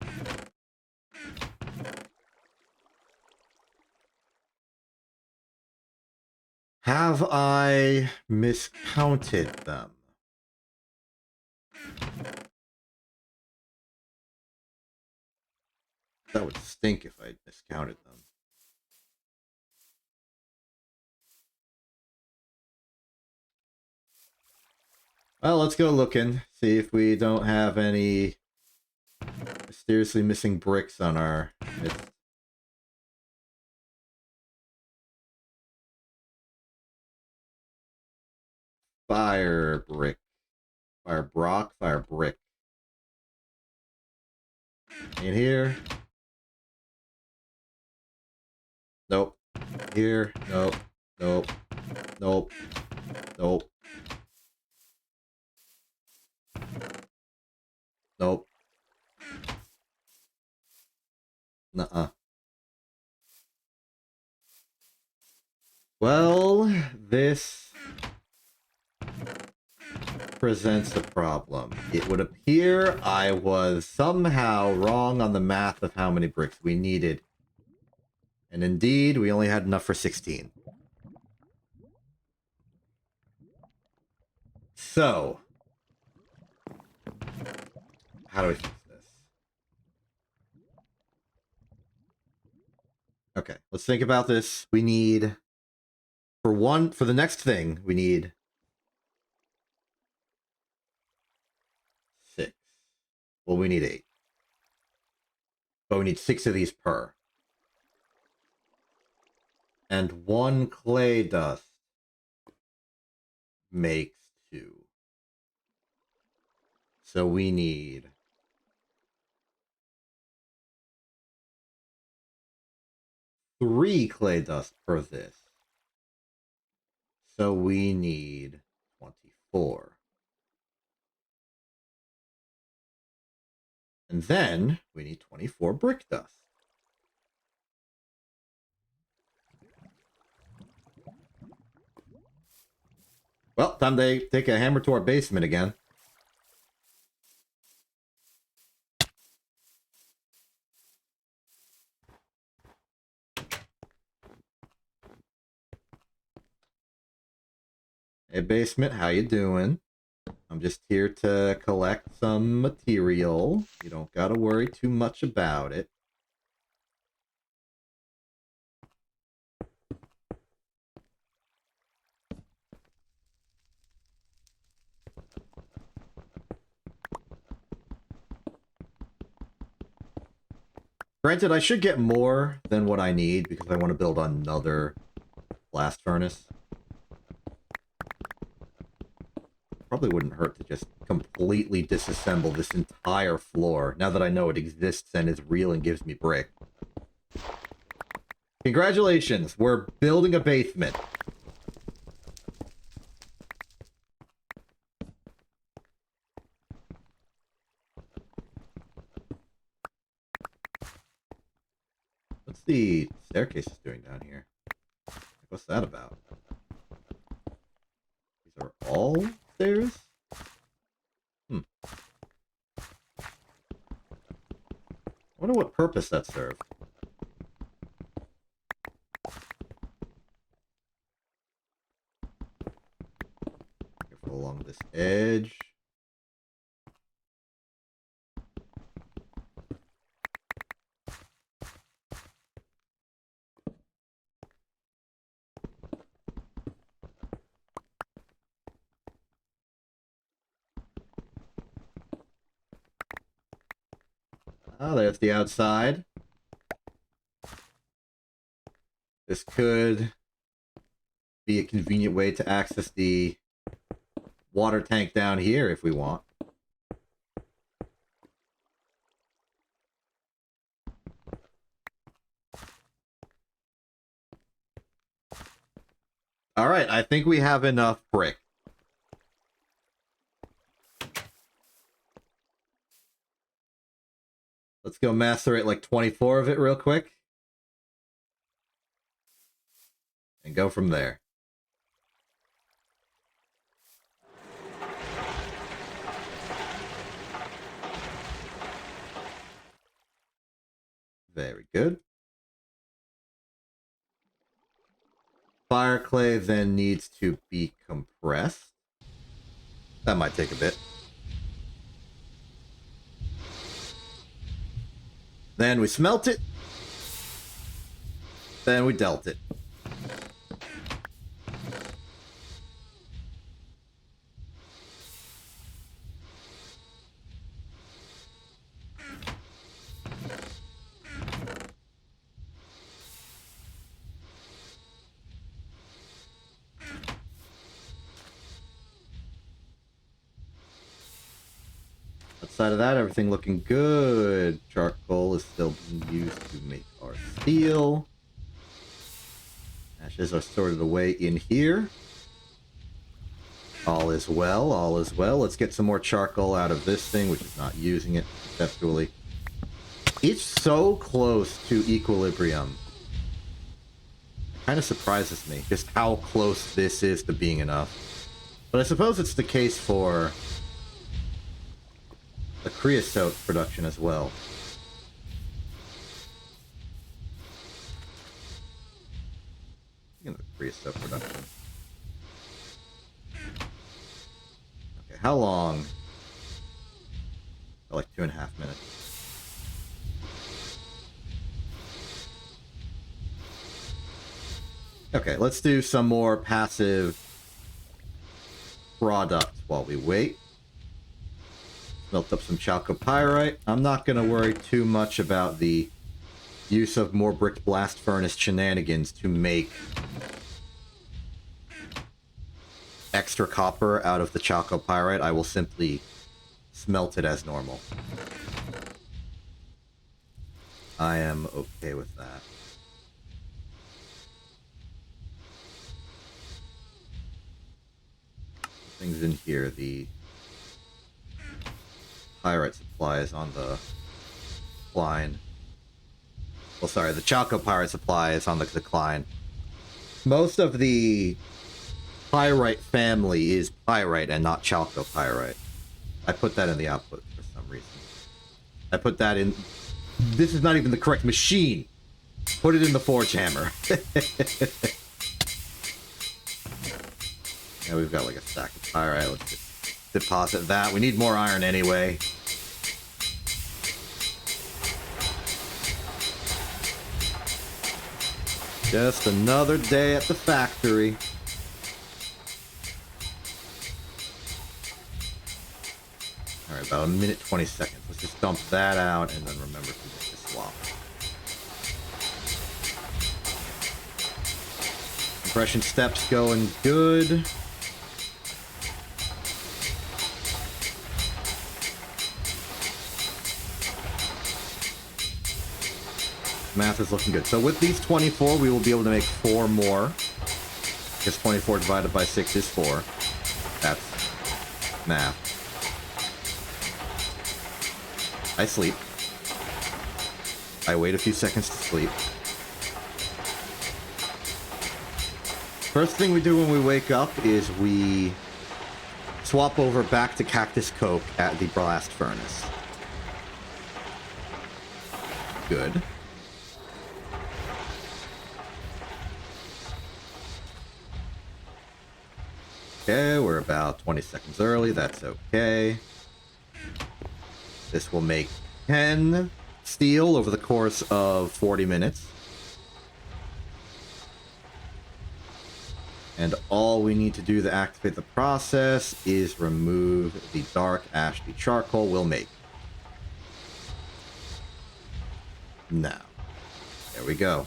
Have I miscounted them? That would stink if I miscounted them. Well, let's go looking, see if we don't have any mysteriously missing bricks on our midst. Fire brick. Fire brock, fire brick. In here. Nope. Here. Nope. Nope. Nope. Nope. Nope. Nuh-uh. Well, this presents a problem. It would appear I was somehow wrong on the math of how many bricks we needed. And indeed, we only had enough for 16. So, how do we fix this? Okay, let's think about this. We need, for the next thing, we need 6. Well, we need 8. But we need 6 of these per. And 1 clay dust makes 2. So we need 3 clay dust per this. So we need 24. And then we need 24 brick dust. Well, time to take a hammer to our basement again. Hey, basement, how you doing? I'm just here to collect some material. You don't gotta worry too much about it. Granted, I should get more than what I need because I want to build another blast furnace. Probably wouldn't hurt to just completely disassemble this entire floor now that I know it exists and is real and gives me brick. Congratulations, we're building a basement. What's the staircases doing down here? What's that about? These are all stairs? I wonder what purpose that served. Careful along this edge. Oh, there's the outside. This could be a convenient way to access the water tank down here if we want. Alright, I think we have enough brick. Let's go macerate like 24 of it real quick. And go from there. Very good. Fire clay then needs to be compressed. That might take a bit. Then we smelt it. Then we dealt it. Outside of that, everything looking good. Charcoal is still being used to make our steel. Ashes are sorted away in here. All is well, all is well. Let's get some more charcoal out of this thing, which is not using it conceptually. It's so close to equilibrium. It kind of surprises me just how close this is to being enough. But I suppose it's the case for the creosote production as well. Speaking of the creosote production. Okay, how long? Like 2.5 minutes. Okay, let's do some more passive product while we wait. Melt up some chalcopyrite. I'm not going to worry too much about the use of more brick blast furnace shenanigans to make extra copper out of the chalcopyrite. I will simply smelt it as normal. I am okay with that. Things in here, the pyrite supply is on the decline. Well, sorry, the chalcopyrite supply is on the decline. Most of the pyrite family is pyrite and not chalcopyrite. I put that in the output for some reason. I put that in... This is not even the correct machine. Put it in the forge hammer. Yeah, we've got like a stack of pyrite. Let's just deposit that. We need more iron anyway. Just another day at the factory. Alright, about 1:20. Let's just dump that out and then remember to just swap. Compression steps going good. Math is looking good. So with these 24, we will be able to make 4 more. Because 24 divided by 6 is 4. That's math. I sleep. I wait a few seconds to sleep. First thing we do when we wake up is we swap over back to Cactus Coke at the blast furnace. Good. Okay, we're about 20 seconds early. That's okay. This will make 10 steel over the course of 40 minutes. And all we need to do to activate the process is remove the dark ash the charcoal will make. Now, there we go.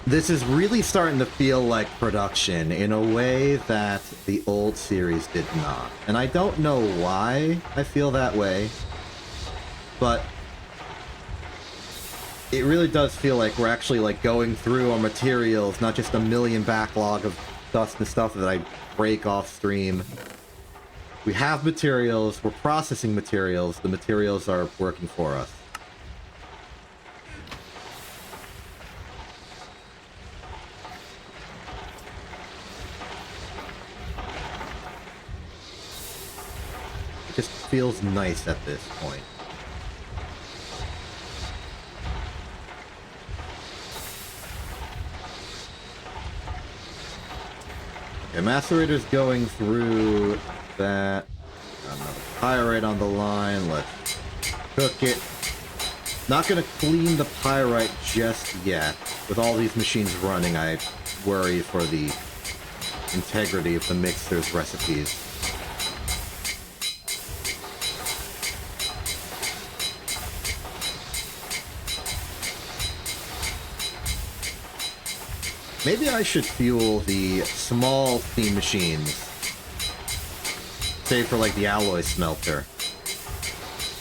This is really starting to feel like production in a way that the old series did not. And I don't know why I feel that way, but it really does feel like we're actually like going through our materials, not just a million backlog of dust and stuff that I break off stream. We have materials, we're processing materials, the materials are working for us. It just feels nice at this point. Okay, macerator's going through that. Another pyrite on the line. Let's cook it. Not gonna clean the pyrite just yet. With all these machines running, I worry for the integrity of the mixer's recipes. Maybe I should fuel the small steam machines, save for like the alloy smelter,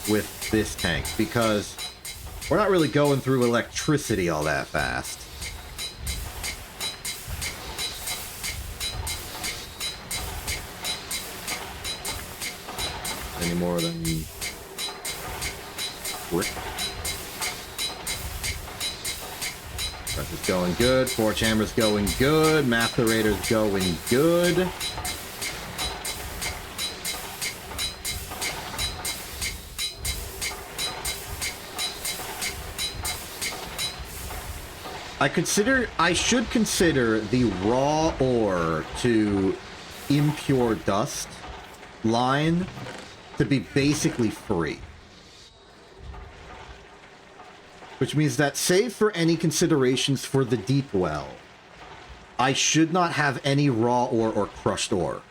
with this tank, because we're not really going through electricity all that fast. Any more than brick. Press is going good. Forge hammer's going good. Macerator's going good. I should consider the raw ore to impure dust line to be basically free. Which means that, save for any considerations for the deep well, I should not have any raw ore or crushed ore.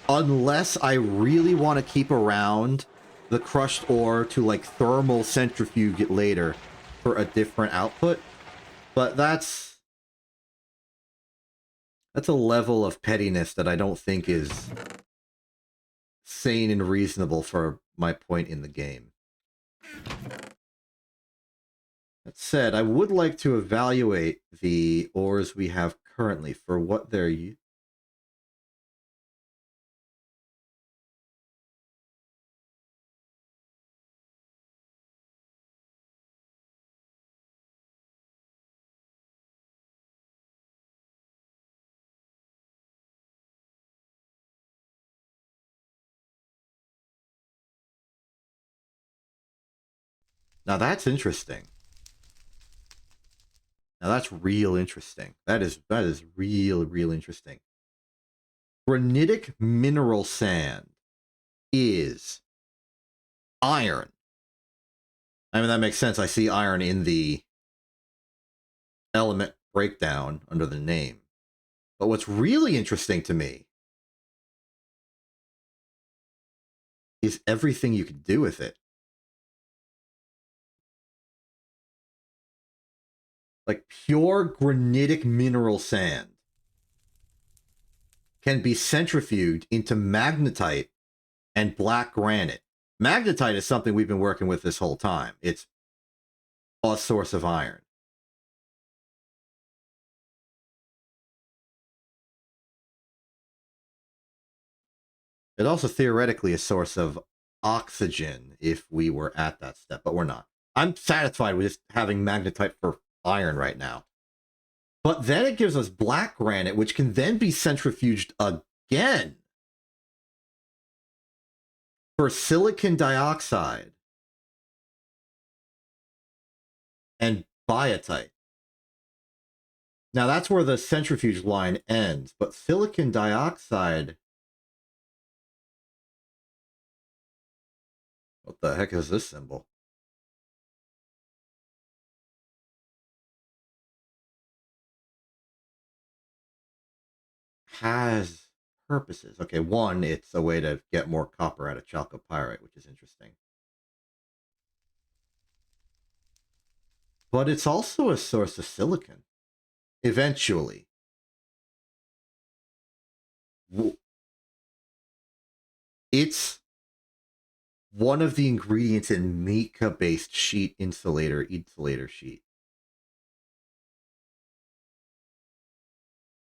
Unless I really want to keep around the crushed ore to, like, thermal centrifuge it later for a different output. But that's a level of pettiness that I don't think is sane and reasonable for my point in the game. That said, I would like to evaluate the ores we have currently for what they're used. Now that's interesting. Now that's real interesting. That is real interesting. Granitic mineral sand is iron. I mean, that makes sense. I see iron in the element breakdown under the name. But what's really interesting to me is everything you can do with it. Like, pure granitic mineral sand can be centrifuged into magnetite and black granite. Magnetite is something we've been working with this whole time. It's a source of iron. It's also theoretically a source of oxygen if we were at that step, but we're not. I'm satisfied with just having magnetite for iron right now. But then it gives us black granite, which can then be centrifuged again for silicon dioxide and biotite. Now that's where the centrifuge line ends, but silicon dioxide... What the heck is this symbol? Has purposes. Okay, one, it's a way to get more copper out of chalcopyrite, which is interesting. But it's also a source of silicon. Eventually. It's one of the ingredients in mica-based sheet insulator sheet.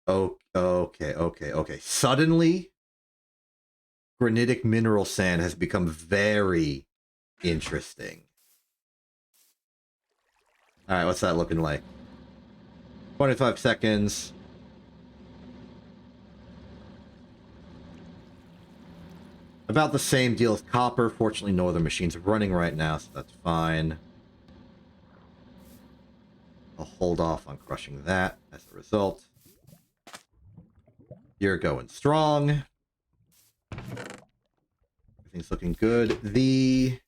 Oh, okay. Suddenly, granitic mineral sand has become very interesting. Alright, what's that looking like? 25 seconds. About the same deal as copper. Fortunately, no other machines are running right now, so that's fine. I'll hold off on crushing that as a result. You're going strong. Everything's looking good. The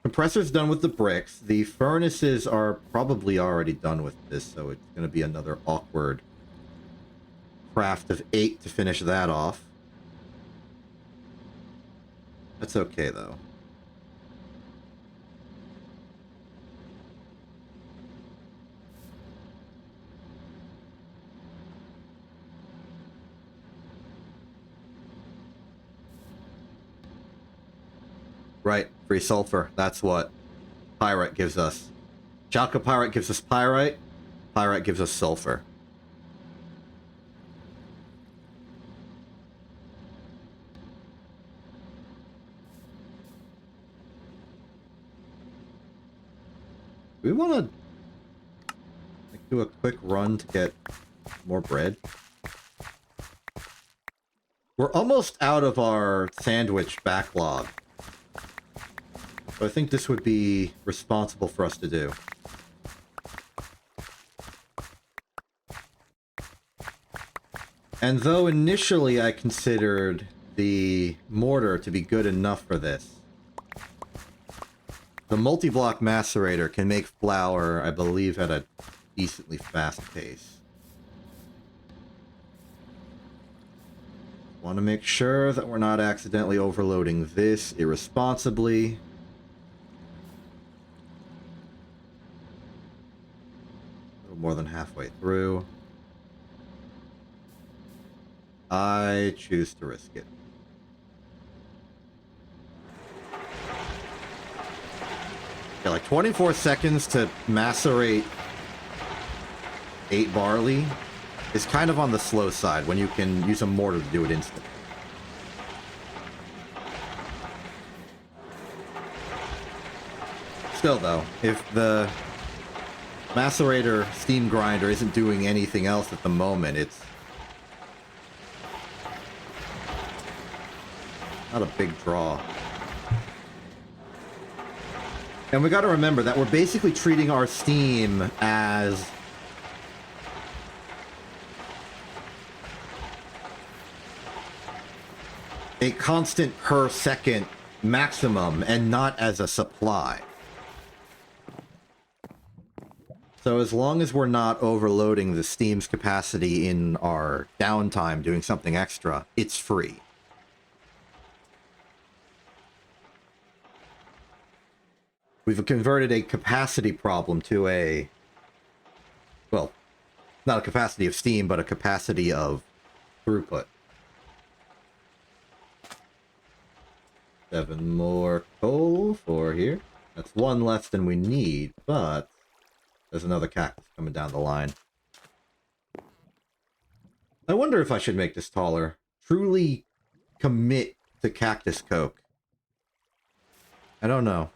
compressor's done with the bricks. The furnaces are probably already done with this, so it's going to be another awkward craft of 8 to finish that off. That's okay, though. Right, free sulfur. That's what pyrite gives us. Chalcopyrite gives us pyrite. Pyrite gives us sulfur. We want to do a quick run to get more bread. We're almost out of our sandwich backlog. So I think this would be responsible for us to do. And though initially I considered the mortar to be good enough for this, the multi-block macerator can make flour, I believe, at a decently fast pace. Want to make sure that we're not accidentally overloading this irresponsibly. A little more than halfway through. I choose to risk it. Yeah, like 24 seconds to macerate 8 barley is kind of on the slow side when you can use a mortar to do it instantly. Still, though, if the macerator steam grinder isn't doing anything else at the moment, it's not a big draw. And we gotta remember that we're basically treating our steam as a constant per second maximum and not as a supply. So as long as we're not overloading the steam's capacity in our downtime doing something extra, it's free. We've converted a capacity problem to a, well, not a capacity of steam, but a capacity of throughput. 7 more coal for here. That's 1 less than we need, but there's another cactus coming down the line. I wonder if I should make this taller. Truly commit to cactus coke. I don't know.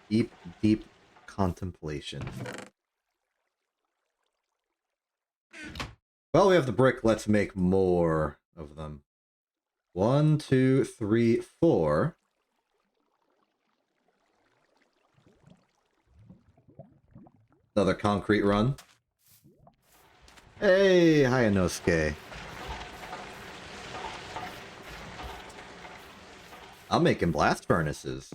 Deep, deep contemplation. Well, we have the brick. Let's make more of them. 1, 2, 3, 4. Another concrete run. Hey, Hayanosuke. I'm making blast furnaces.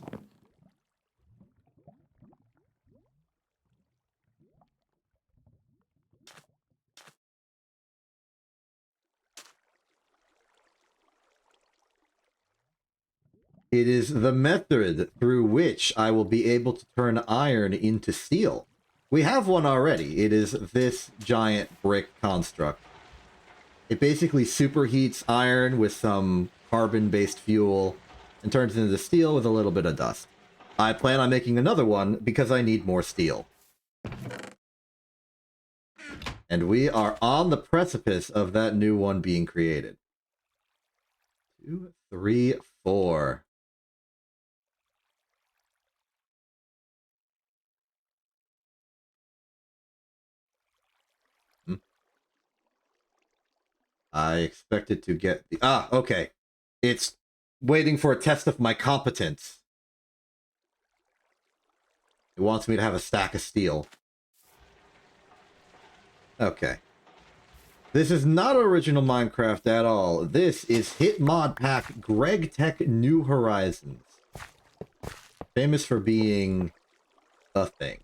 It is the method through which I will be able to turn iron into steel. We have one already. It is this giant brick construct. It basically superheats iron with some carbon-based fuel and turns it into steel with a little bit of dust. I plan on making another one because I need more steel. And we are on the precipice of that new one being created. 2, 3, 4. I expected to get the... Ah, okay. It's waiting for a test of my competence. It wants me to have a stack of steel. Okay. This is not original Minecraft at all. This is Hit Mod Pack Greg Tech New Horizons. Famous for being a thing.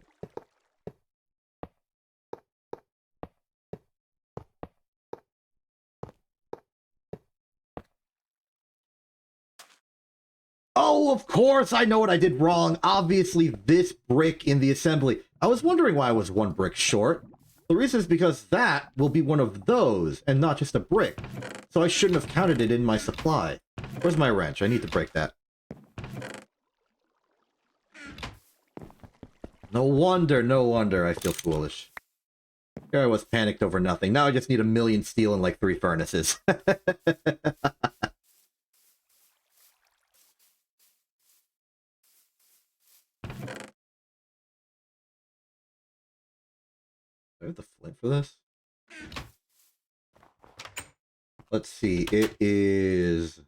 Oh, of course, I know what I did wrong. Obviously, this brick in the assembly. I was wondering why I was one brick short. The reason is because that will be one of those, and not just a brick. So I shouldn't have counted it in my supply. Where's my wrench? I need to break that. No wonder I feel foolish. Here I was panicked over nothing. Now I just need 1,000,000 steel and like 3 furnaces. Do I have the flint for this? Let's see. It is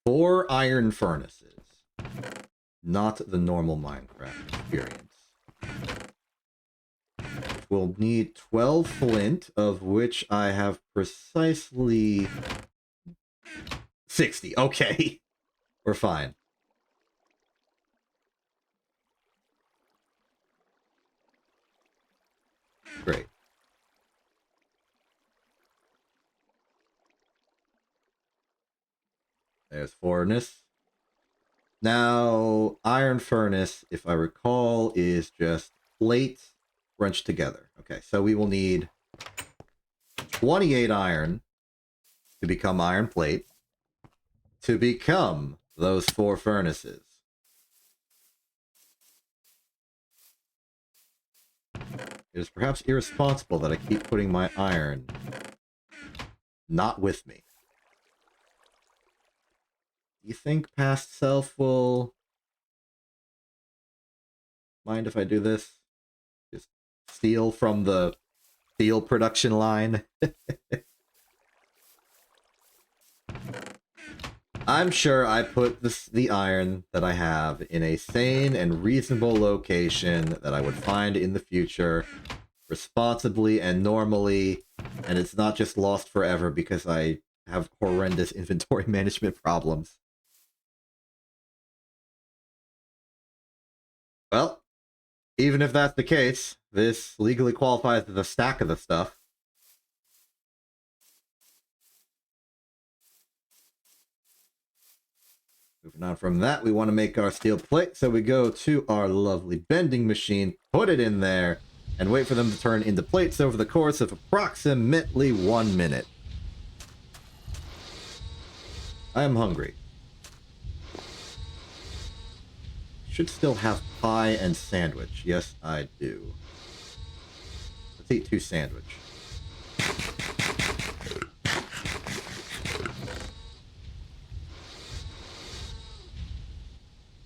4 iron furnaces. Not the normal Minecraft experience. We'll need 12 flint, of which I have precisely 60. Okay. We're fine. Great. There's furnace. Now, iron furnace, if I recall, is just plate wrenched together. Okay, so we will need 28 iron to become iron plate to become those 4 furnaces. It is perhaps irresponsible that I keep putting my iron not with me. You think past self will mind if I do this? Just steal from the steel production line? I'm sure I put the iron that I have in a sane and reasonable location that I would find in the future responsibly and normally, and it's not just lost forever because I have horrendous inventory management problems. Well, even if that's the case, this legally qualifies as a stack of the stuff. Moving on from that, we want to make our steel plate, so we go to our lovely bending machine, put it in there, and wait for them to turn into plates over the course of approximately 1 minute. I am hungry. Should still have pie and sandwich. Yes, I do. Let's eat 2 sandwich.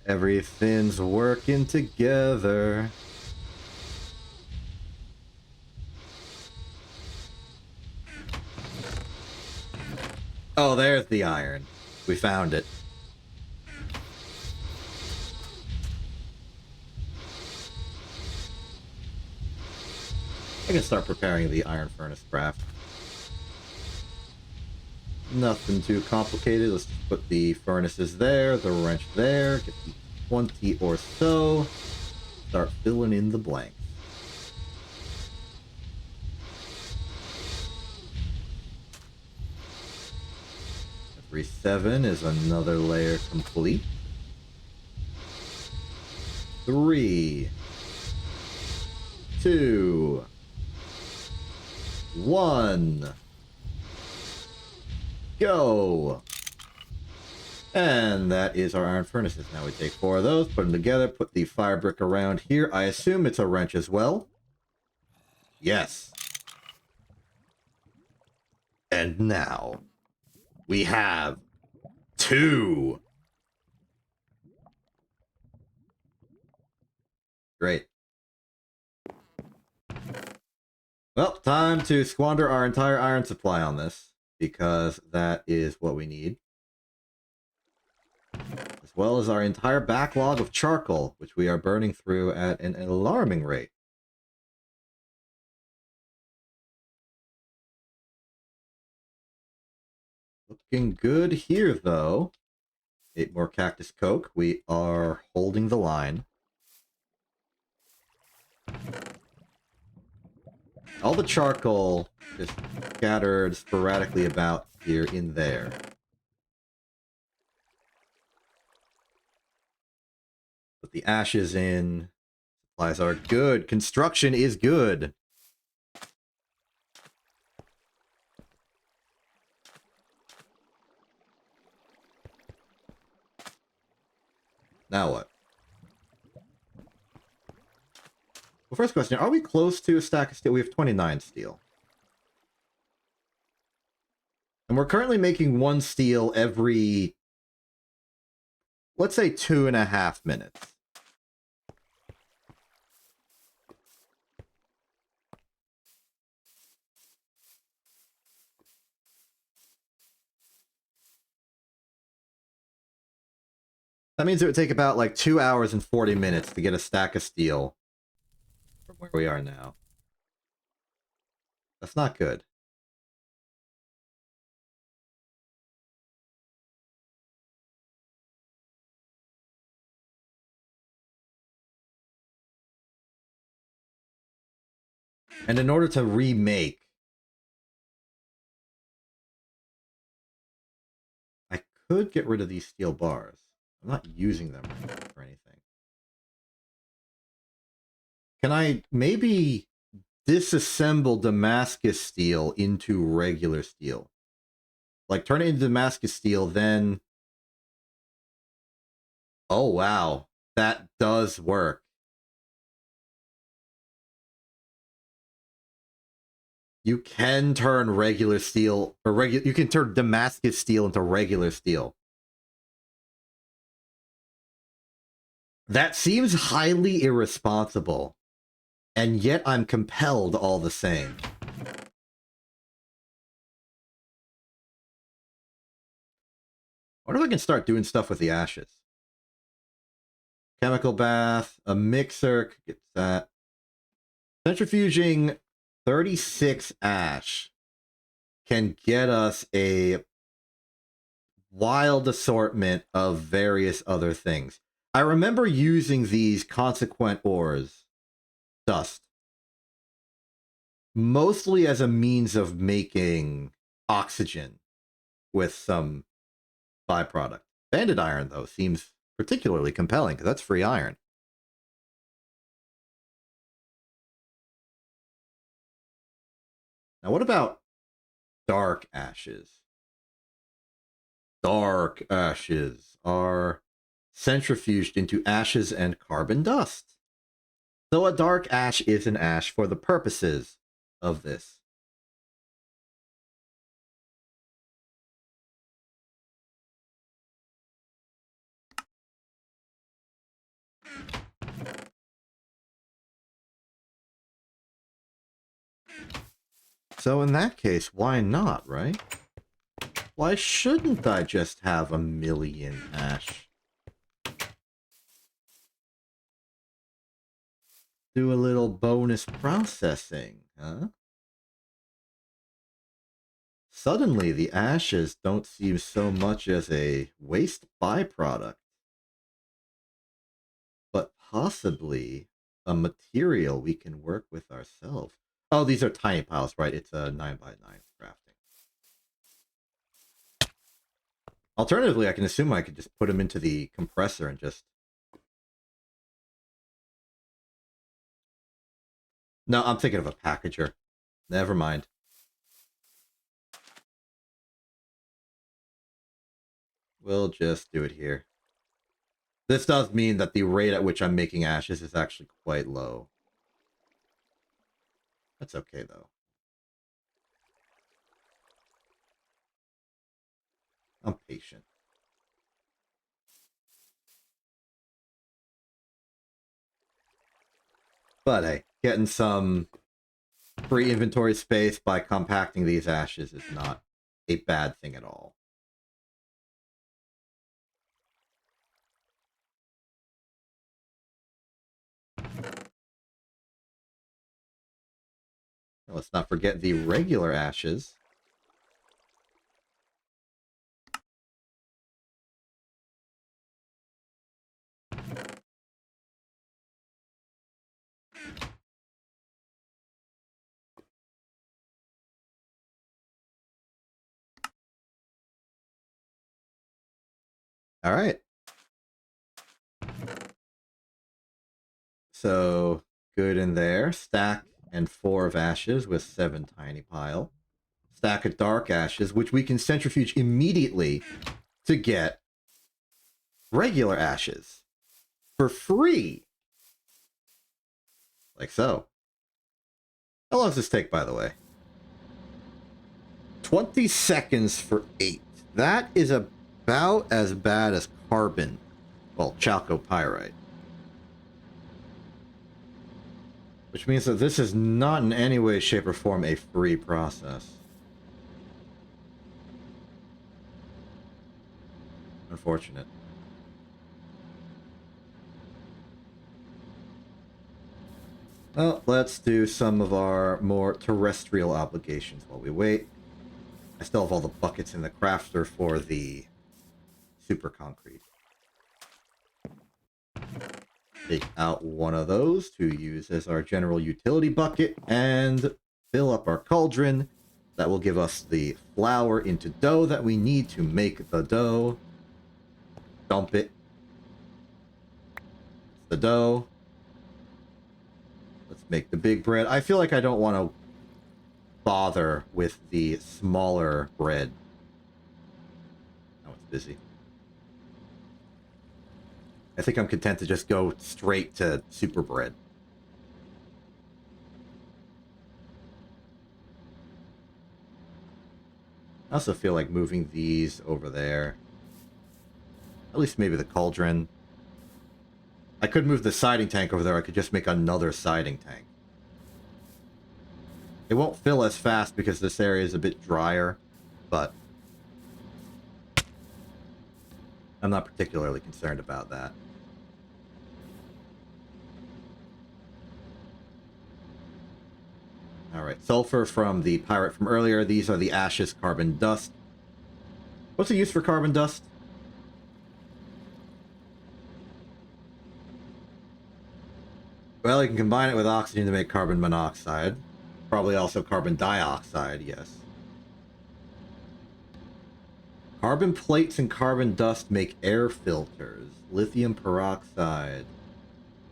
Everything's working together. Oh, there's the iron. We found it. I can start preparing the iron furnace craft. Nothing too complicated. Let's just put the furnaces there, the wrench there, get the 20 or so. Start filling in the blanks. Every 7 is another layer complete. 3, 2, 1. go. And that is our iron furnaces. Now we take 4 of those, put them together, put the fire brick around here. I assume it's a wrench as well. Yes. And now we have 2. Great. Well, time to squander our entire iron supply on this, because that is what we need. As well as our entire backlog of charcoal, which we are burning through at an alarming rate. Looking good here, though. 8 more cactus coke. We are holding the line. All the charcoal is scattered sporadically about here in there. Put the ashes in. Supplies are good. Construction is good. Now what? Well, first question, are we close to a stack of steel? We have 29 steel. And we're currently making 1 steel every, let's say, 2.5 minutes. That means it would take about like 2 hours and 40 minutes to get a stack of steel from where we are now. That's not good. And in order to remake, I could get rid of these steel bars. I'm not using them for anything. Can I maybe disassemble Damascus steel into regular steel? Like, turn it into Damascus steel, then... Oh, wow. That does work. You can turn regular steel, or you can turn Damascus steel into regular steel. That seems highly irresponsible, and yet I'm compelled all the same. I wonder if I can start doing stuff with the ashes. Chemical bath, a mixer, get that. Centrifuging 36 ash can get us a wild assortment of various other things. I remember using these consequent ores, dust, mostly as a means of making oxygen with some byproduct. Banded iron, though, seems particularly compelling, because that's free iron. Now, what about dark ashes? Dark ashes are centrifuged into ashes and carbon dust. So a dark ash is an ash for the purposes of this. So in that case, why not, right? Why shouldn't I just have 1,000,000 ash? Do a little bonus processing, huh? Suddenly, the ashes don't seem so much as a waste byproduct, but possibly a material we can work with ourselves. Oh, these are tiny piles, right? It's a 9x9 crafting. Alternatively, I can assume I could just put them into the compressor and just... No, I'm thinking of a packager. Never mind. We'll just do it here. This does mean that the rate at which I'm making ashes is actually quite low. That's okay, though. I'm patient. But hey, getting some free inventory space by compacting these ashes is not a bad thing at all. Let's not forget the regular ashes. All right. So good in there. Stack and 4 of ashes with 7 tiny pile. Stack of dark ashes, which we can centrifuge immediately to get regular ashes for free. Like so. How long does this take, by the way? 20 seconds for 8. That is about as bad as carbon. Well, chalcopyrite. Which means that this is not in any way, shape, or form a free process. Unfortunate. Well, let's do some of our more terrestrial obligations while we wait. I still have all the buckets in the crafter for the super concrete. Take out one of those to use as our general utility bucket and fill up our cauldron. That will give us the flour into dough that we need to make the dough. Dump it. It's the dough. Let's make the big bread. I feel like I don't want to bother with the smaller bread. Oh, it's busy. I think I'm content to just go straight to super bread. I also feel like moving these over there. At least maybe the cauldron. I could move the siding tank over there. I could just make another siding tank. It won't fill as fast because this area is a bit drier, but I'm not particularly concerned about that. Alright, sulfur from the pirate from earlier. These are the ashes carbon dust. What's the use for carbon dust? Well, you can combine it with oxygen to make carbon monoxide. Probably also carbon dioxide, yes. Carbon plates and carbon dust make air filters. Lithium peroxide.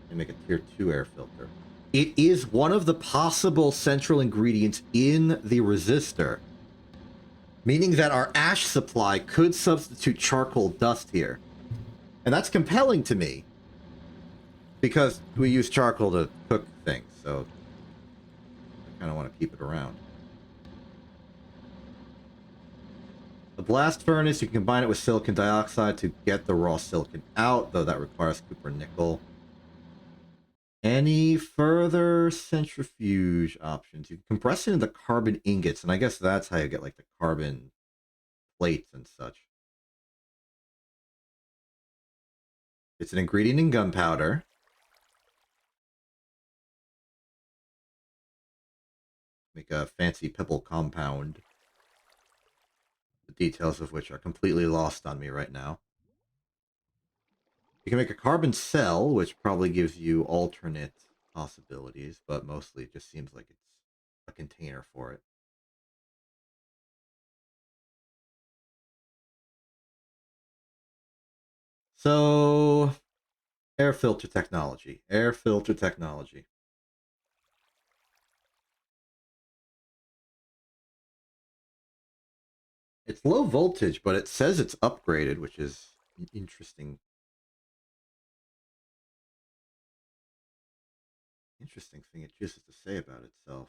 They make a tier 2 air filter. It is one of the possible central ingredients in the resistor. Meaning that our ash supply could substitute charcoal dust here. And that's compelling to me. Because we use charcoal to cook things, so I kind of want to keep it around. The blast furnace, you can combine it with silicon dioxide to get the raw silicon out, though that requires copper nickel. Any further centrifuge options? You can compress it into carbon ingots, and I guess that's how you get like the carbon plates and such. It's an ingredient in gunpowder. Make a fancy pebble compound. The details of which are completely lost on me right now. You can make a carbon cell, which probably gives you alternate possibilities, but mostly it just seems like it's a container for it. So, air filter technology. Air filter technology. It's low voltage, but it says it's upgraded, which is an interesting thing it chooses to say about itself.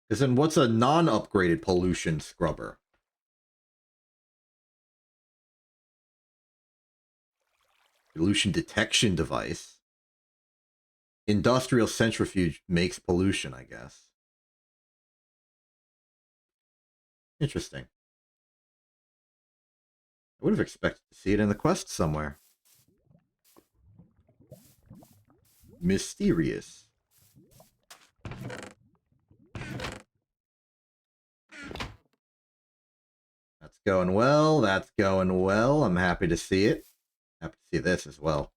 Because then what's a non-upgraded pollution scrubber? Pollution detection device. Industrial centrifuge makes pollution, I guess. Interesting. I would have expected to see it in the quest somewhere. Mysterious. That's going well. That's going well. I'm happy to see it. Happy to see this as well.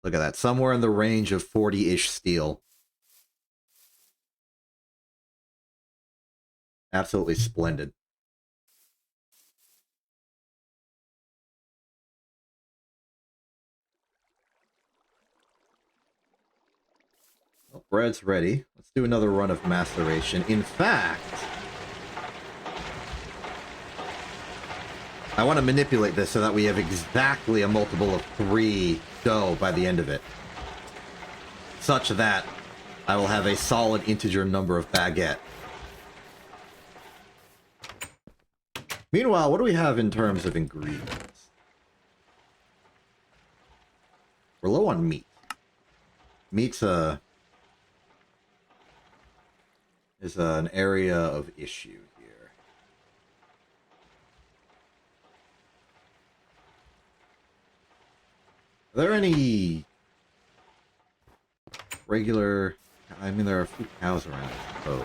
Look at that. Somewhere in the range of 40-ish steel. Absolutely splendid. Well, bread's ready. Let's do another run of maceration. In fact, I want to manipulate this so that we have exactly a multiple of 3 dough by the end of it. Such that I will have a solid integer number of baguette. Meanwhile, what do we have in terms of ingredients? We're low on meat. Meat's is an area of issue here. Are there any regular... I mean, there are a few cows around, I suppose.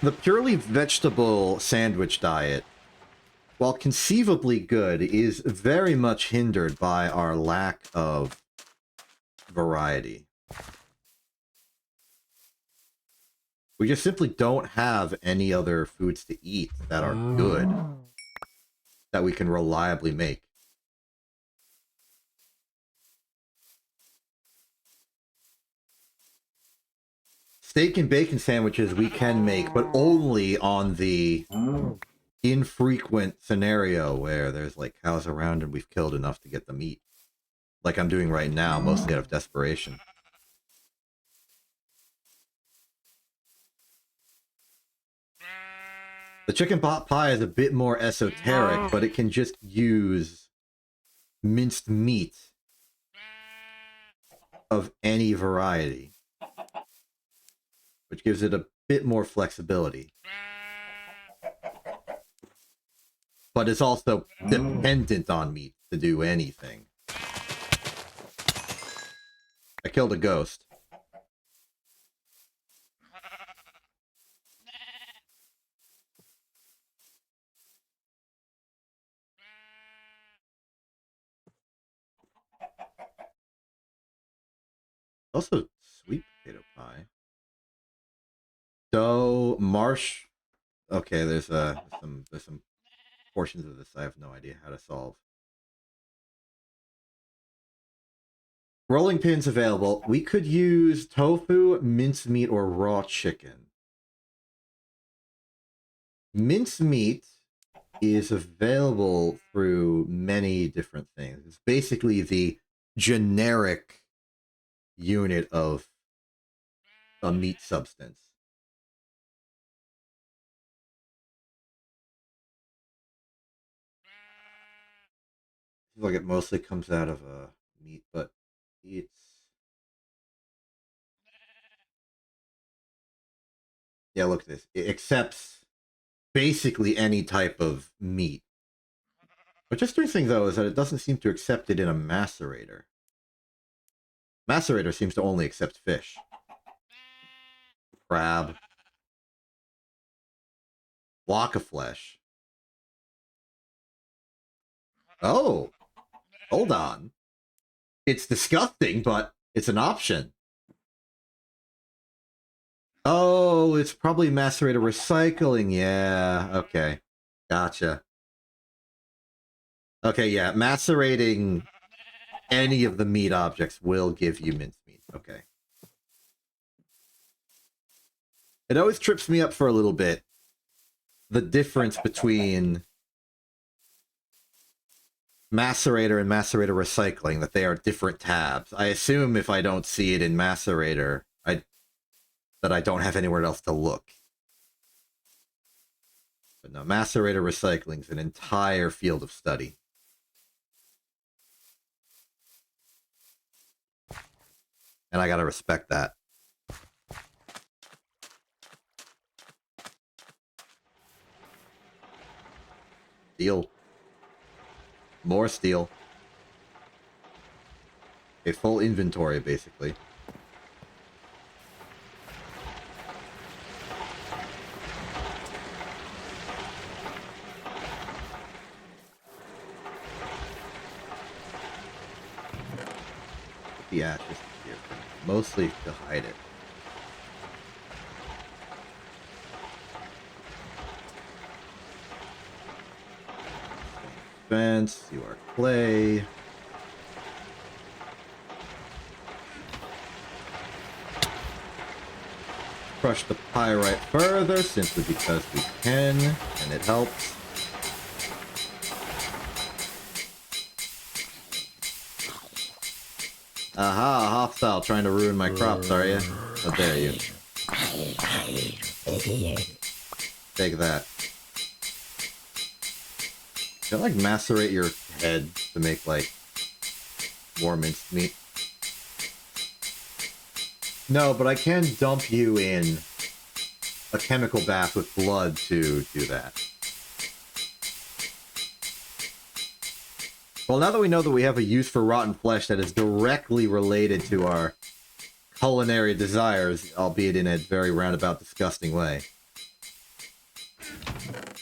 The purely vegetable sandwich diet, while conceivably good, is very much hindered by our lack of variety. We just simply don't have any other foods to eat that are good, that we can reliably make. Steak and bacon sandwiches we can make, but only on the infrequent scenario where there's like cows around and we've killed enough to get the meat. Like I'm doing right now, mostly out of desperation. The chicken pot pie is a bit more esoteric, but it can just use minced meat of any variety, which gives it a bit more flexibility. But it's also dependent on meat to do anything. I killed a ghost. Also, sweet potato pie. Dough, marsh. Okay, there's some portions of this I have no idea how to solve. Rolling pins available. We could use tofu, mincemeat, or raw chicken. Mincemeat is available through many different things. It's basically the generic unit of a meat substance. Seems like it mostly comes out of meat, but it's... Yeah, look at this. It accepts basically any type of meat. What's interesting, though, is that it doesn't seem to accept it in a macerator. Macerator seems to only accept fish. Crab. Block of flesh. Oh! Hold on. It's disgusting, but it's an option. Oh, it's probably macerator recycling. Yeah, okay. Gotcha. Okay, yeah, macerating any of the meat objects will give you mincemeat. Okay. It always trips me up for a little bit, the difference between macerator and macerator recycling, that they are different tabs. I assume if I don't see it in macerator, that I don't have anywhere else to look. But no, macerator recycling is an entire field of study. And I gotta respect that. Steel. More steel. A full inventory, basically. Put the ashes here. Mostly to hide it. Fence, you are clay. Crush the pyrite further, simply because we can, and it helps. Aha, hostile trying to ruin my crops, are you? How dare you. Take that. Can I, like, macerate your head to make, like, more minced meat? No, but I can dump you in a chemical bath with blood to do that. Well, now that we know that we have a use for rotten flesh that is directly related to our culinary desires, albeit in a very roundabout, disgusting way,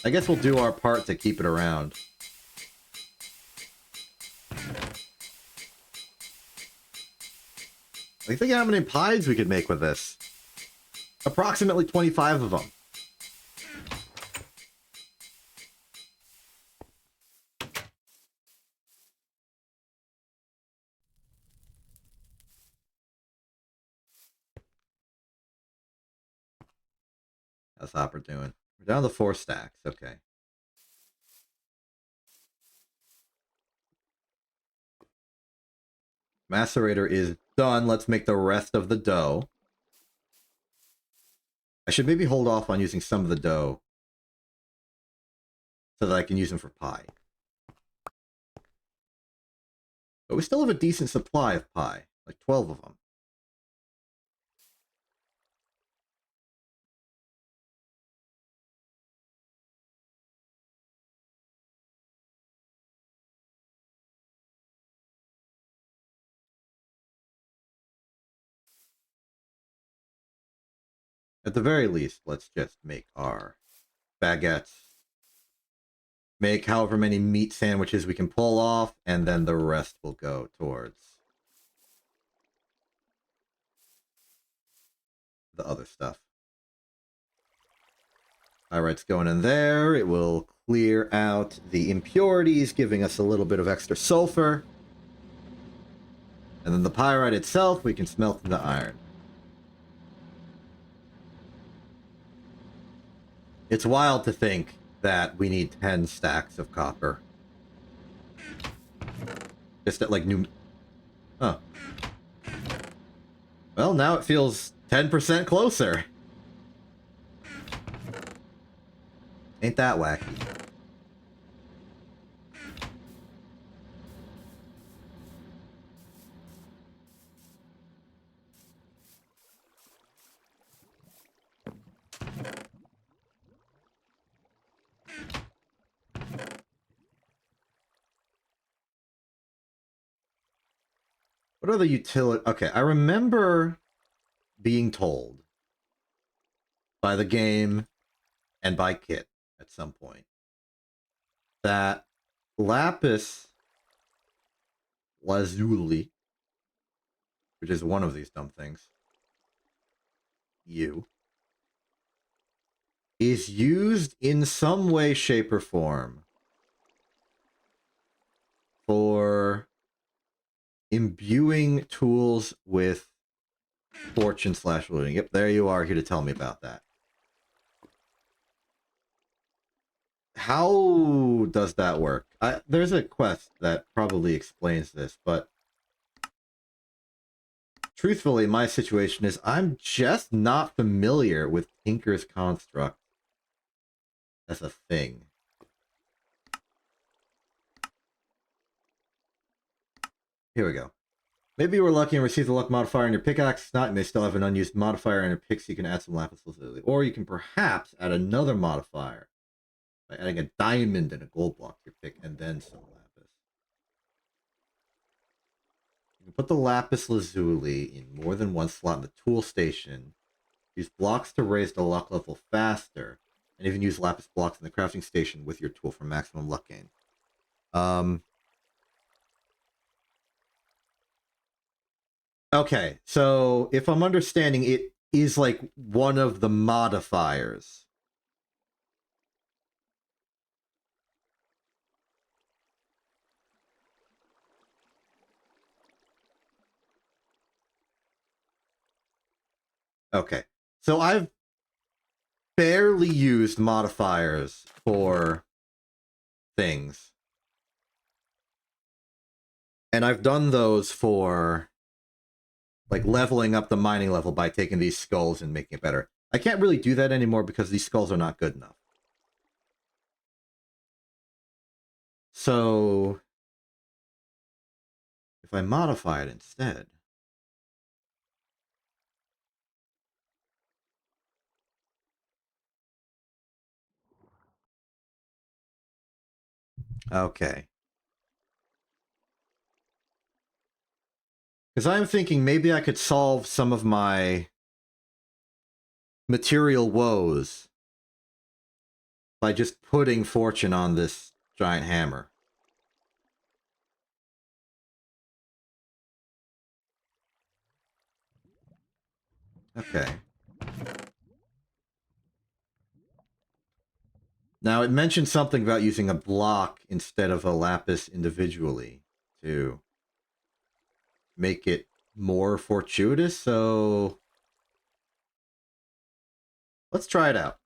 I guess we'll do our part to keep it around. I think how many pies we could make with this. Approximately 25 of them. How's Hopper doing? We're down to 4 stacks. Okay. Macerator is done. Let's make the rest of the dough. I should maybe hold off on using some of the dough so that I can use them for pie. But we still have a decent supply of pie. Like 12 of them. At the very least, let's just make our baguettes. Make however many meat sandwiches we can pull off, and then the rest will go towards the other stuff. Pyrite's going in there. It will clear out the impurities, giving us a little bit of extra sulfur. And then the pyrite itself, we can smelt into iron. It's wild to think that we need 10 stacks of copper. Just at, like, new... Huh. Well, now it feels 10% closer. Ain't that wacky? What are the utility... Okay, I remember being told by the game and by Kit at some point that lapis lazuli, which is one of these dumb things, is used in some way, shape, or form for imbuing tools with fortune / looting. Yep, there you are, here to tell me about that. How does that work? There's a quest that probably explains this, but truthfully, my situation is I'm just not familiar with Tinker's Construct as a thing. Here we go. Maybe you were lucky and received the luck modifier in your pickaxe. If not, you may still have an unused modifier in your pick, so you can add some lapis lazuli. Or you can perhaps add another modifier by adding a diamond and a gold block to your pick, and then some lapis. You can put the lapis lazuli in more than one slot in the tool station. Use blocks to raise the luck level faster, and even use lapis blocks in the crafting station with your tool for maximum luck gain. Okay, so if I'm understanding, it is like one of the modifiers. Okay, so I've barely used modifiers for things. And I've done those for like leveling up the mining level by taking these skulls and making it better. I can't really do that anymore because these skulls are not good enough. So if I modify it instead, okay. Because I'm thinking maybe I could solve some of my material woes by just putting fortune on this giant hammer. Okay. Now, it mentioned something about using a block instead of a lapis individually to make it more fortuitous, so let's try it out.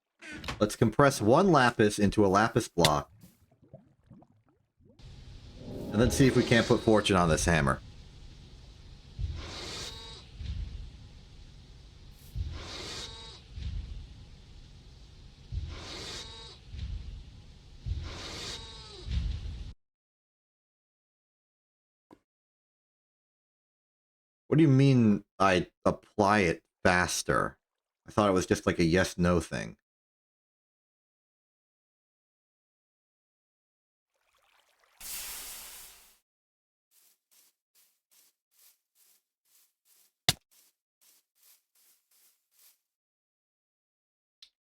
Let's compress one lapis into a lapis block, and then see if we can't put fortune on this hammer. What do you mean I apply it faster? I thought it was just like a yes-no thing.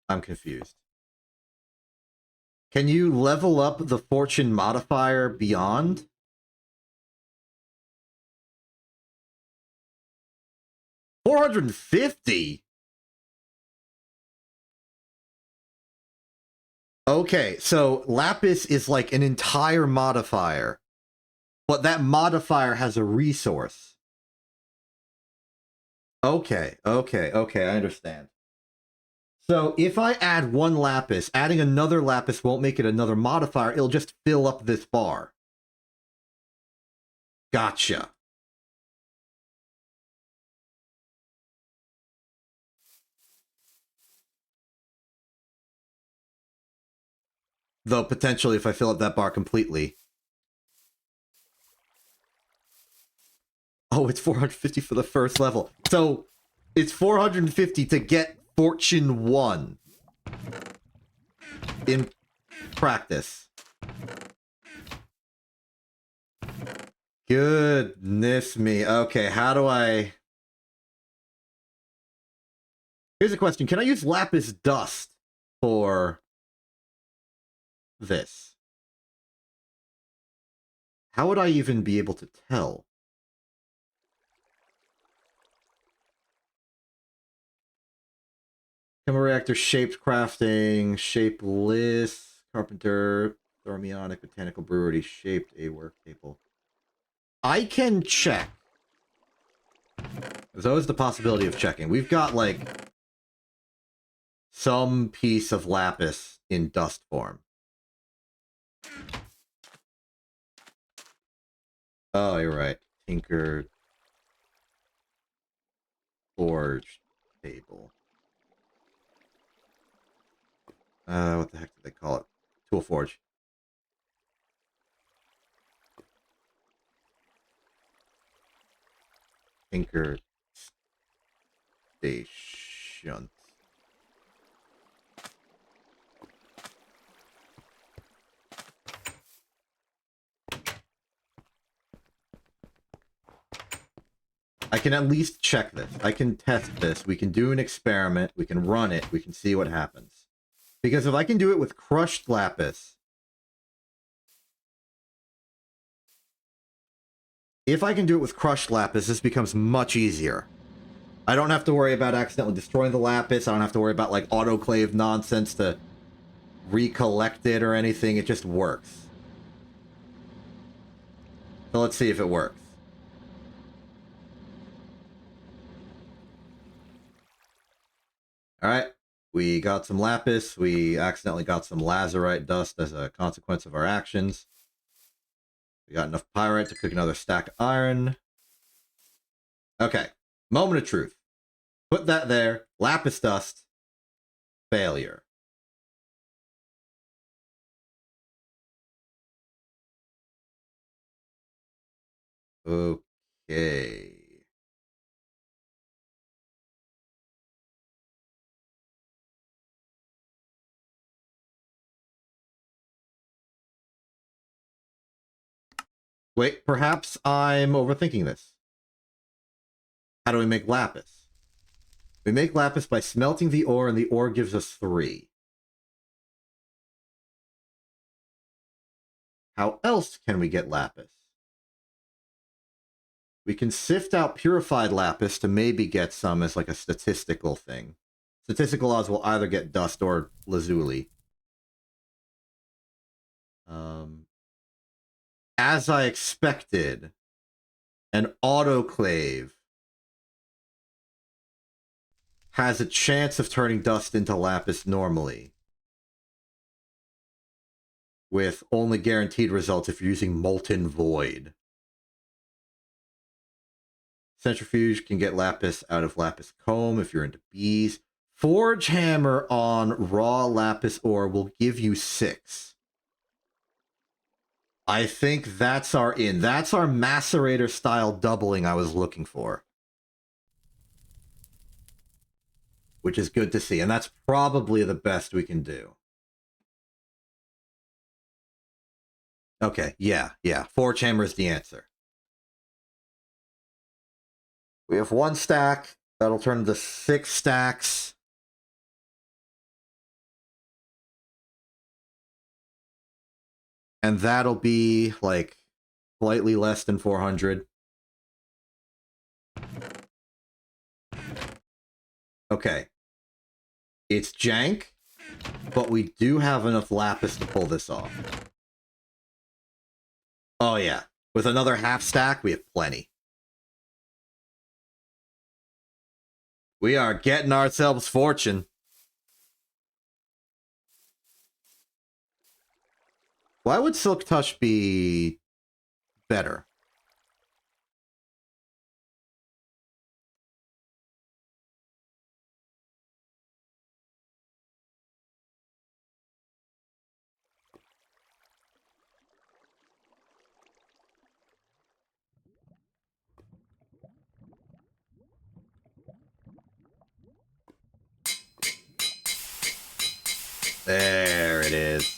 I'm confused. Can you level up the fortune modifier beyond? $450? Okay, so lapis is like an entire modifier, but that modifier has a resource. Okay, I understand. So if I add one lapis, adding another lapis won't make it another modifier, it'll just fill up this bar. Gotcha. Though potentially if I fill up that bar completely. Oh, it's 450 for the first level. So it's 450 to get Fortune 1 in practice. Goodness me. Okay, how do I... Here's a question. Can I use lapis dust for this? How would I even be able to tell? Chemical reactor shaped crafting, shapeless, carpenter, thermionic, botanical brewery, shaped a work table. I can check. There's always the possibility of checking. We've got, like, some piece of lapis in dust form. Oh, you're right. Tinker forge table. What the heck did they call it? Tool forge. Tinker station. I can at least check this. I can test this. We can do an experiment. We can run it. We can see what happens. Because if I can do it with crushed lapis... If I can do it with crushed lapis, this becomes much easier. I don't have to worry about accidentally destroying the lapis. I don't have to worry about, like, autoclave nonsense to recollect it or anything. It just works. So let's see if it works. Alright. We got some lapis. We accidentally got some lazurite dust as a consequence of our actions. We got enough pyrite to cook another stack of iron. Okay. Moment of truth. Put that there. Lapis dust. Failure. Okay. Wait, perhaps I'm overthinking this. How do we make lapis? We make lapis by smelting the ore, and the ore gives us 3. How else can we get lapis? We can sift out purified lapis to maybe get some as like a statistical thing. Statistical odds will either get dust or lazuli. As I expected, an autoclave has a chance of turning dust into lapis normally, with only guaranteed results if you're using molten void. Centrifuge can get lapis out of lapis comb if you're into bees. Forge hammer on raw lapis ore will give you 6. I think that's our in. That's our macerator style doubling I was looking for. Which is good to see, and that's probably the best we can do. Okay, yeah. Forge hammer is the answer. We have 1 stack. That'll turn into 6 stacks. And that'll be, like, slightly less than 400. Okay. It's jank, but we do have enough lapis to pull this off. Oh, yeah. With another half stack, we have plenty. We are getting ourselves fortune. Why would Silk Touch be better? There it is.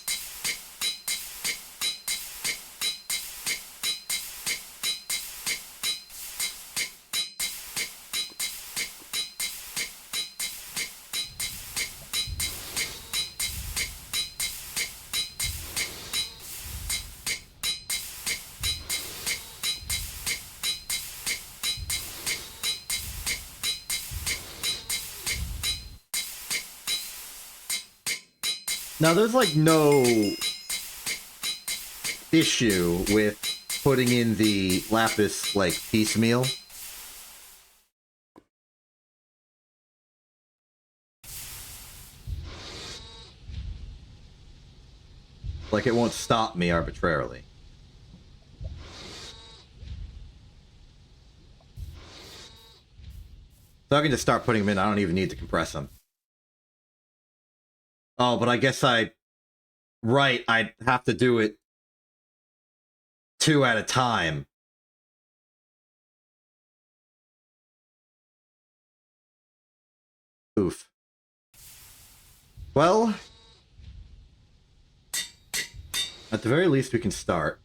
Now, there's, like, no issue with putting in the lapis, like, piecemeal. Like, it won't stop me arbitrarily. So I can just start putting them in. I don't even need to compress them. Oh, but I guess right, I'd have to do it 2 at a time. Oof. Well, at the very least, we can start.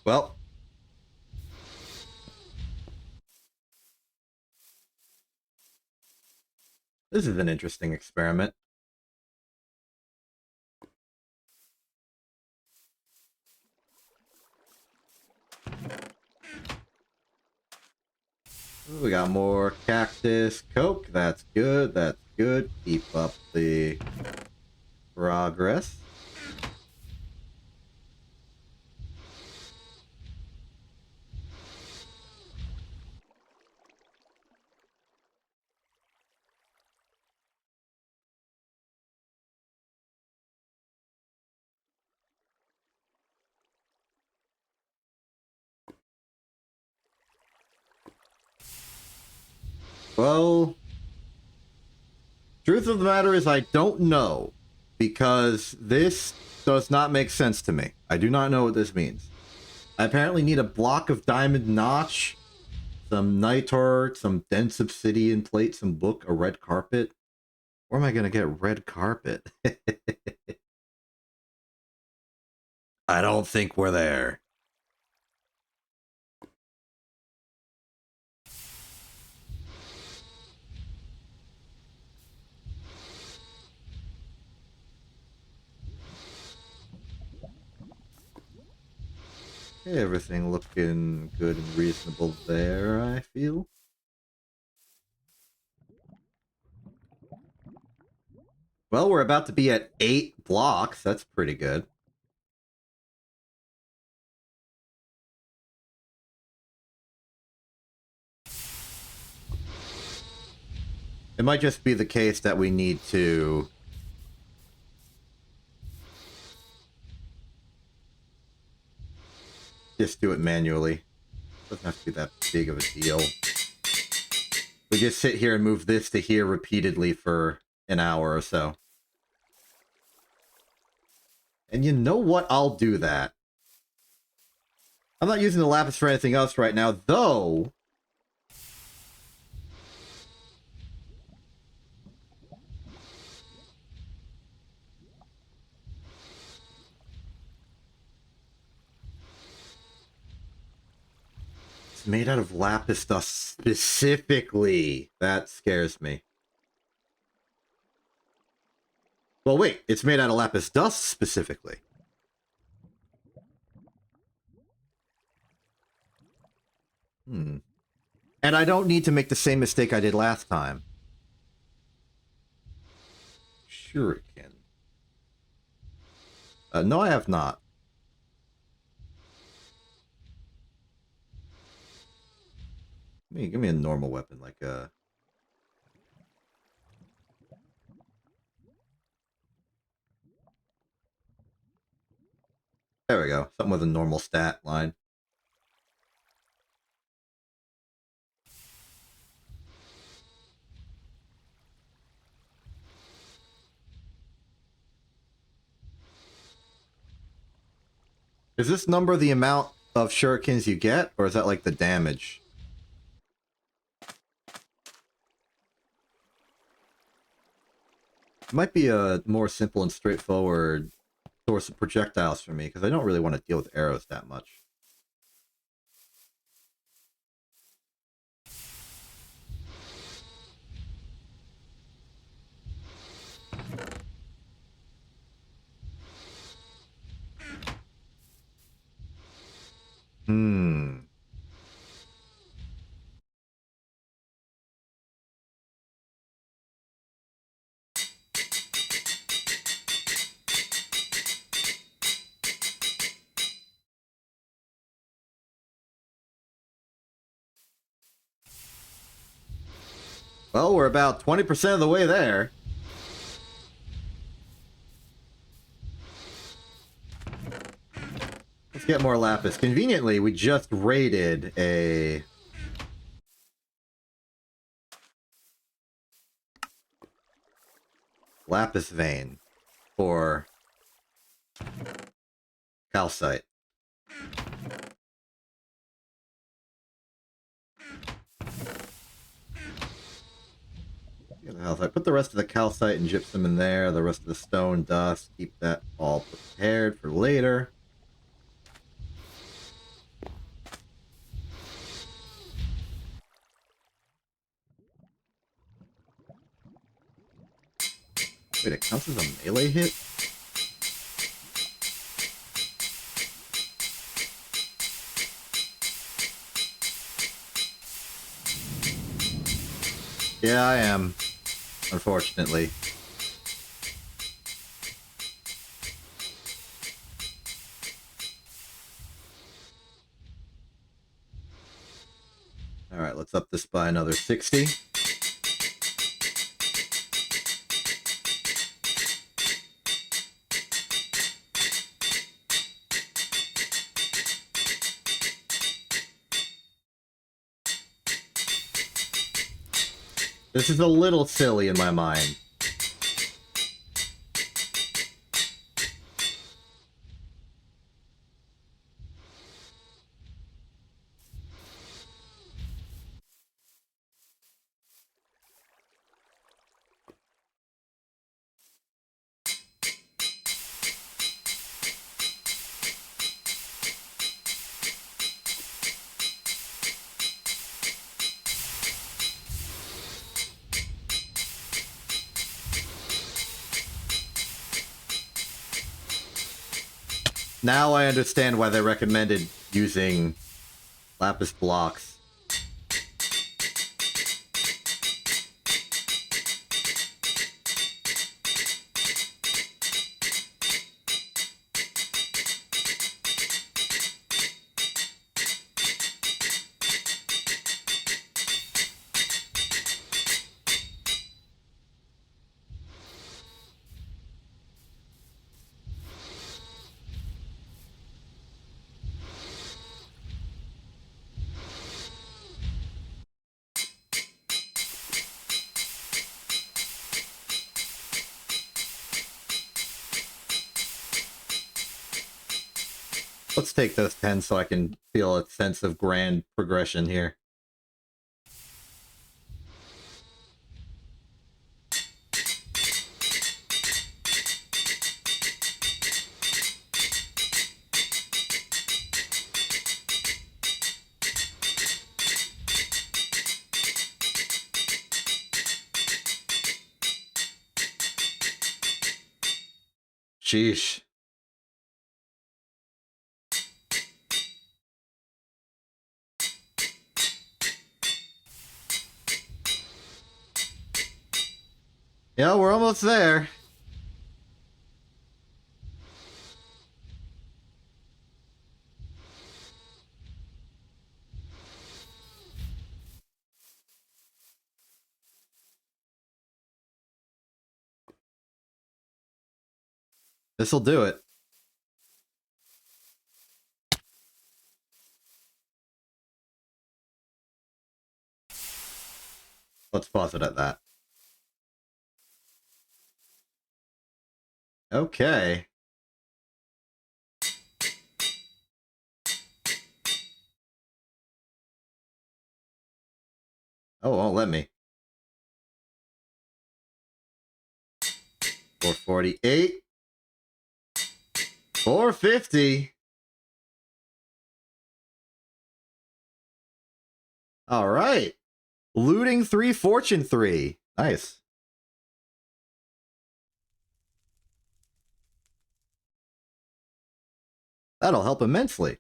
Well, this is an interesting experiment. Ooh, we got more cactus coke. That's good. That's good. Keep up the progress. Well, truth of the matter is I don't know, because this does not make sense to me. I do not know what this means. I apparently need a block of diamond notch, some nitor, some dense obsidian plate, some book, a red carpet. Where am I going to get red carpet? I don't think we're there. Okay, everything looking good and reasonable there, I feel. Well, we're about to be at 8 blocks. That's pretty good. It might just be the case that we need to just do it manually. Doesn't have to be that big of a deal. We just sit here and move this to here repeatedly for an hour or so. And you know what? I'll do that. I'm not using the lapis for anything else right now, though. It's made out of lapis dust specifically. That scares me. Well, wait. It's made out of lapis dust specifically. And I don't need to make the same mistake I did last time. Shuriken. No, I have not. Give me a normal weapon, like a... There we go. Something with a normal stat line. Is this number the amount of shurikens you get, or is that like the damage? It might be a more simple and straightforward source of projectiles for me, because I don't really want to deal with arrows that much. Well, we're about 20% of the way there. Let's get more lapis. Conveniently, we just raided a... lapis vein for calcite. I put the rest of the calcite and gypsum in there, the rest of the stone dust, keep that all prepared for later. Wait, it counts as a melee hit? Yeah, I am. Unfortunately. Alright, let's up this by another 60. This is a little silly in my mind. Now I understand why they recommended using lapis blocks. Let's take those 10 so I can feel a sense of grand progression here. Sheesh. Yeah, we're almost there. This'll do it. Let's pause it at that. Okay. Oh, won't let me. 448. 450. All right. Looting 3, fortune 3. Nice. That'll help immensely.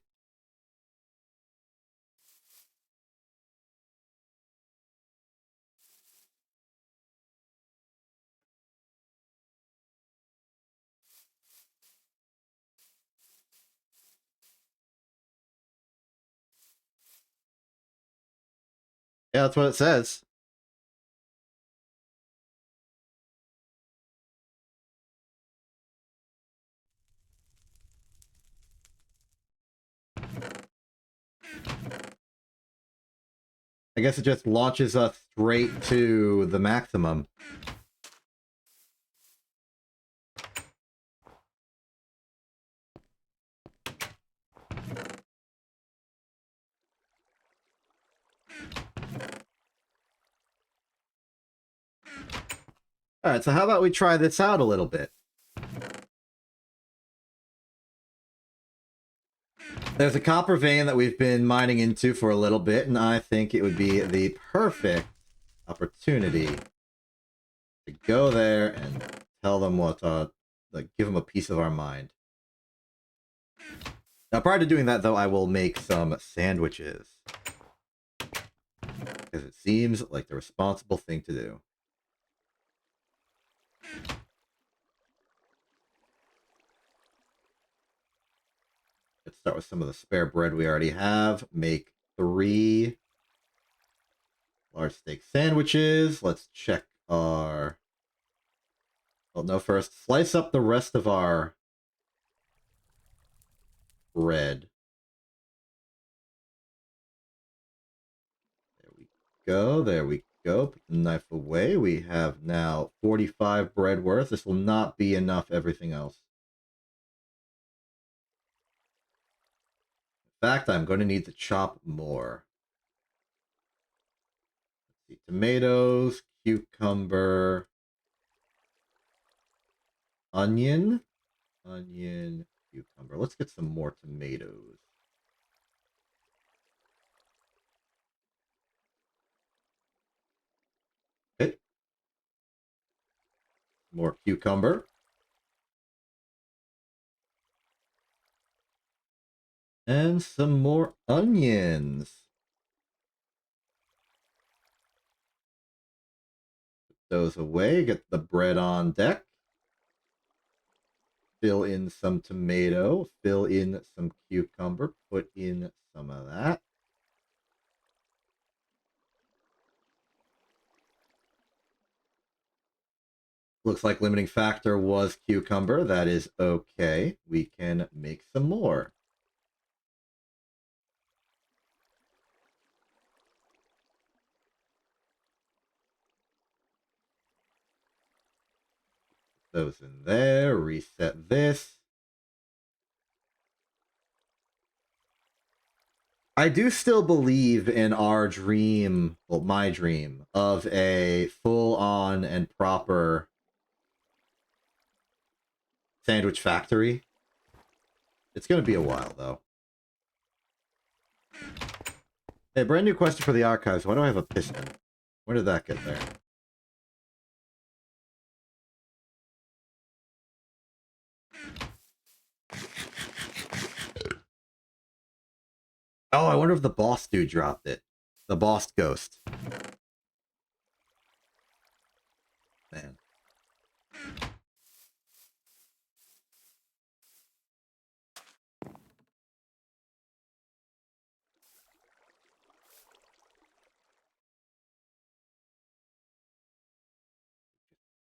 Yeah, that's what it says. I guess it just launches us straight to the maximum. Alright, so how about we try this out a little bit? There's a copper vein that we've been mining into for a little bit, and I think it would be the perfect opportunity to go there and tell them what, like, give them a piece of our mind. Now, prior to doing that, though, I will make some sandwiches. Because it seems like the responsible thing to do. Let's start with some of the spare bread we already have. Make 3 large steak sandwiches. Let's check our... Well, no, first, slice up the rest of our bread. There we go, there we go. Put the knife away. We have now 45 bread worth. This will not be enough everything else. In fact, I'm going to need to chop more. Let's see, tomatoes, cucumber, onion, cucumber. Let's get some more tomatoes. Okay. More cucumber. And some more onions. Put those away. Get the bread on deck. Fill in some tomato. Fill in some cucumber. Put in some of that. Looks like limiting factor was cucumber. That is okay. We can make some more. Those in there. Reset this. I do still believe in our dream, well, my dream, of a full-on and proper sandwich factory. It's going to be a while, though. Hey, brand new question for the archives. Why do I have a piston? Where did that get there? Oh, I wonder if the boss dude dropped it. The boss ghost. Man.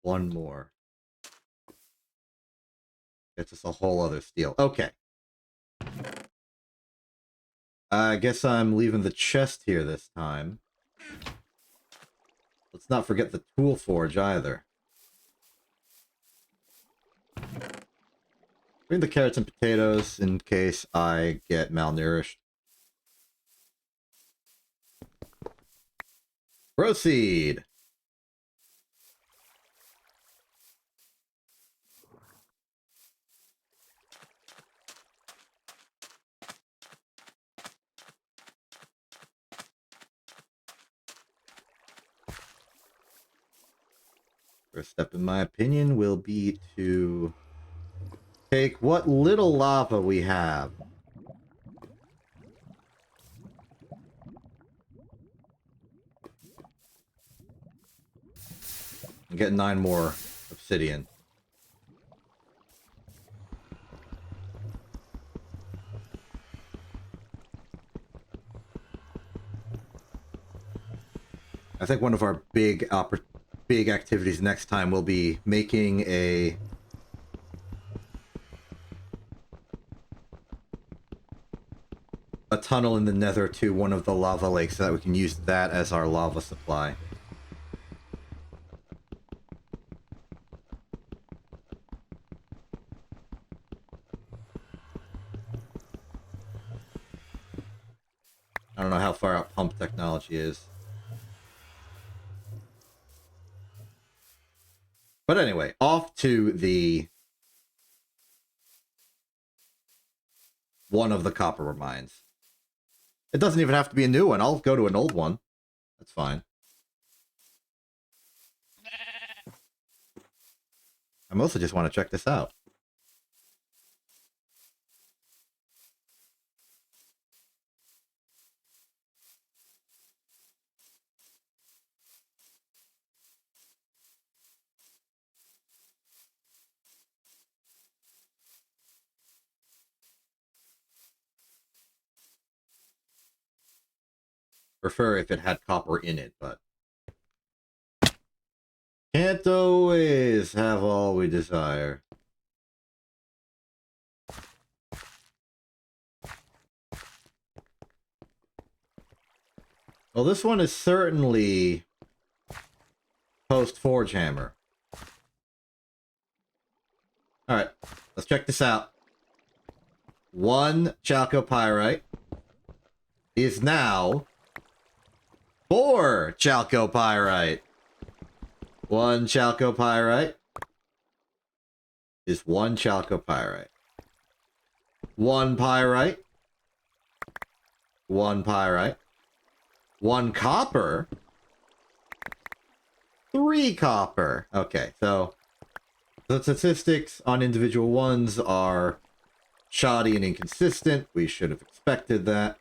One more. It's just a whole other steel. Okay. I guess I'm leaving the chest here this time. Let's not forget the tool forge either. Bring the carrots and potatoes in case I get malnourished. Proceed! First step, in my opinion, will be to take what little lava we have. And get 9 more obsidian. I think one of our big activities next time will be making a tunnel in the nether to one of the lava lakes so that we can use that as our lava supply. I don't know how far out pump technology is. But anyway, off to the one of the copper mines. It doesn't even have to be a new one. I'll go to an old one. That's fine. I mostly just want to check this out. Prefer if it had copper in it, but can't always have all we desire. Well, this one is certainly post-Forge Hammer. Alright, let's check this out. 1 chalcopyrite is now 4 chalcopyrite. 1 chalcopyrite is 1 chalcopyrite. 1 pyrite. 1 pyrite. 1 copper. 3 copper. Okay, so the statistics on individual ones are shoddy and inconsistent. We should have expected that.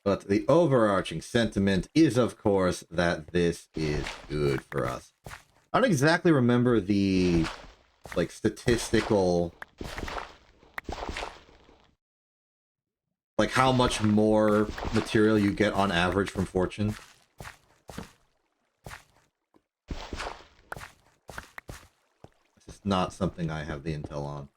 But the overarching sentiment is, of course, that this is good for us. I don't exactly remember the, like, statistical... like, how much more material you get on average from Fortune. This is not something I have the intel on.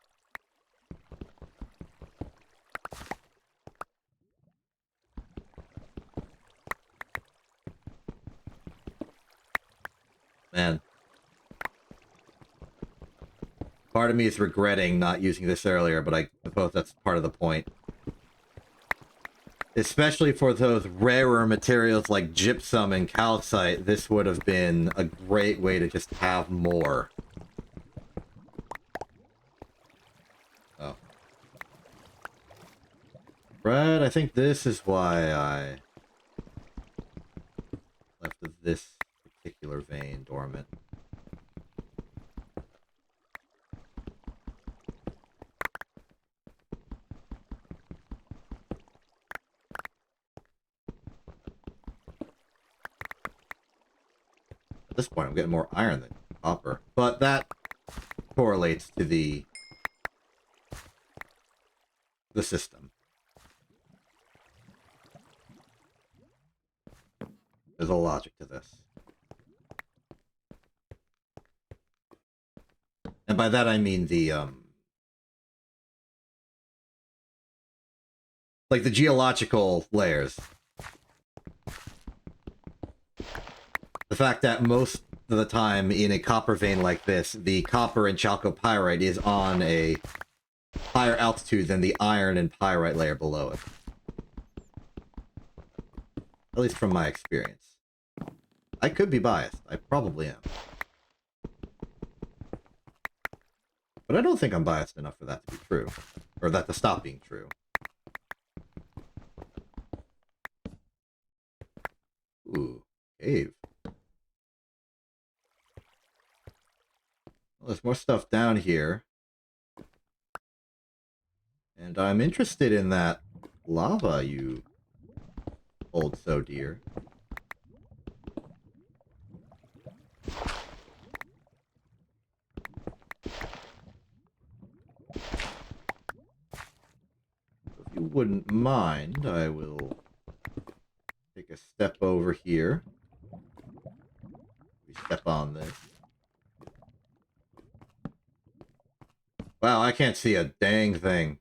Man. Part of me is regretting not using this earlier, but I suppose that's part of the point. Especially for those rarer materials like gypsum and calcite, this would have been a great way to just have more. Oh. Right, I think this is why I left this particular vein dormant. At this point, I'm getting more iron than copper. But that correlates to the system. There's a logic to this. And by that I mean the, like the geological layers. The fact that most of the time in a copper vein like this, the copper and chalcopyrite is on a higher altitude than the iron and pyrite layer below it. At least from my experience. I could be biased. I probably am. But I don't think I'm biased enough for that to be true. Or that to stop being true. Ooh, cave. more stuff down here. And I'm interested in that lava you hold so dear. If you wouldn't mind, I will take a step over here. We step on this. Wow, I can't see a dang thing.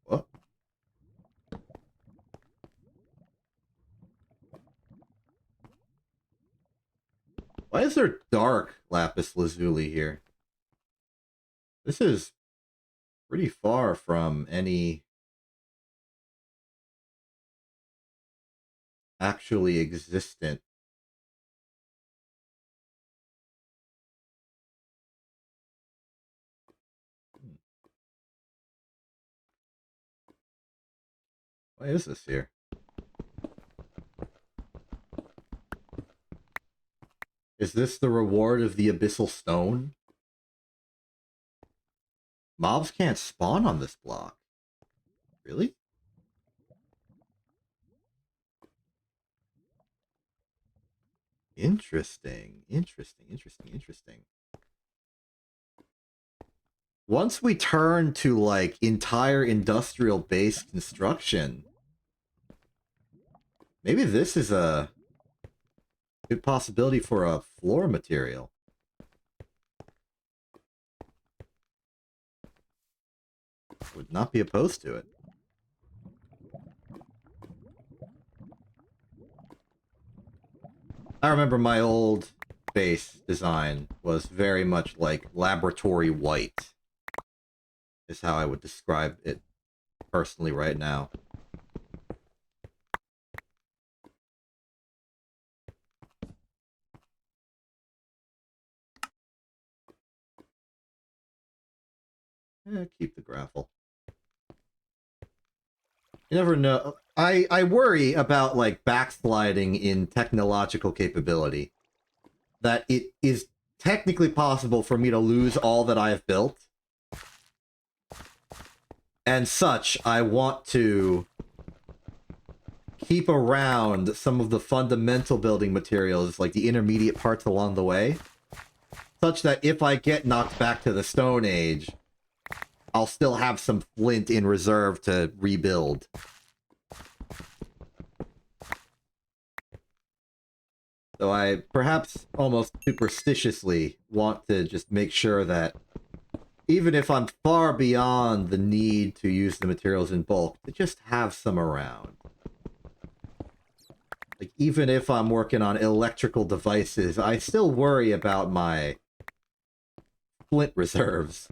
What? Why is there dark lapis lazuli here? This is pretty far from any actually existent. Why is this here? Is this the reward of the abyssal stone? Mobs can't spawn on this block. Really? Interesting. Interesting. Once we turn to, like, entire industrial base construction, maybe this is a good possibility for a floor material. Would not be opposed to it. I remember my old base design was very much like laboratory white, is how I would describe it personally right now. Keep the gravel. You never know. I worry about, like, backsliding in technological capability. That it is technically possible for me to lose all that I have built. And such, I want to keep around some of the fundamental building materials, like the intermediate parts along the way, such that if I get knocked back to the Stone Age, I'll still have some flint in reserve to rebuild. So I perhaps almost superstitiously want to just make sure that even if I'm far beyond the need to use the materials in bulk, to just have some around. Like, even if I'm working on electrical devices, I still worry about my flint reserves.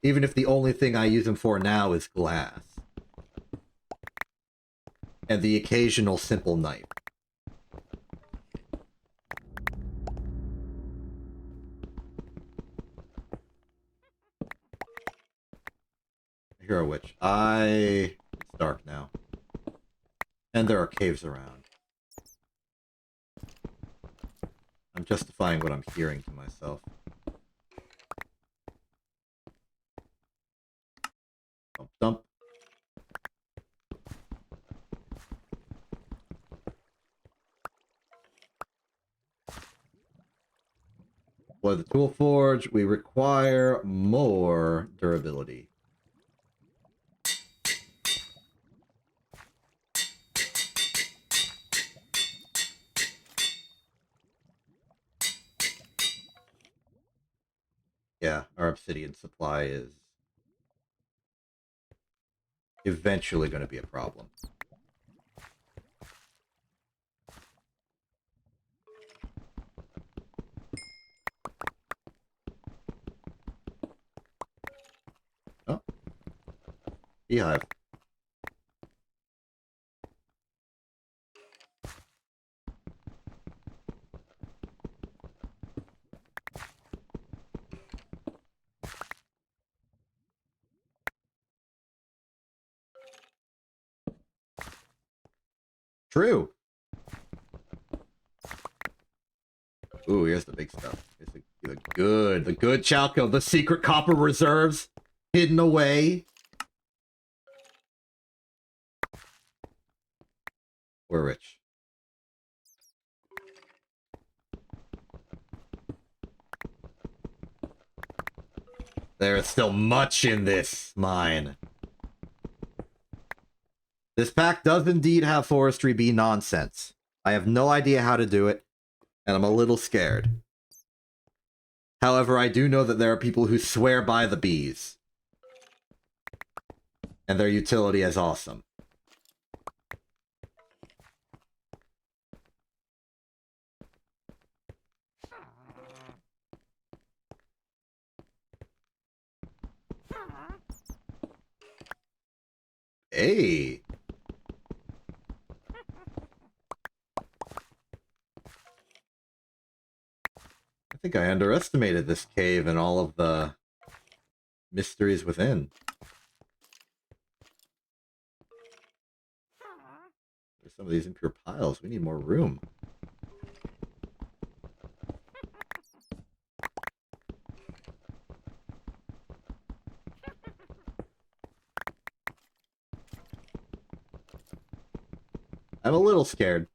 Even if the only thing I use them for now is glass. And the occasional simple knife. Hero Witch. It's dark now. And there are caves around. I'm justifying what I'm hearing to myself. Dump, dump. For the tool forge, we require more durability. Yeah, our obsidian supply is eventually going to be a problem. Oh. Beehive. True. Ooh, here's the big stuff. Here's the good Chalco, the secret copper reserves hidden away. We're rich. There is still much in this mine. This pack does indeed have forestry bee nonsense. I have no idea how to do it, and I'm a little scared. However, I do know that there are people who swear by the bees. And their utility is awesome. Hey! I think I underestimated this cave and all of the mysteries within. There's some of these impure piles. We need more room. I'm a little scared.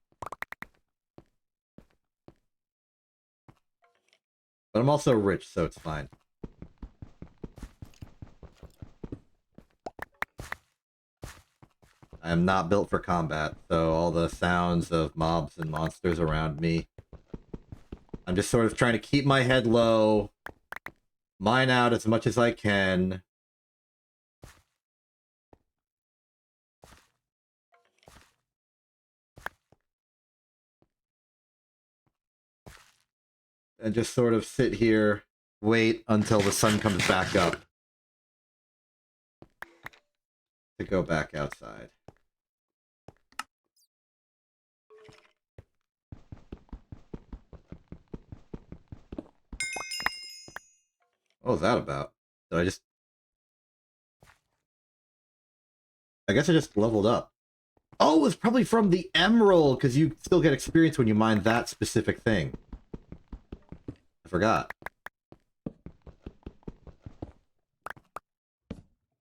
But I'm also rich, so it's fine. I am not built for combat, so all the sounds of mobs and monsters around me, I'm just sort of trying to keep my head low, mine out as much as I can. And just sort of sit here, wait until the sun comes back up to go back outside. What was that about? Did I just... I guess I just leveled up. Oh, it was probably from the emerald, because you still get experience when you mine that specific thing. I forgot.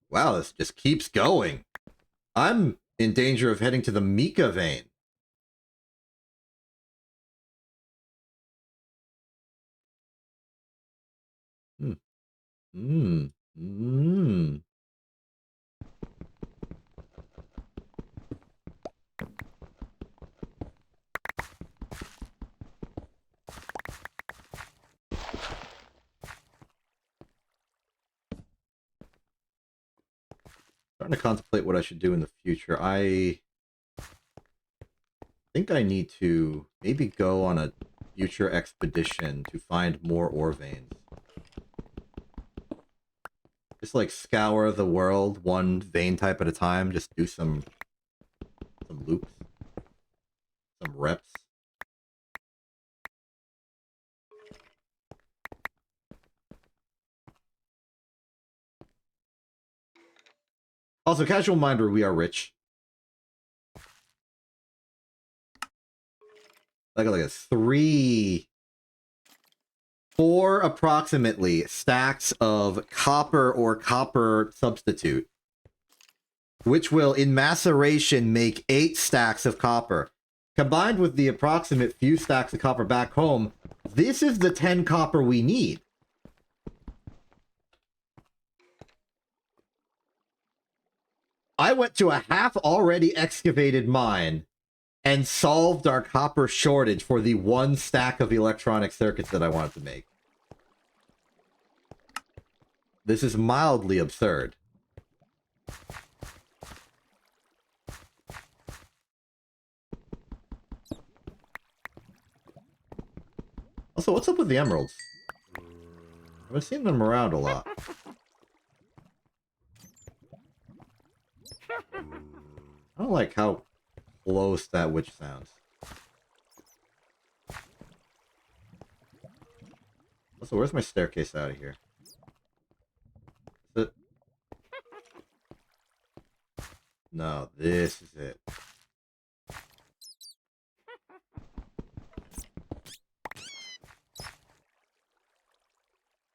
Wow, this just keeps going. I'm in danger of heading to the Mika vein. Hmm. Hmm. Hmm. Starting to contemplate what I should do in the future. I think I need to maybe go on a future expedition to find more ore veins. Just like scour the world one vein type at a time. Just do some loops, some reps. Also, casual reminder, we are rich. Like a 4 approximately stacks of copper or copper substitute, which will in maceration make 8 stacks of copper. Combined with the approximate few stacks of copper back home, this is the 10 copper we need. I went to a half already excavated mine and solved our copper shortage for the 1 stack of electronic circuits that I wanted to make. This is mildly absurd. Also, what's up with the emeralds? I've been seeing them around a lot. I don't like how close that witch sounds. Also, where's my staircase out of here? Is it? No, this is it.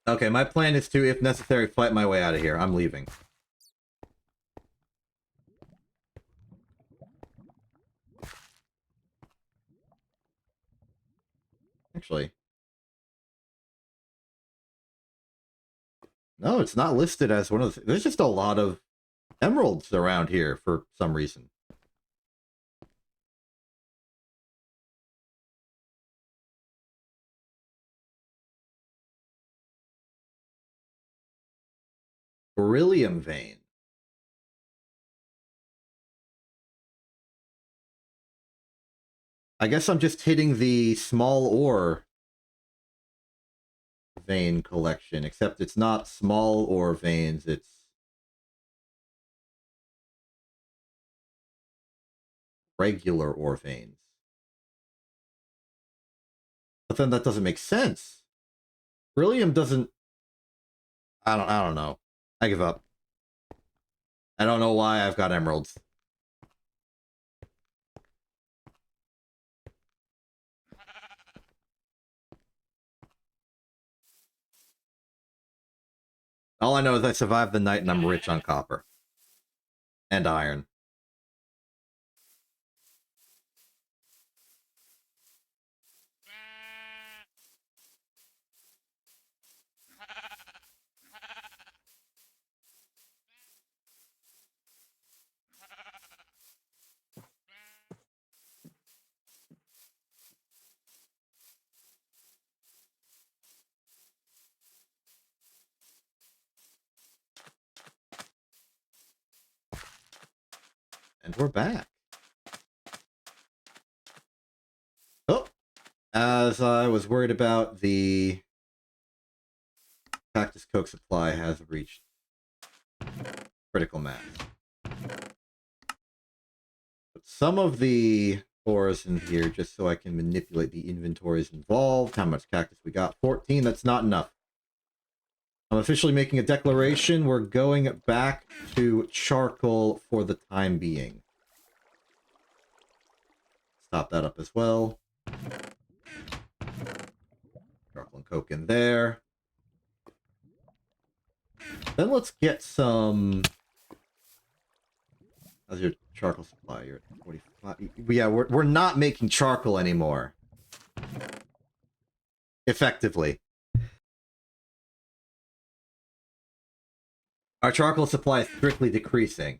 Okay, my plan is to, if necessary, fight my way out of here. I'm leaving. Actually. No, it's not listed as one of the... There's just a lot of emeralds around here for some reason. Beryllium vein. I guess I'm just hitting the small ore vein collection, except it's not small ore veins, it's regular ore veins. But then that doesn't make sense. Beryllium doesn't... I don't know. I give up. I don't know why I've got emeralds. All I know is I survived the night and I'm rich on copper. And iron. And we're back. Oh! As I was worried about, the cactus coke supply has reached critical mass. But some of the ores in here, just so I can manipulate the inventories involved. How much cactus we got? 14, that's not enough. I'm officially making a declaration. We're going back to charcoal for the time being. Stop that up as well. Charcoal and coke in there. Then let's get some... How's your charcoal supply? You're at 45. Yeah, we're not making charcoal anymore. Effectively. Our charcoal supply is strictly decreasing.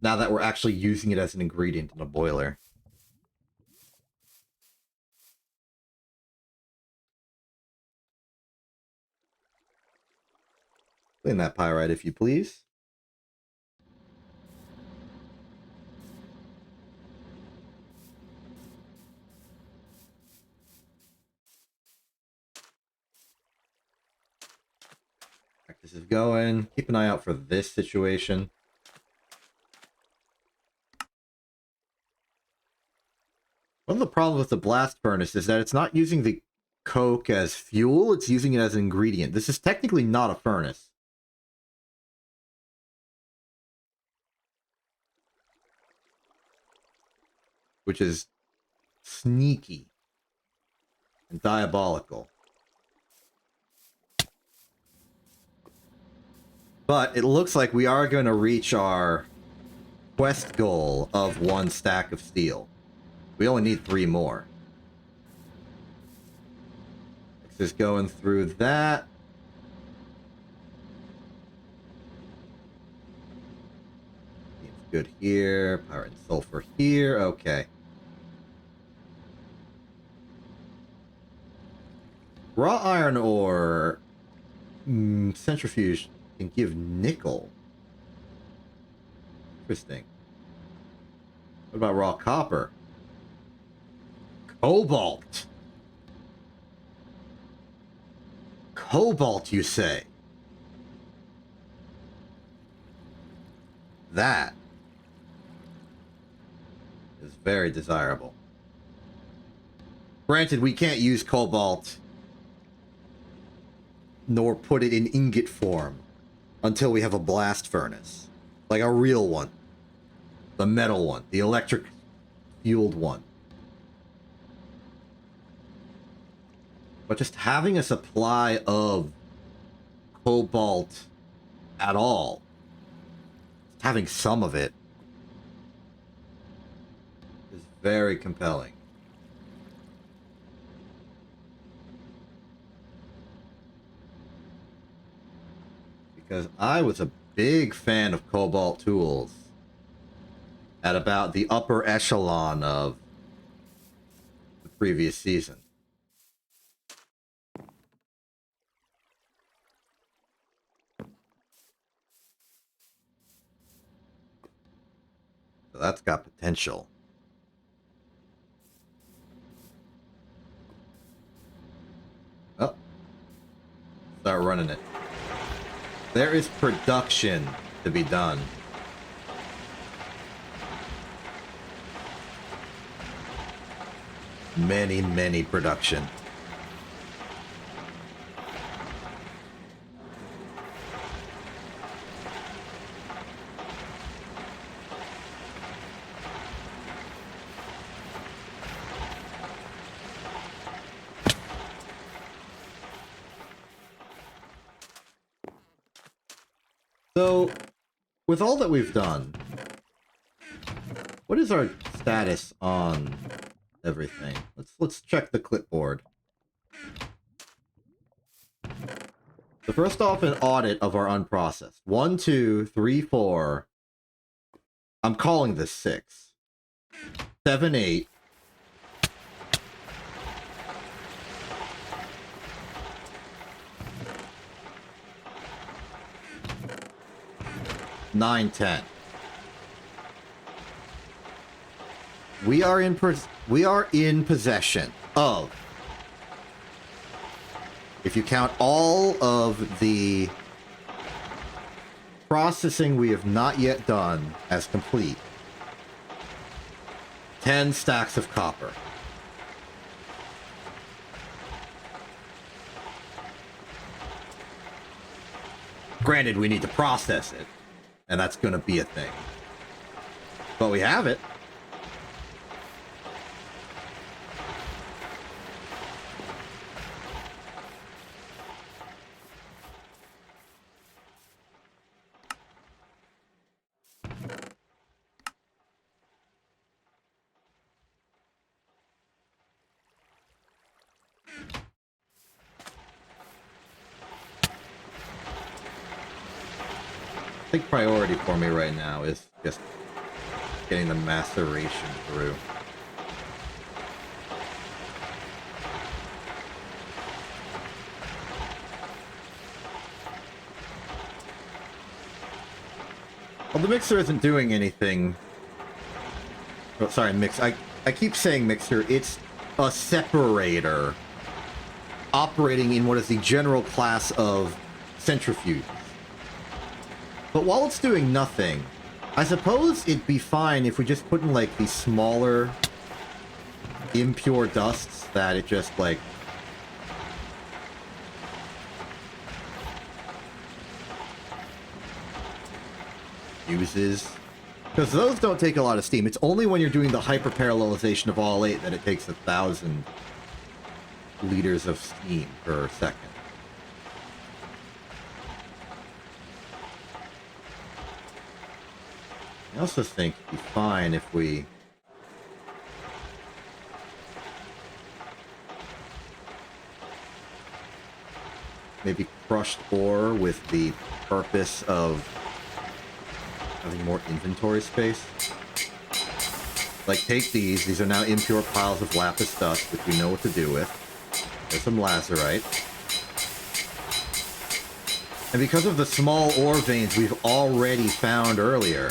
Now that we're actually using it as an ingredient in a boiler. Clean that pyrite if you please. This is going. Keep an eye out for this situation. One of the problems with the blast furnace is that it's not using the coke as fuel, it's using it as an ingredient. This is technically not a furnace. Which is sneaky and diabolical. But it looks like we are going to reach our quest goal of 1 stack of steel. We only need 3 more. Just going through that. Seems good here. Pyrite and sulfur here. Okay. Raw iron ore. Centrifuge can give nickel. Interesting. What about raw copper? Cobalt. Cobalt, you say? That is very desirable. Granted, we can't use cobalt nor put it in ingot form until we have a blast furnace. Like a real one. The metal one. The electric fueled one. But just having a supply of cobalt at all, having some of it, is very compelling. Because I was a big fan of cobalt tools at about the upper echelon of the previous season. So that's got potential. Oh. Start running it. There is production to be done. Many, many production. So, with all that we've done, what is our status on everything? Let's check the clipboard. So first off, an audit of our unprocessed. 1, 2, 3, 4. I'm calling this 6. 7, 8. 9, 10. We are in possession of, if you count all of the processing we have not yet done as complete, 10 stacks of copper. Granted, we need to process it, and that's going to be a thing. But we have it. I think priority for me right now is just getting the maceration through. Well, the mixer isn't doing anything. Oh, sorry, I keep saying mixer. It's a separator operating in what is the general class of centrifuge. But while it's doing nothing, I suppose it'd be fine if we just put in, like, these smaller, impure dusts that it just, like... uses. Because those don't take a lot of steam. It's only when you're doing the hyperparallelization of all 8 that it takes 1,000 liters of steam per second. I also think it'd be fine if we maybe crushed ore with the purpose of having more inventory space. Like, take these are now impure piles of lapis dust, which we know what to do with. There's some lazurite. And because of the small ore veins we've already found earlier,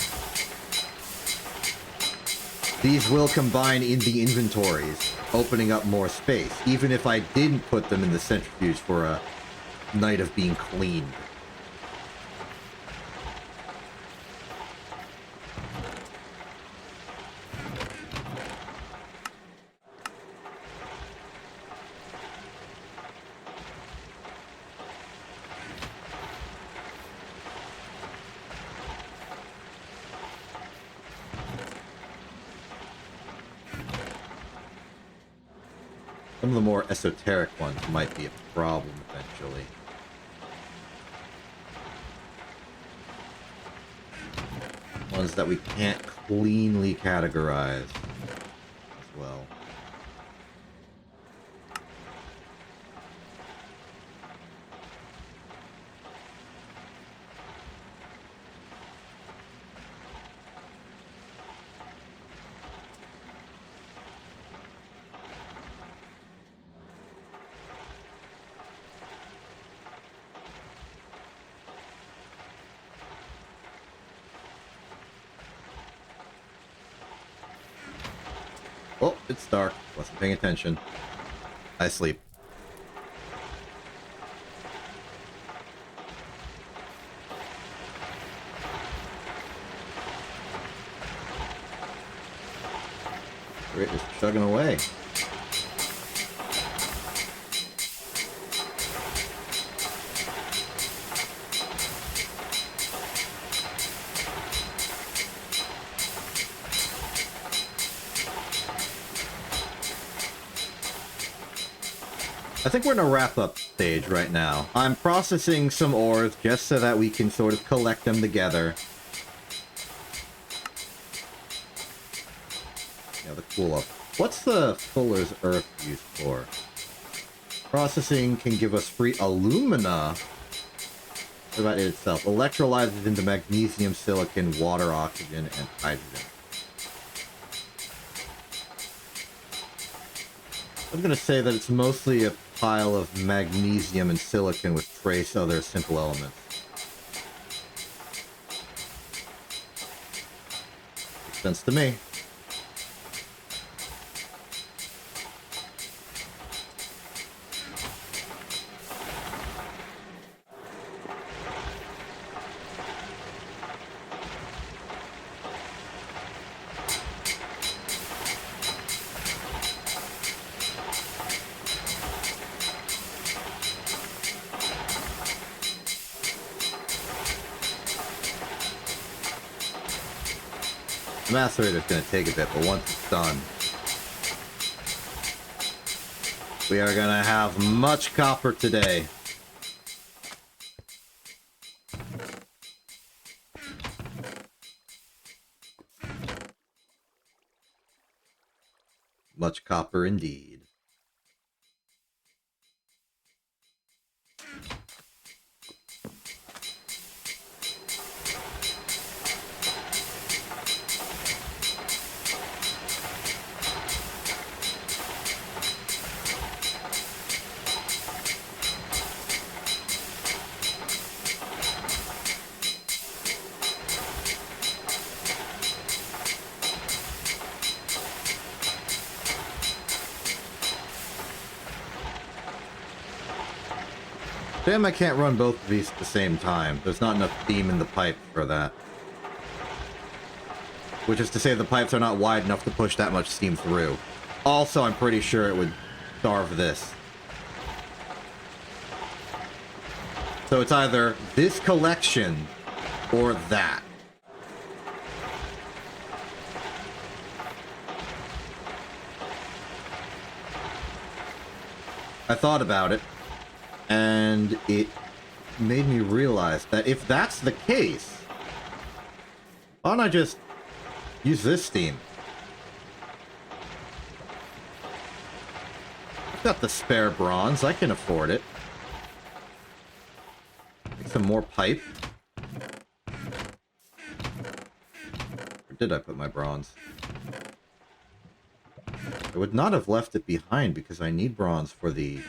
these will combine in the inventories, opening up more space, even if I didn't put them in the centrifuge for a night of being cleaned. Some of the more esoteric ones might be a problem eventually. Ones that we can't cleanly categorize as well. Oh, it's dark. Wasn't paying attention. I sleep. Great, just chugging away. I think we're in a wrap-up stage right now. I'm processing some ores just so that we can sort of collect them together. Yeah, the cool up. What's the Fuller's Earth used for? Processing can give us free alumina. What about it itself? Electrolyzes into magnesium, silicon, water, oxygen, and hydrogen. I'm gonna say that it's mostly a pile of magnesium and silicon with trace other simple elements. Makes sense to me. The macerator's gonna take a bit, but once it's done, we are gonna have much copper today. Much copper indeed. Damn, I can't run both of these at the same time. There's not enough steam in the pipe for that. Which is to say the pipes are not wide enough to push that much steam through. Also, I'm pretty sure it would starve this. So it's either this collection or that. I thought about it. And it made me realize that if that's the case, why don't I just use this steam? I've got the spare bronze, I can afford it. Make some more pipe. Where did I put my bronze? I would not have left it behind because I need bronze for the...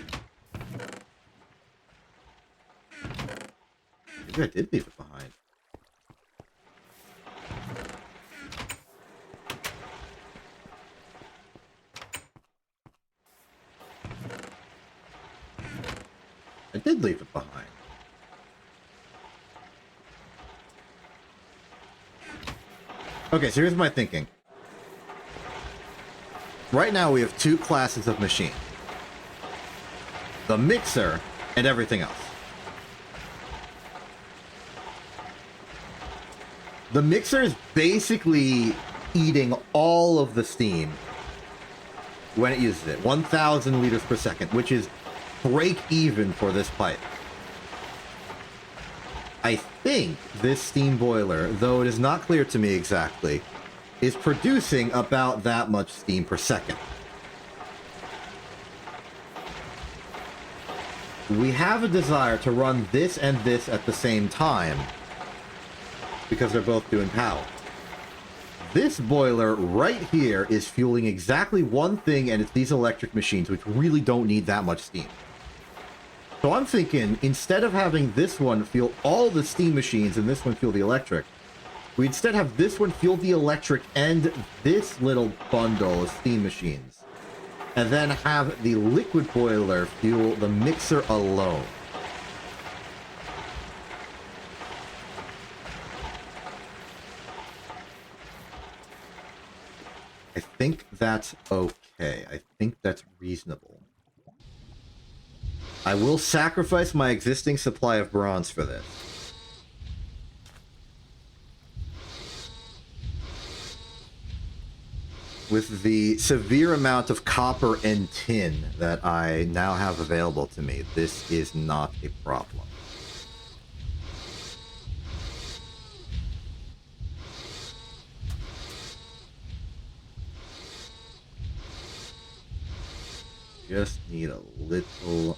Maybe I did leave it behind. I did leave it behind. Okay, so here's my thinking. Right now we have two classes of machine. The mixer and everything else. The mixer is basically eating all of the steam when it uses it. 1,000 liters per second, which is break even for this pipe. I think this steam boiler, though it is not clear to me exactly, is producing about that much steam per second. We have a desire to run this and this at the same time, because they're both doing power. This boiler right here is fueling exactly one thing, and it's these electric machines, which really don't need that much steam. So I'm thinking, instead of having this one fuel all the steam machines and this one fuel the electric, we instead have this one fuel the electric and this little bundle of steam machines. And then have the liquid boiler fuel the mixer alone. I think that's okay. I think that's reasonable. I will sacrifice my existing supply of bronze for this. With the severe amount of copper and tin that I now have available to me, this is not a problem. Just need a little more.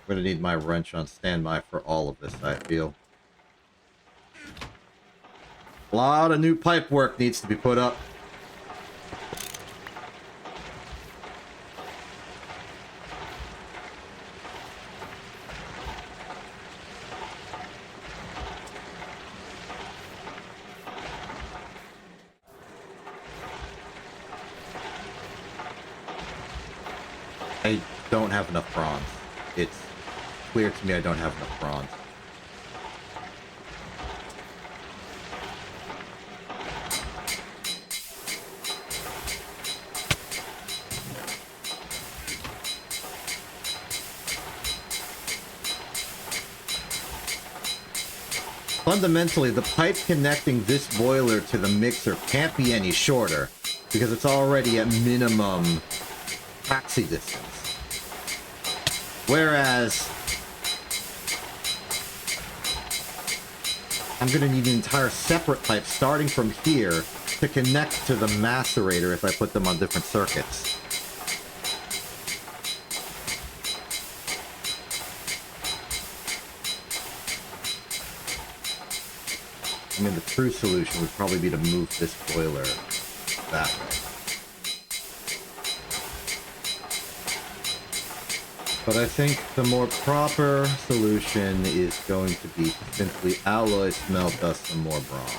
I'm gonna need my wrench on standby for all of this, I feel. A lot of new pipe work needs to be put up. I don't have enough bronze. It's clear to me I don't have enough bronze. Fundamentally, the pipe connecting this boiler to the mixer can't be any shorter, because it's already at minimum taxi distance. Whereas I'm going to need an entire separate pipe starting from here to connect to the macerator if I put them on different circuits. I mean, the true solution would probably be to move this boiler that way. But I think the more proper solution is going to be to simply alloy smelt us some more bronze.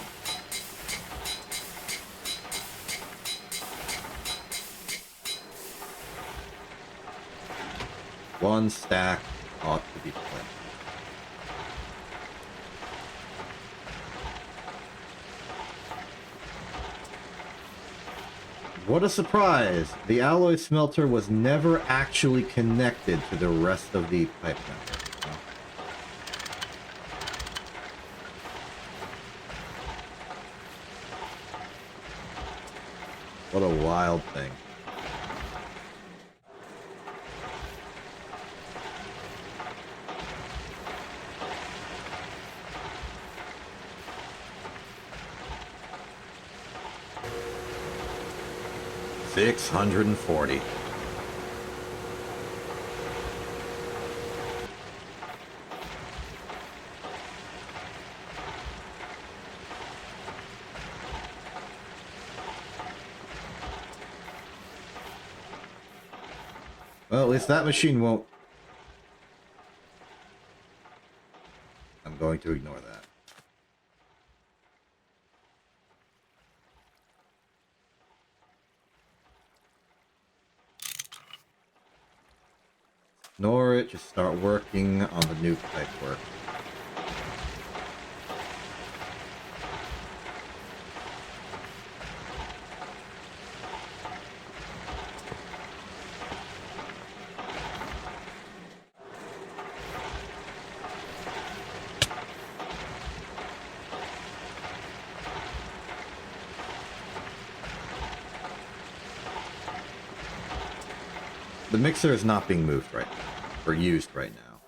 One stack ought to be plenty. What a surprise! The alloy smelter was never actually connected to the rest of the pipe network. What a wild thing. $640. Well, at least that machine won't. I'm going going to ignore that. Ignore it, just start working on the nuke type work. The mixer is not being moved right now, or used right now.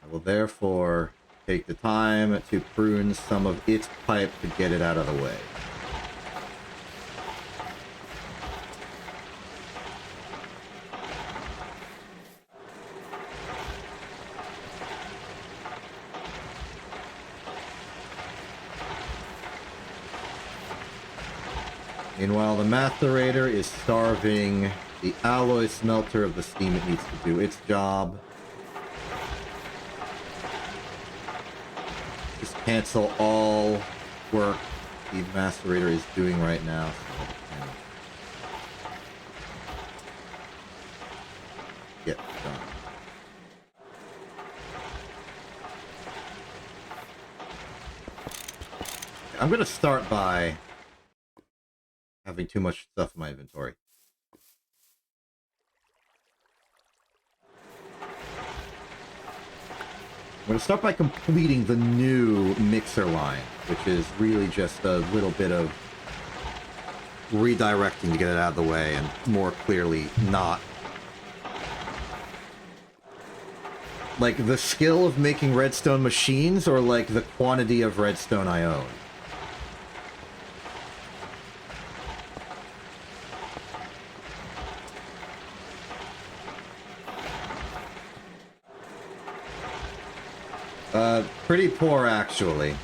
I will therefore take the time to prune some of its pipe to get it out of the way. Meanwhile, the macerator is starving the alloy smelter of the steam it needs to do its job. Just cancel all work the macerator is doing right now. So that it can get done. I'm going to start by having too much stuff in my inventory. I'm going to start by completing the new mixer line, which is really just a little bit of redirecting to get it out of the way and more clearly not. Like the skill of making redstone machines or like the quantity of redstone I own? Pretty poor, actually.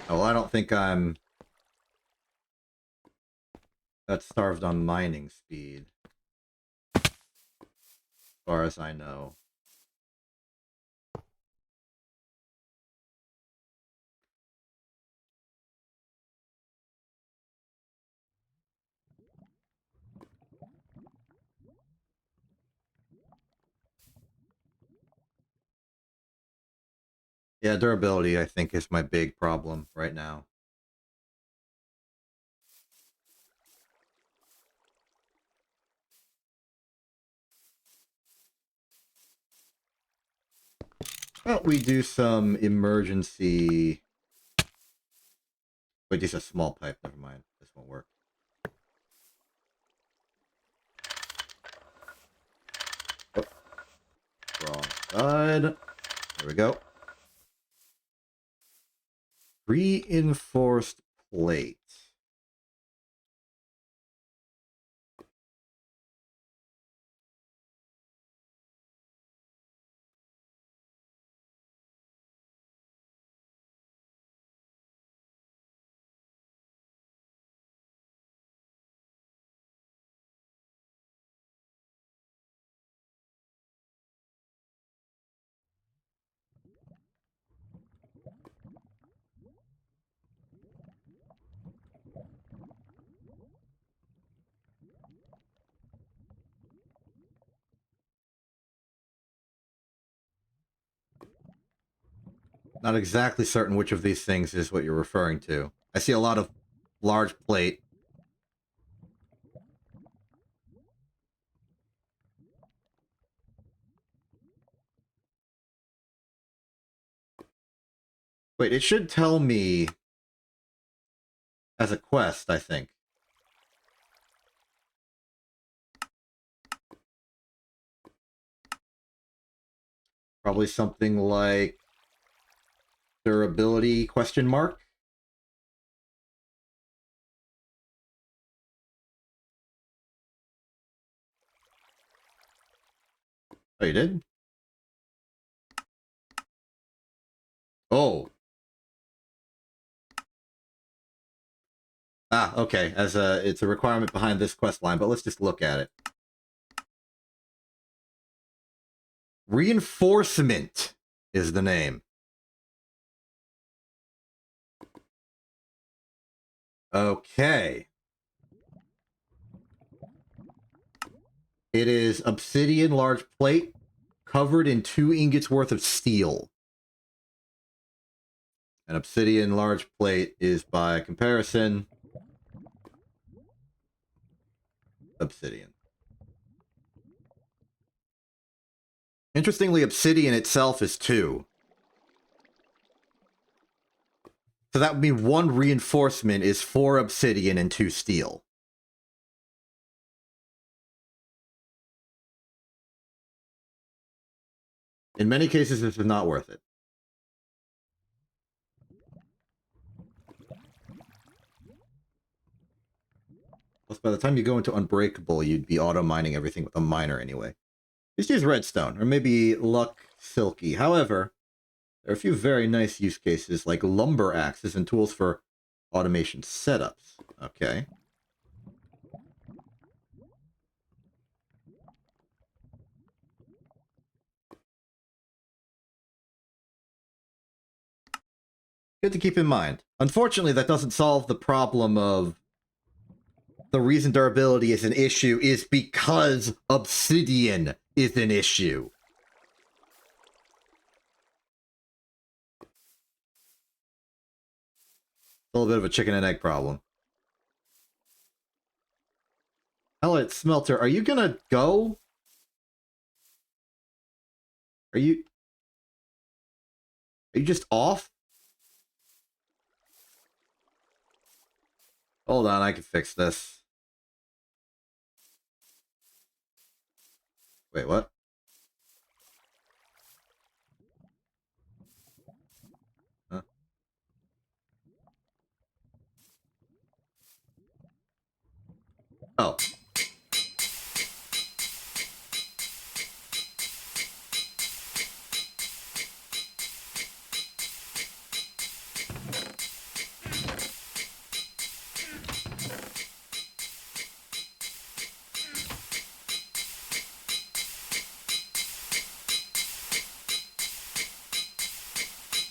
Oh, I don't think I'm that starved on mining speed, as far as I know. Yeah, durability, I think, is my big problem right now. Well, we do some emergency... Wait, just a small pipe, never mind. This won't work. Oh, wrong side. There we go. Reinforced plate. Not exactly certain which of these things is what you're referring to. I see a lot of large plate. Wait, it should tell me as a quest, I think. Probably something like Durability question mark? Oh, you did? Oh. Ah, okay. It's a requirement behind this quest line, but let's just look at it. Reinforcement is the name. Okay. It is obsidian large plate covered in 2 ingots worth of steel. An obsidian large plate is, by comparison, obsidian. Interestingly, obsidian itself is 2. So that would mean 1 reinforcement is 4 obsidian and 2 steel. In many cases, this is not worth it. Plus, by the time you go into Unbreakable, you'd be auto-mining everything with a miner anyway. Just use redstone, or maybe luck silky. However, there are a few very nice use cases, like lumber axes and tools for automation setups. Okay. Good to keep in mind. Unfortunately, that doesn't solve the problem of the reason durability is an issue is because obsidian is an issue. A little bit of a chicken and egg problem. Pellet Smelter, are you gonna go? Are you just off? Hold on, I can fix this. Wait, what? Huh? Oh.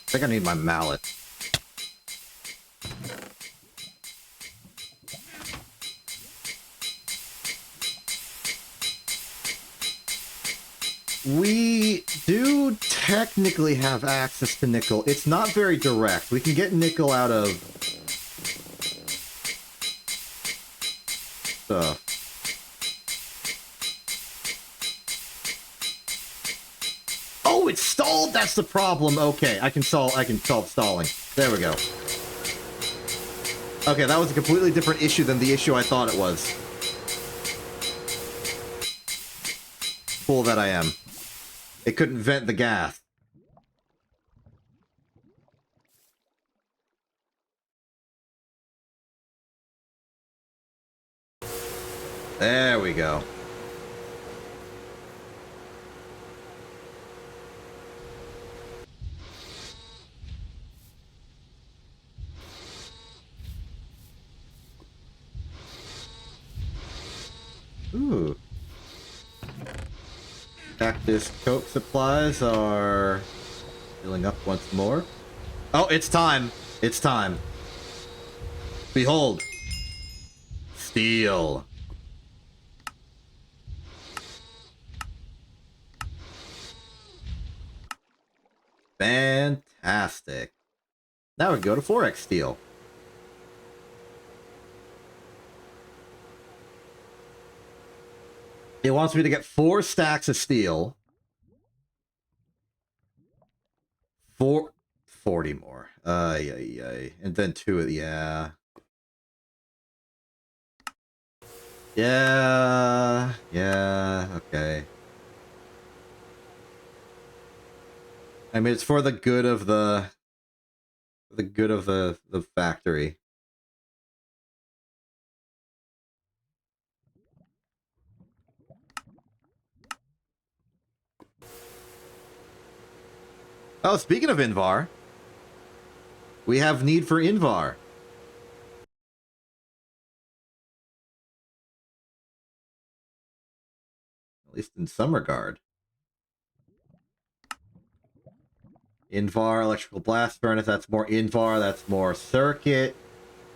I think I need my mallet. We do technically have access to nickel. It's not very direct. We can get nickel out of stuff. Oh, it's stalled! That's the problem. Okay, I can solve stalling. There we go. Okay, that was a completely different issue than the issue I thought it was. Fool that I am. It couldn't vent the gas. There we go. Ooh. Cactus coke supplies are filling up once more. Oh, it's time. It's time. Behold. Steel. Fantastic. Now we can go to 4x steel. It wants me to get 4 stacks of steel. 40 more. Yeah. And then 2, yeah. Yeah, okay. I mean, it's for the good of the For the good of the factory. Oh, speaking of Invar, we have need for Invar. At least in some regard. Invar, electrical blast furnace, that's more Invar, that's more circuit.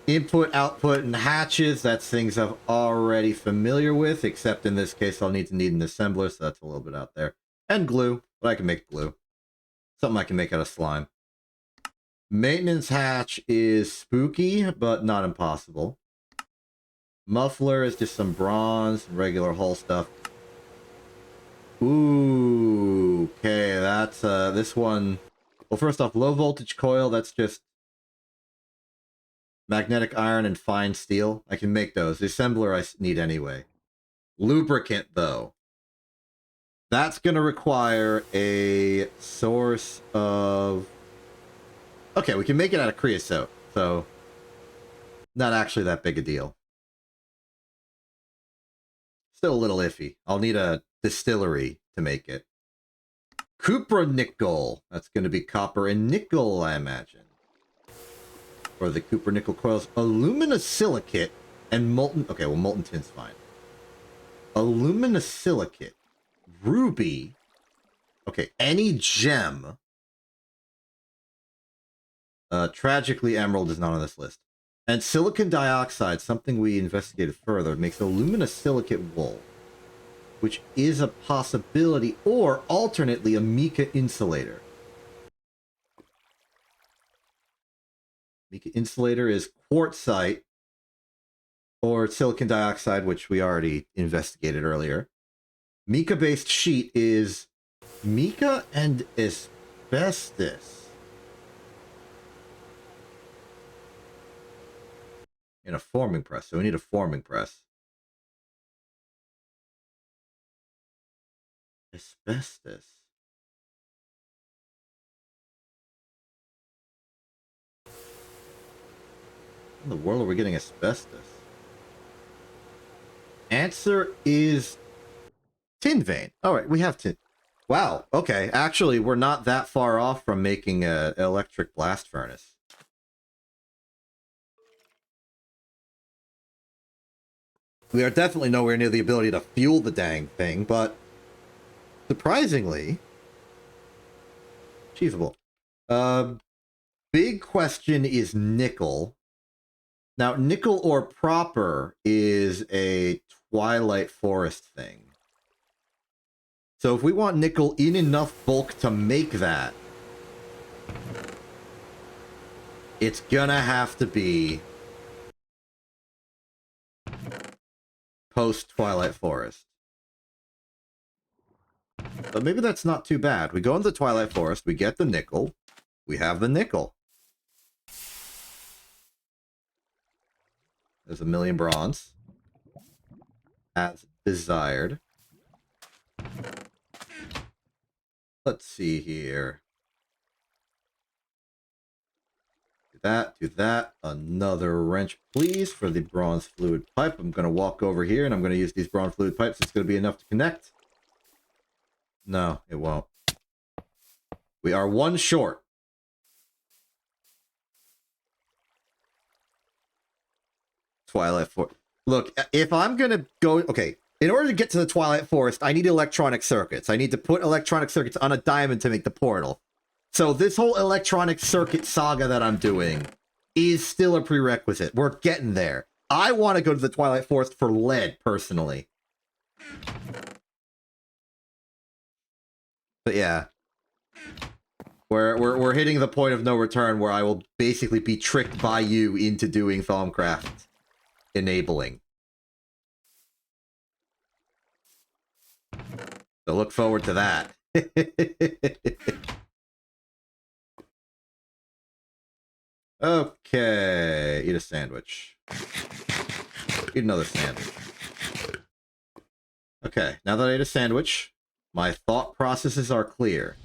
Input, output, and hatches, that's things I'm already familiar with, except in this case I'll need an assembler, so that's a little bit out there. And glue, but I can make glue. Something I can make out of slime. Maintenance hatch is spooky, but not impossible. Muffler is just some bronze, regular hull stuff. Ooh, okay, that's, this one... Well, first off, low voltage coil, that's just magnetic iron and fine steel. I can make those. The assembler I need anyway. Lubricant, though. That's going to require a source of... Okay, we can make it out of creosote, so... Not actually that big a deal. Still a little iffy. I'll need a distillery to make it. Cupra-nickel. That's going to be copper and nickel, I imagine. Or the Cupra-nickel coils. Aluminosilicate and molten... Okay, well, molten tin's fine. Aluminosilicate. Ruby. Okay, any gem. Tragically, emerald is not on this list. And silicon dioxide, something we investigated further, makes aluminosilicate wool, which is a possibility, or alternately a mica insulator. Mica insulator is quartzite, or silicon dioxide, which we already investigated earlier. Mica-based sheet is mica and asbestos. In a forming press, so we need a forming press. Asbestos. In the world are we getting asbestos? Answer is tin vein. All right, we have tin. Wow, okay. Actually, we're not that far off from making an electric blast furnace. We are definitely nowhere near the ability to fuel the dang thing, but surprisingly achievable. Big question is nickel. Now, nickel ore proper is a Twilight Forest thing. So if we want nickel in enough bulk to make that, it's gonna have to be post-Twilight Forest. But maybe that's not too bad. We go into the Twilight Forest, we get the nickel, we have the nickel. There's 1,000,000 bronze. As desired. Let's see here. Do that. Another wrench, please, for the bronze fluid pipe. I'm going to walk over here, and I'm going to use these bronze fluid pipes. It's going to be enough to connect. No, it won't. We are one short. Twilight Forest. Look, if I'm going to go... Okay, in order to get to the Twilight Forest, I need electronic circuits. I need to put electronic circuits on a diamond to make the portal. So this whole electronic circuit saga that I'm doing is still a prerequisite. We're getting there. I want to go to the Twilight Forest for lead, personally. But yeah. We're hitting the point of no return where I will basically be tricked by you into doing Thaumcraft enabling. So look forward to that. Okay, eat a sandwich. Eat another sandwich. Okay, now that I ate a sandwich, my thought processes are clear.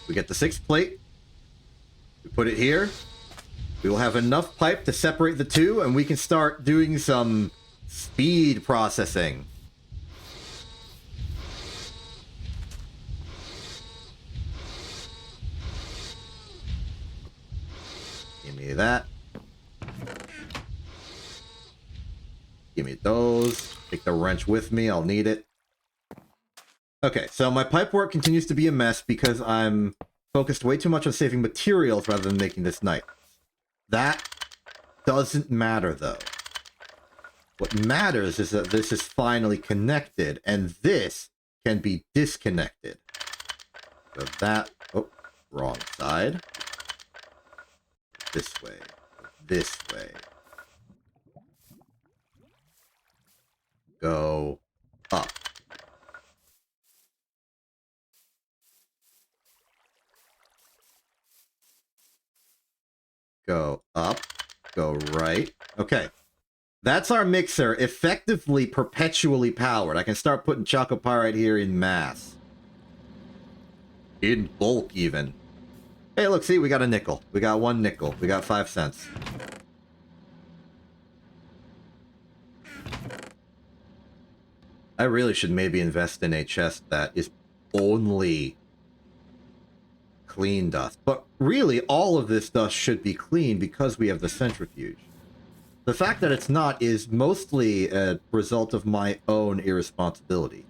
We get the 6th plate. We put it here. We will have enough pipe to separate the two, and we can start doing some speed processing. Give me that. Give me those. Take the wrench with me. I'll need it. Okay, so my pipe work continues to be a mess because I'm focused way too much on saving materials rather than making this night. That doesn't matter, though. What matters is that this is finally connected, and this can be disconnected. So that... Oh, wrong side. This way. This way. Go up. Go up. Go right. Okay. That's our mixer, effectively perpetually powered. I can start putting chalcopyrite here in mass. In bulk, even. Hey, look, see, we got a nickel. We got 1 nickel. We got 5 cents. I really should maybe invest in a chest that is only clean dust. But really, all of this dust should be clean because we have the centrifuge. The fact that it's not is mostly a result of my own irresponsibility.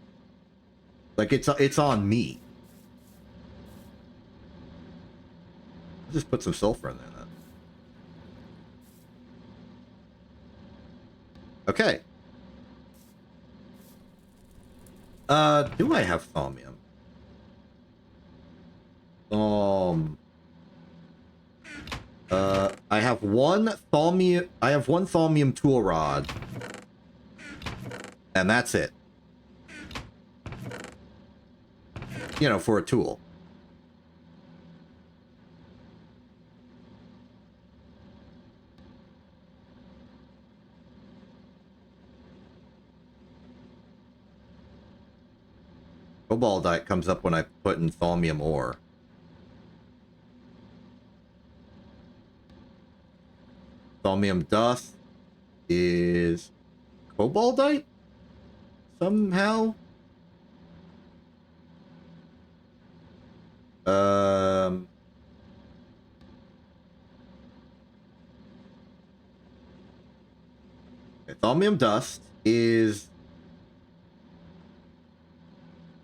Like, it's on me. I'll just put some sulfur in there, then. Okay. Do I have thaumium? I have one thaumium tool rod. And that's it. You know, for a tool. Cobaldite comes up when I put in thaumium ore. Thaumium dust is cobaldite? Somehow? Okay, thaumium dust is...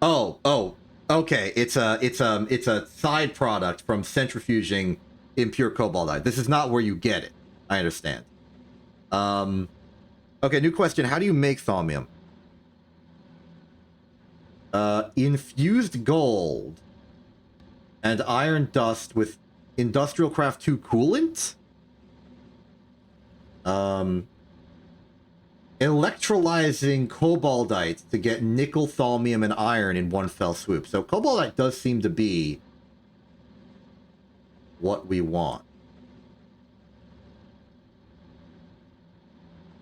Oh, okay. It's a side product from centrifuging impure cobaldite. This is not where you get it. I understand. Okay, new question. How do you make thaumium? Infused gold and iron dust with Industrial Craft 2 coolant? Electrolyzing cobaldite to get nickel, thaumium, and iron in one fell swoop. So cobaldite does seem to be what we want.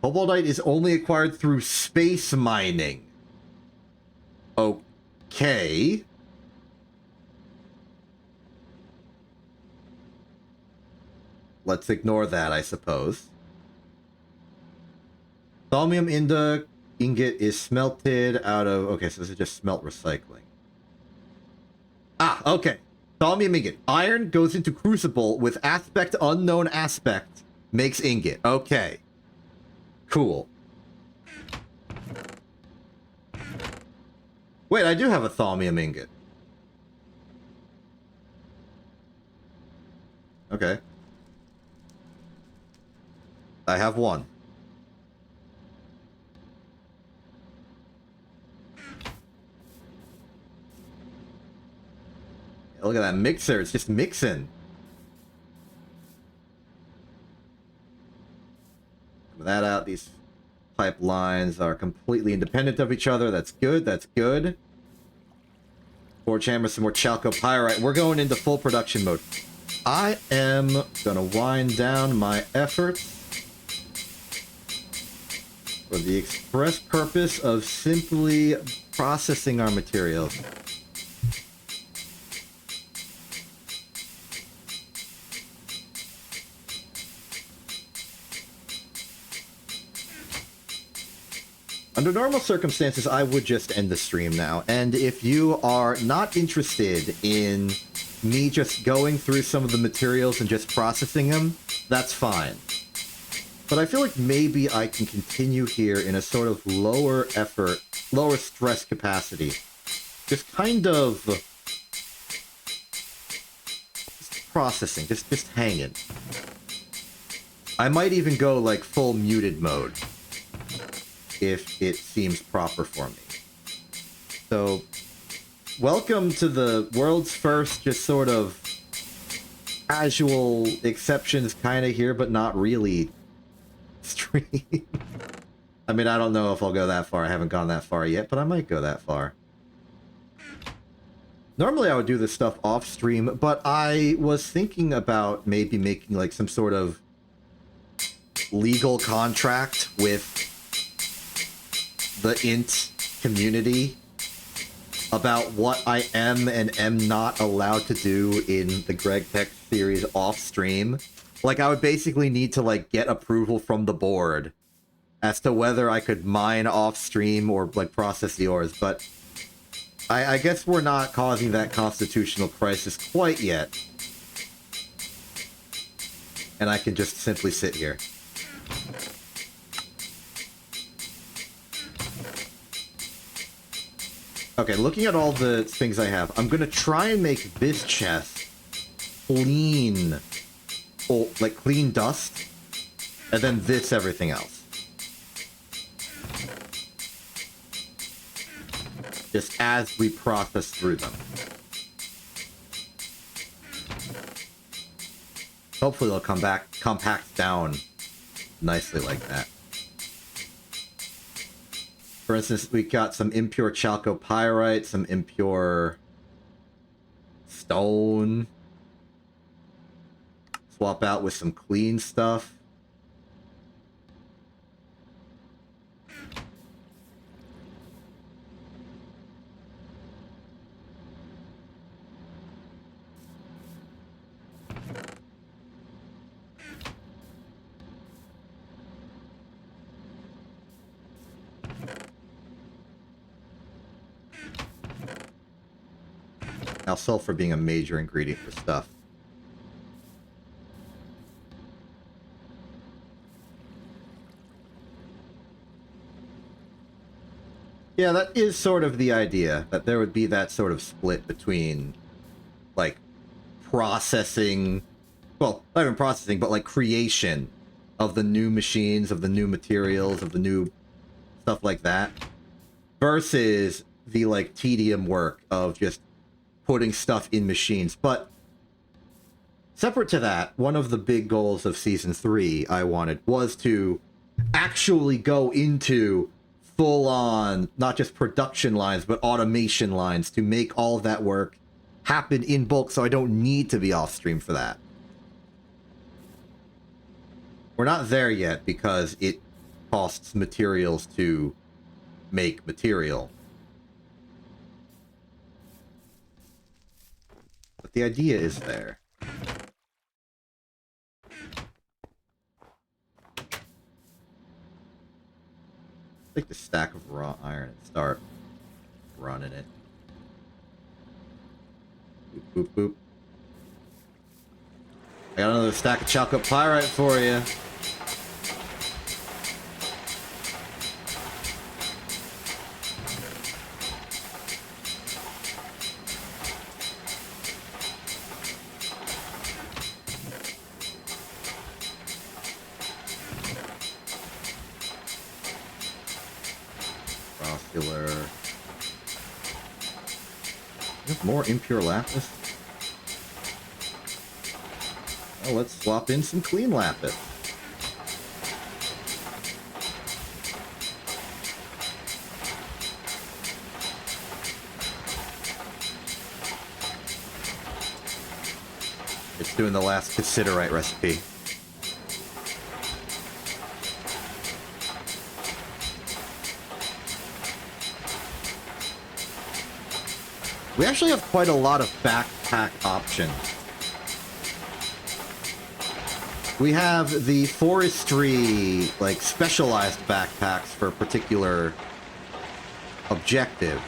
Cobaldite is only acquired through space mining. Okay. Let's ignore that, I suppose. Thaumium ingot is smelted out of... Okay, so this is just smelt recycling. Ah, okay. Thaumium ingot. Iron goes into crucible with aspect unknown aspect. Makes ingot. Okay. Cool. Wait, I do have a thaumium ingot. Okay. I have one. Look at that mixer. It's just mixing. That out. These pipelines are completely independent of each other. That's good. That's good. Forge hammer, some more chalcopyrite. We're going into full production mode. I am gonna wind down my efforts for the express purpose of simply processing our materials. Under normal circumstances, I would just end the stream now. And if you are not interested in me just going through some of the materials and just processing them, that's fine. But I feel like maybe I can continue here in a sort of lower effort, lower stress capacity. Just kind of... just processing, just hanging. I might even go, like, full muted mode, if it seems proper for me. So, welcome to the world's first just sort of casual exceptions kind of here, but not really stream. I mean, I don't know if I'll go that far. I haven't gone that far yet, but I might go that far. Normally I would do this stuff off stream, but I was thinking about maybe making like some sort of legal contract with the int community about what I am and am not allowed to do in the Greg Tech series off stream. Like, I would basically need to like get approval from the board as to whether I could mine off stream or like process the ores, but I guess we're not causing that constitutional crisis quite yet. And I can just simply sit here. Okay, looking at all the things I have, I'm gonna try and make this chest clean, like clean dust, and then this everything else. Just as we process through them. Hopefully they'll come back, compact down nicely like that. For instance, we got some impure chalcopyrite, some impure stone. Swap out with some clean stuff. Now, sulfur being a major ingredient for stuff. Yeah, that is sort of the idea, that there would be that sort of split between, like, processing, well, not even processing, but, like, creation of the new machines, of the new materials, of the new stuff like that, versus the, like, tedium work of just putting stuff in machines. But separate to that, one of the big goals of Season 3 I wanted was to actually go into full-on, not just production lines, but automation lines to make all of that work happen in bulk so I don't need to be off-stream for that. We're not there yet because it costs materials to make material. But the idea is there. Take the stack of raw iron and start running it. Boop, boop, boop. I got another stack of chalcopyrite for you. More impure lapis. Well, let's swap in some clean lapis. It's doing the last cassiterite recipe. We actually have quite a lot of backpack options. We have the forestry, like, specialized backpacks for a particular objective.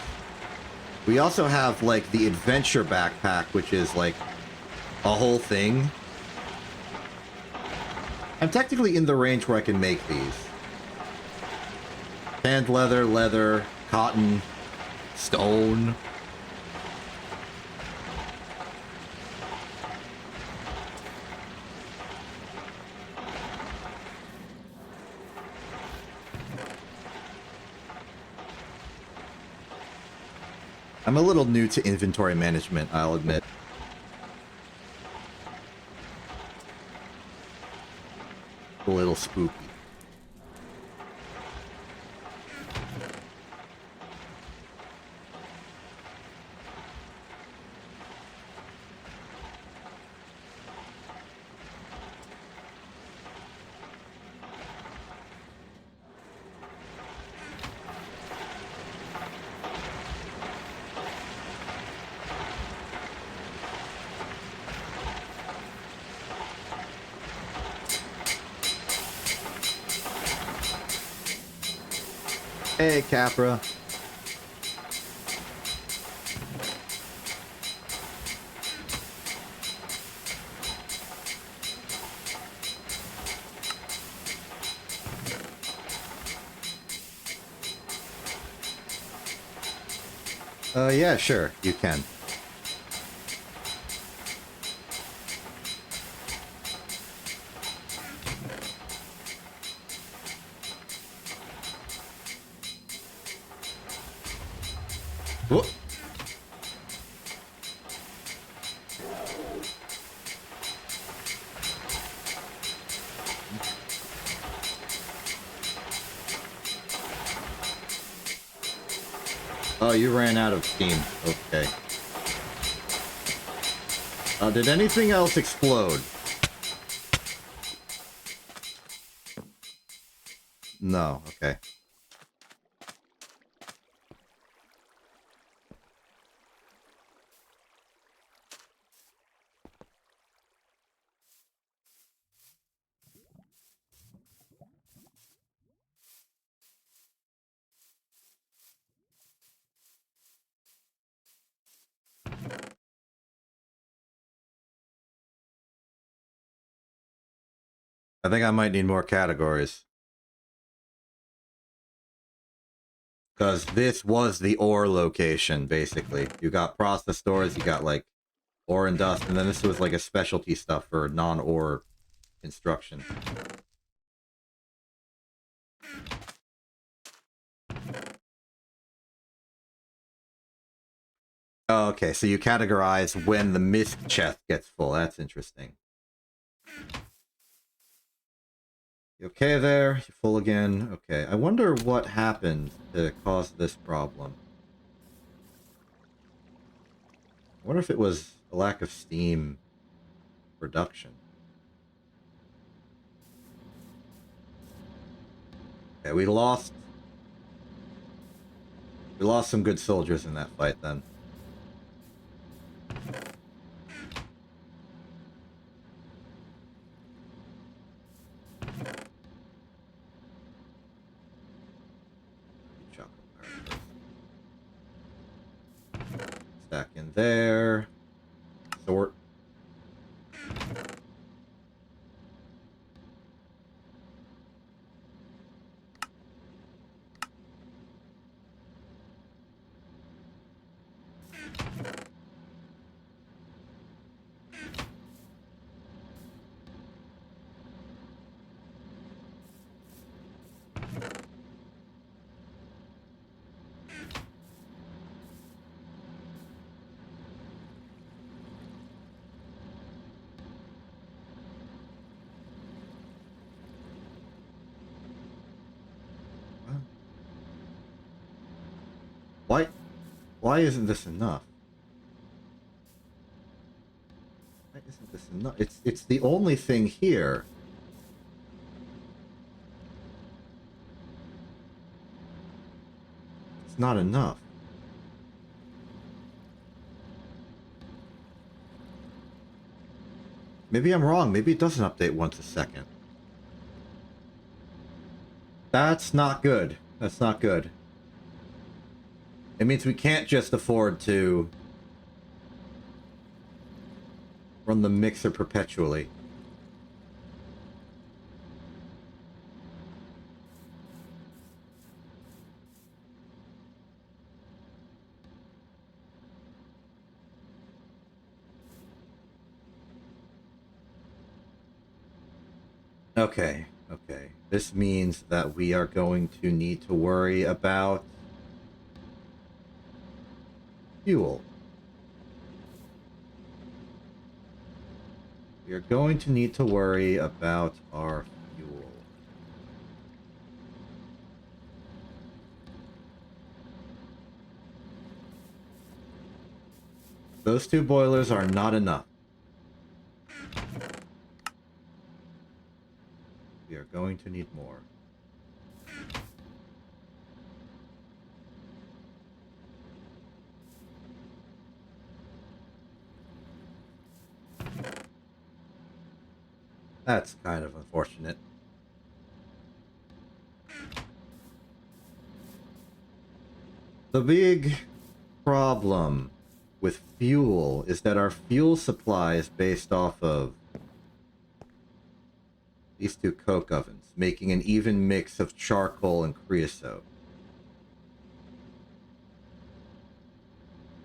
We also have, like, the adventure backpack, which is, like, a whole thing. I'm technically in the range where I can make these. Tanned leather, leather, cotton, stone. I'm a little new to inventory management, I'll admit. A little spooky. Hey, Capra. Yeah, sure, you can. Whoop. Oh, you ran out of steam. Okay. Did anything else explode? No, okay. I think I might need more categories. Because this was the ore location, basically. You got process stores, you got, like, ore and dust, and then this was, like, a specialty stuff for non-ore construction. Oh, okay, so you categorize when the mist chest gets full. That's interesting. You okay there? You full again? Okay, I wonder what happened to cause this problem. I wonder if it was a lack of steam production. Okay, we lost some good soldiers in that fight then. Stack in there. Sort. Why isn't this enough? Why isn't this enough? It's the only thing here. It's not enough. Maybe I'm wrong. Maybe it doesn't update once a second. That's not good. That's not good. It means we can't just afford to run the mixer perpetually. Okay, okay. This means that we are going to need to worry about fuel. We are going to need to worry about our fuel. Those 2 boilers are not enough. We are going to need more. That's kind of unfortunate. The big problem with fuel is that our fuel supply is based off of these 2 coke ovens, making an even mix of charcoal and creosote.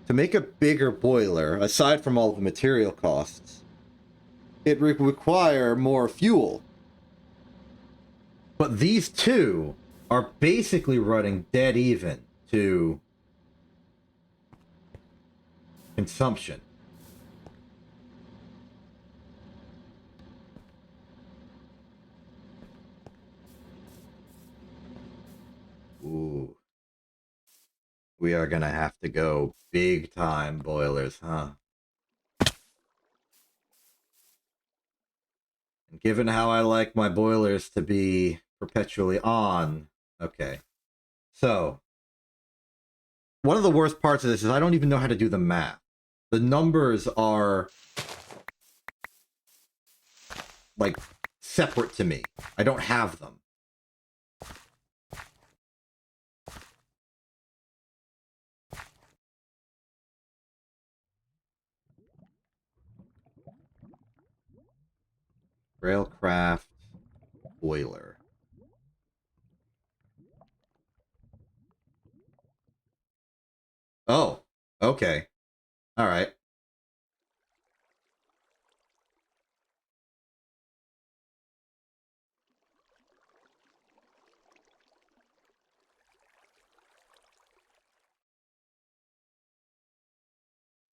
To make a bigger boiler, aside from all the material costs, it would require more fuel. But these 2 are basically running dead even to consumption. Ooh. We are gonna have to go big time boilers, huh? And given how I like my boilers to be perpetually on, okay. So, one of the worst parts of this is I don't even know how to do the math. The numbers are like separate to me. I don't have them. Railcraft boiler. Oh, okay. All right.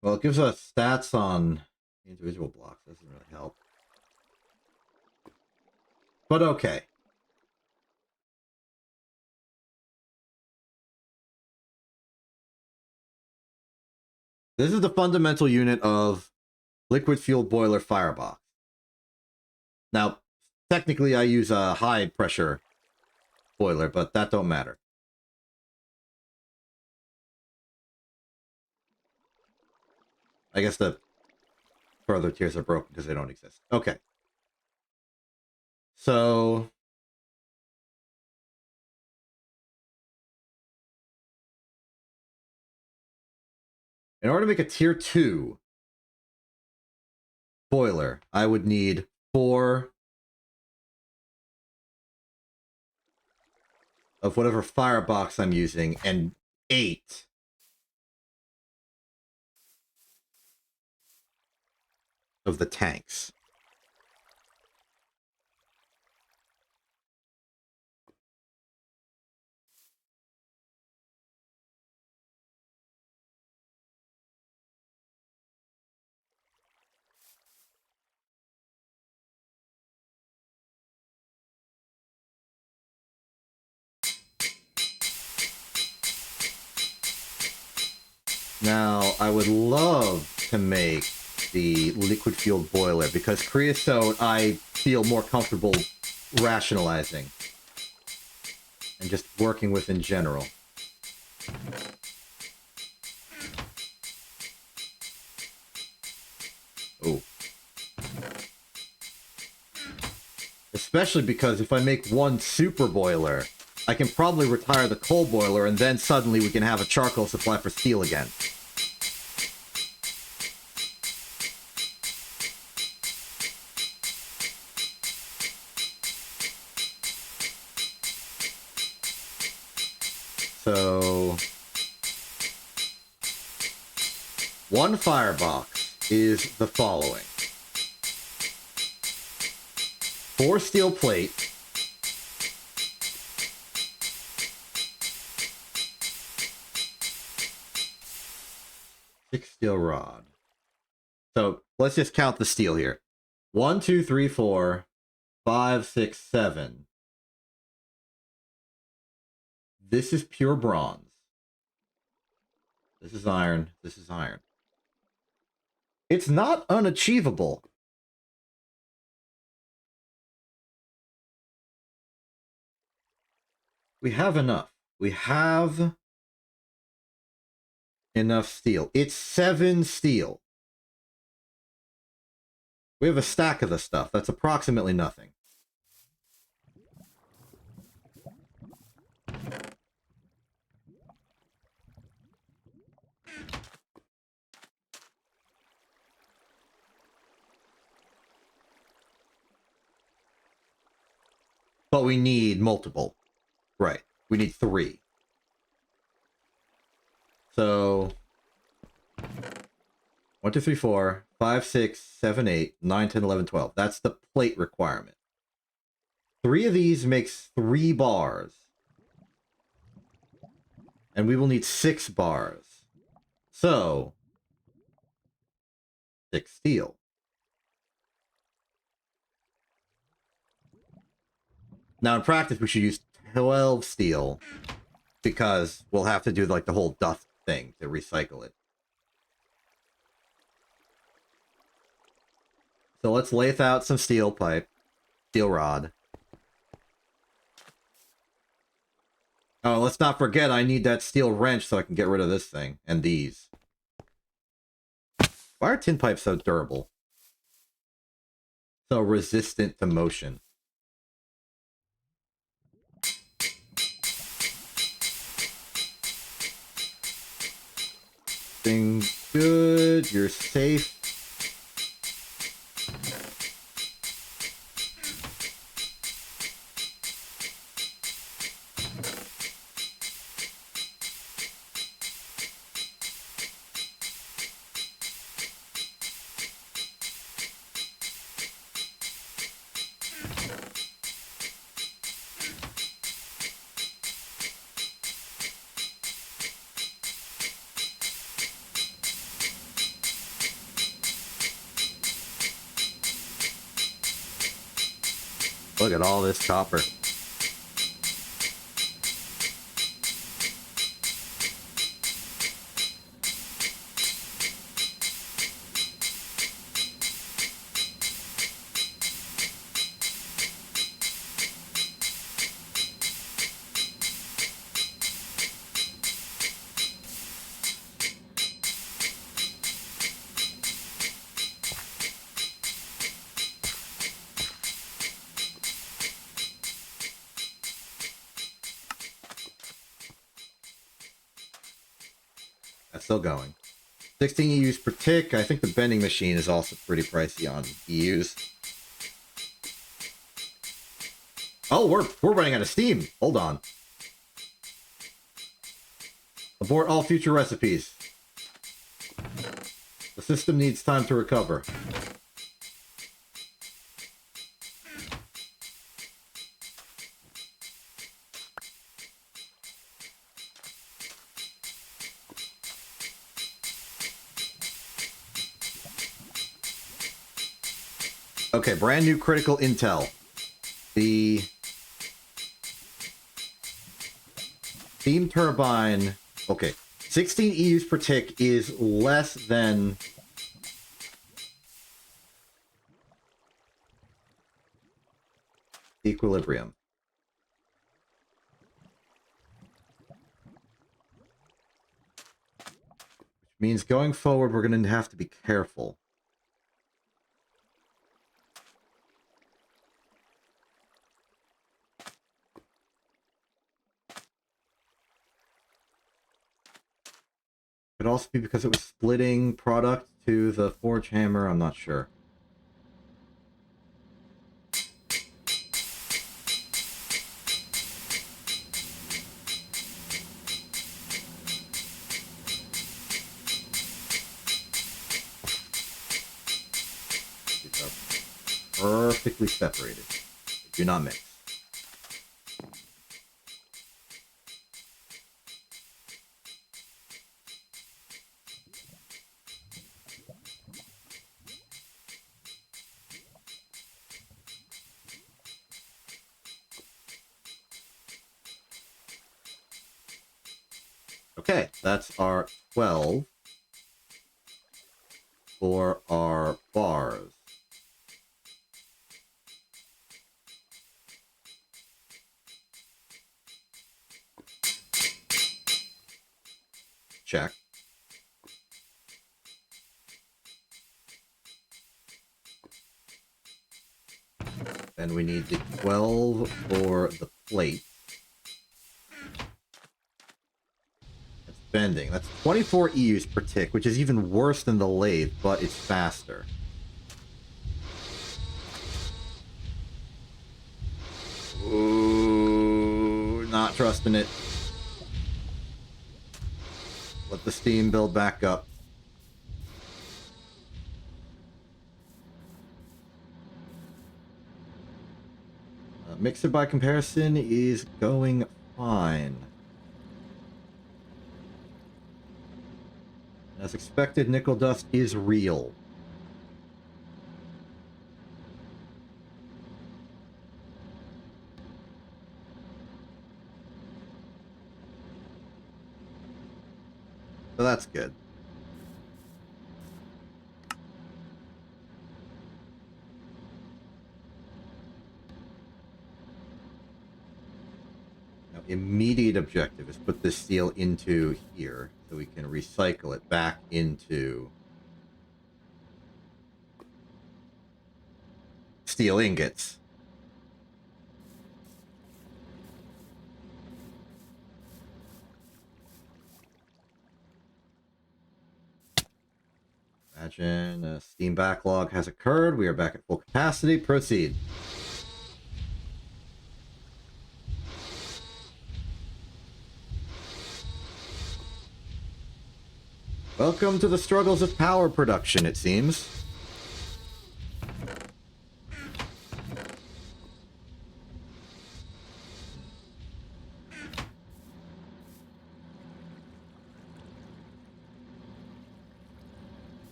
Well, it gives us stats on individual blocks. Doesn't really help. But okay. This is the fundamental unit of liquid fueled boiler firebox. Now, technically I use a high pressure boiler, but that don't matter. I guess the further tiers are broken because they don't exist. Okay. So in order to make a tier 2 boiler, I would need 4 of whatever firebox I'm using and 8 of the tanks. Now, I would love to make the liquid fueled boiler because creosote I feel more comfortable rationalizing and just working with in general. Oh. Especially because if I make one super boiler, I can probably retire the coal boiler, and then suddenly we can have a charcoal supply for steel again. So... one firebox is the following. 4 steel plate. 6 steel rod. So let's just count the steel here. 1, 2, 3, 4, 5, 6, 7. This is pure bronze. This is iron. This is iron. It's not unachievable. We have enough. We have enough steel. It's 7 steel. We have a stack of the stuff. That's approximately nothing. But we need multiple. Right. We need 3. So 1, 2, 3, 4, 5, 6, 7, 8, 9, 10, 11, 12. That's the plate requirement. 3 of these makes 3 bars. And we will need 6 bars. So 6 steel. Now in practice we should use 12 steel, because we'll have to do like the whole dust thing to recycle it. So let's lathe out some steel pipe, steel rod. Oh, let's not forget I need that steel wrench so I can get rid of this thing, and these. Why are tin pipes so durable? So resistant to motion. Thing good, you're safe. Look at all this copper. That's still going. 16 EUs per tick. I think the bending machine is also pretty pricey on EUs. Oh, we're running out of steam. Hold on. Abort all future recipes. The system needs time to recover. Okay, brand new critical intel. The steam turbine... Okay, 16 EUs per tick is less than... equilibrium. Which means going forward, we're going to have to be careful. Could also be because it was splitting product to the forge hammer. I'm not sure. These are perfectly separated. They do not mix. Okay, that's our 12 for our bars. Check. Then we need the 12 for the plate. That's bending. That's 24 EUs per tick, which is even worse than the lathe, but it's faster. Ooh, not trusting it. Let the steam build back up. Mixer by comparison is going fine. As expected, nickel dust is real. So that's good. Now, immediate objective is put this steel into here so we can recycle it back into steel ingots. Imagine a steam backlog has occurred. We are back at full capacity. Proceed. Welcome to the struggles of power production, it seems.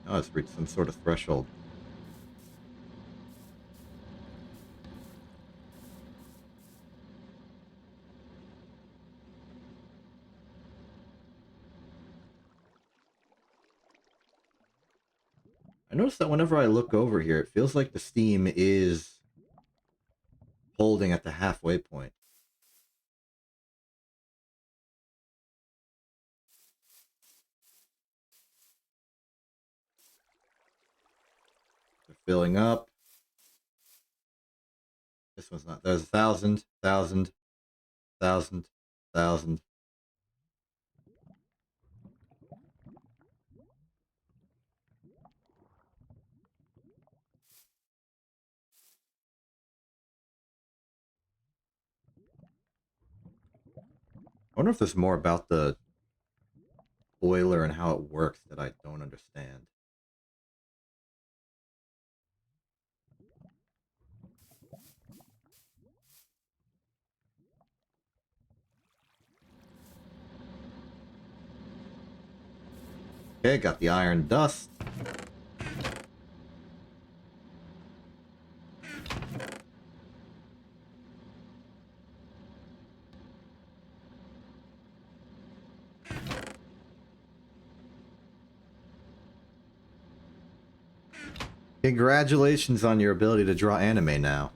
Oh, it's reached some sort of threshold. I noticed that whenever I look over here, it feels like the steam is holding at the halfway point. They're filling up. This one's not. There's 1,000, 1,000, 1,000, 1,000. I wonder if there's more about the boiler and how it works that I don't understand. Okay, got the iron dust. Congratulations on your ability to draw anime now.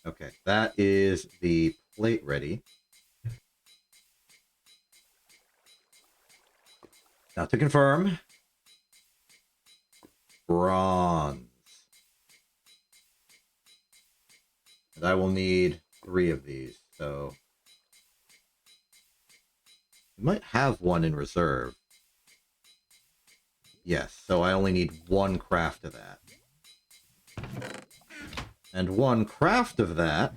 Okay, that is the plate ready. Now to confirm, bronze. And I will need 3 of these, so we might have one in reserve. Yes, so I only need 1 craft of that. And 1 craft of that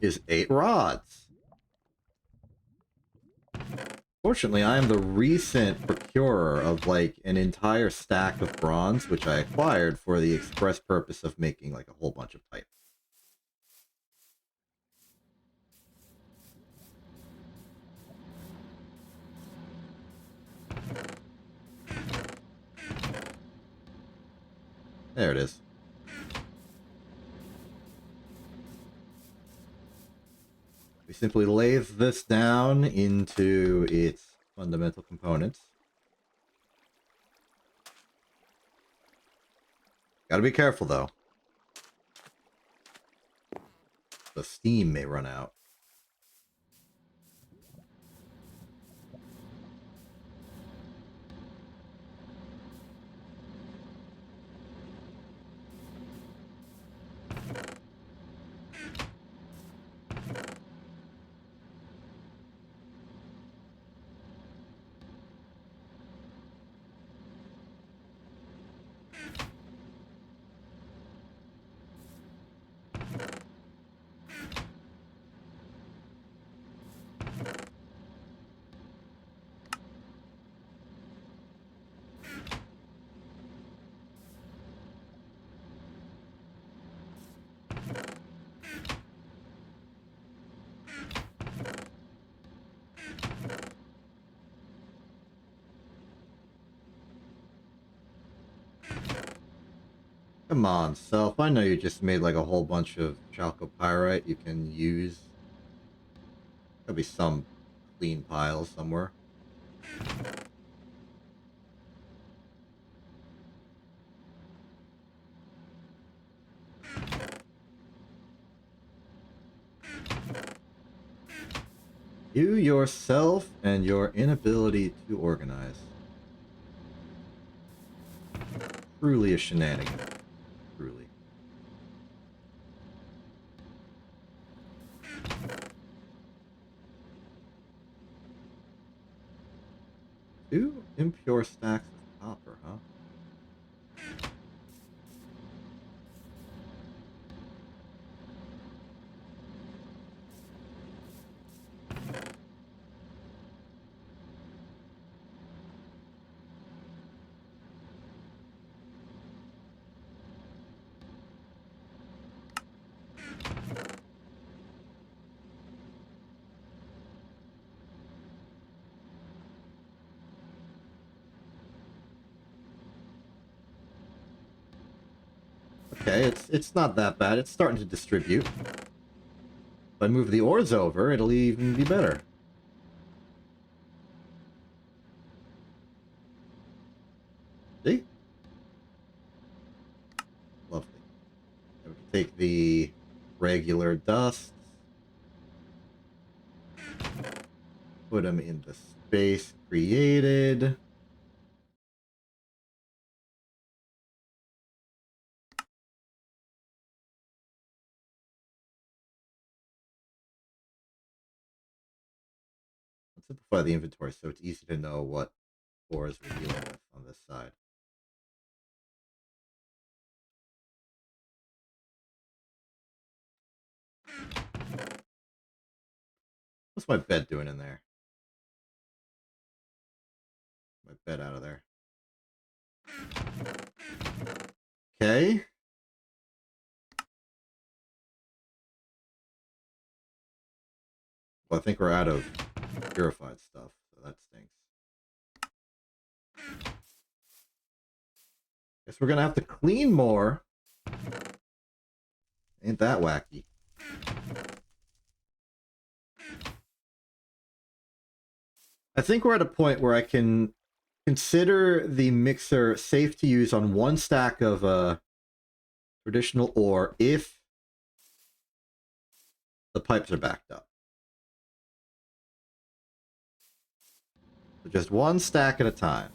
is 8 rods. Fortunately, I am the recent procurer of, like, an entire stack of bronze, which I acquired for the express purpose of making, like, a whole bunch of pipe. There it is. We simply lathe this down into its fundamental components. Gotta be careful, though. The steam may run out. Come on, Self. I know you just made like a whole bunch of chalcopyrite you can use. There'll be some clean pile somewhere. You yourself and your inability to organize. Truly a shenanigan. Truly. Two impure stacks of copper, huh? Okay, it's not that bad. It's starting to distribute. If I move the ores over, it'll even be better. See? Lovely. And we can take the regular dusts, put them in the space created. Let's simplify the inventory so it's easy to know what ores we're dealing with on this side. What's my bed doing in there? My bed out of there. Okay. Well, I think we're out of purified stuff, so that stinks. Guess we're gonna have to clean more. Ain't that wacky? I think we're at a point where I can consider the mixer safe to use on 1 stack of traditional ore if the pipes are backed up. So just one stack at a time.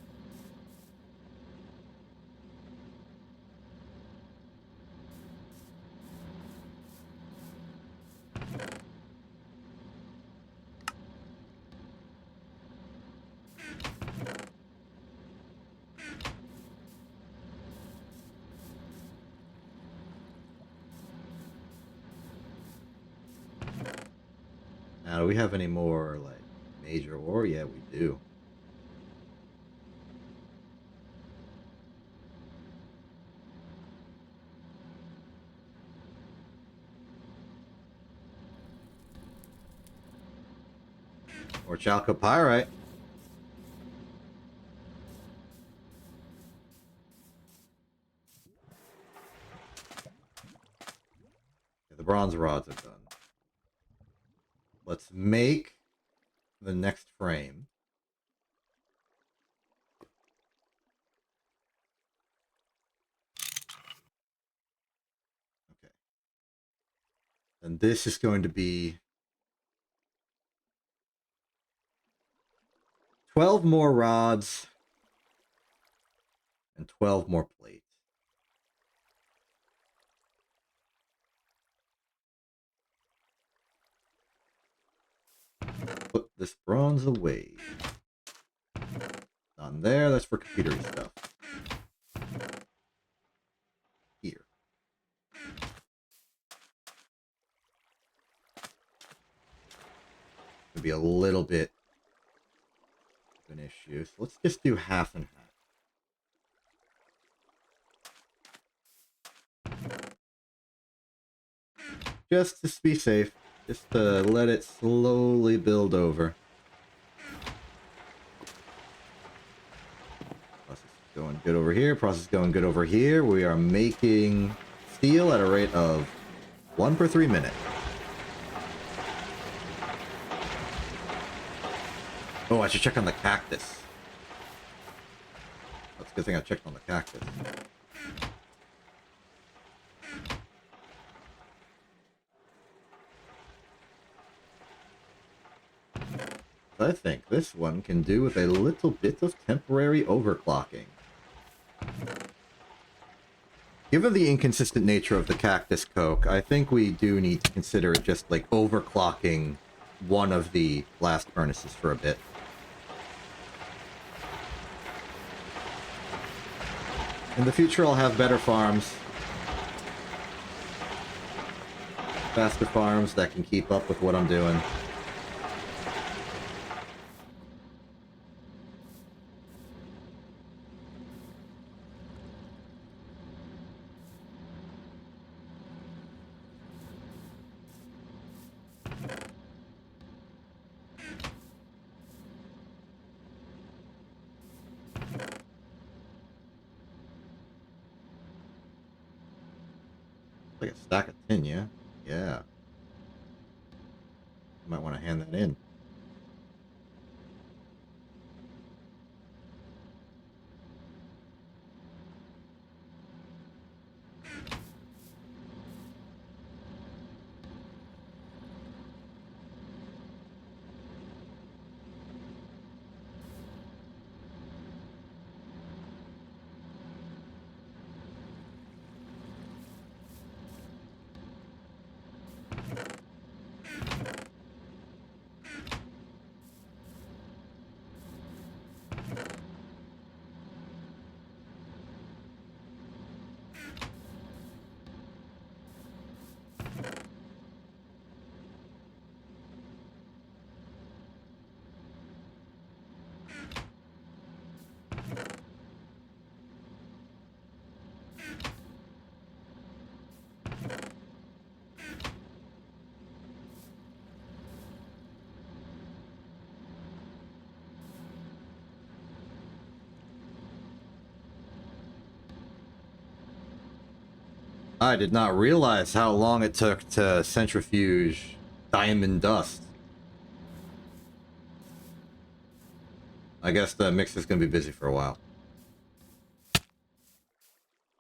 Now, do we have any more, like, major ore? Yeah, we do. Or chalcopyrite. Yeah, the bronze rods are done. Let's make the next frame. Okay. And this is going to be 12 more rods and 12 more plates. Put this bronze away. On there, that's for computery stuff. Here. Could be a little bit of an issue. So let's just do half and half. Just to be safe. Just to let it slowly build over. Process going good over here. Process going good over here. We are making steel at a rate of 1 per 3 minutes. Oh, I should check on the cactus. That's a good thing I checked on the cactus. I think this one can do with a little bit of temporary overclocking. Given the inconsistent nature of the cactus coke, I think we do need to consider it just like overclocking one of the blast furnaces for a bit. In the future, I'll have better farms. Faster farms that can keep up with what I'm doing. Like a stack of tin, yeah? Yeah. You might want to hand that in. I did not realize how long it took to centrifuge diamond dust. I guess the mix is going to be busy for a while.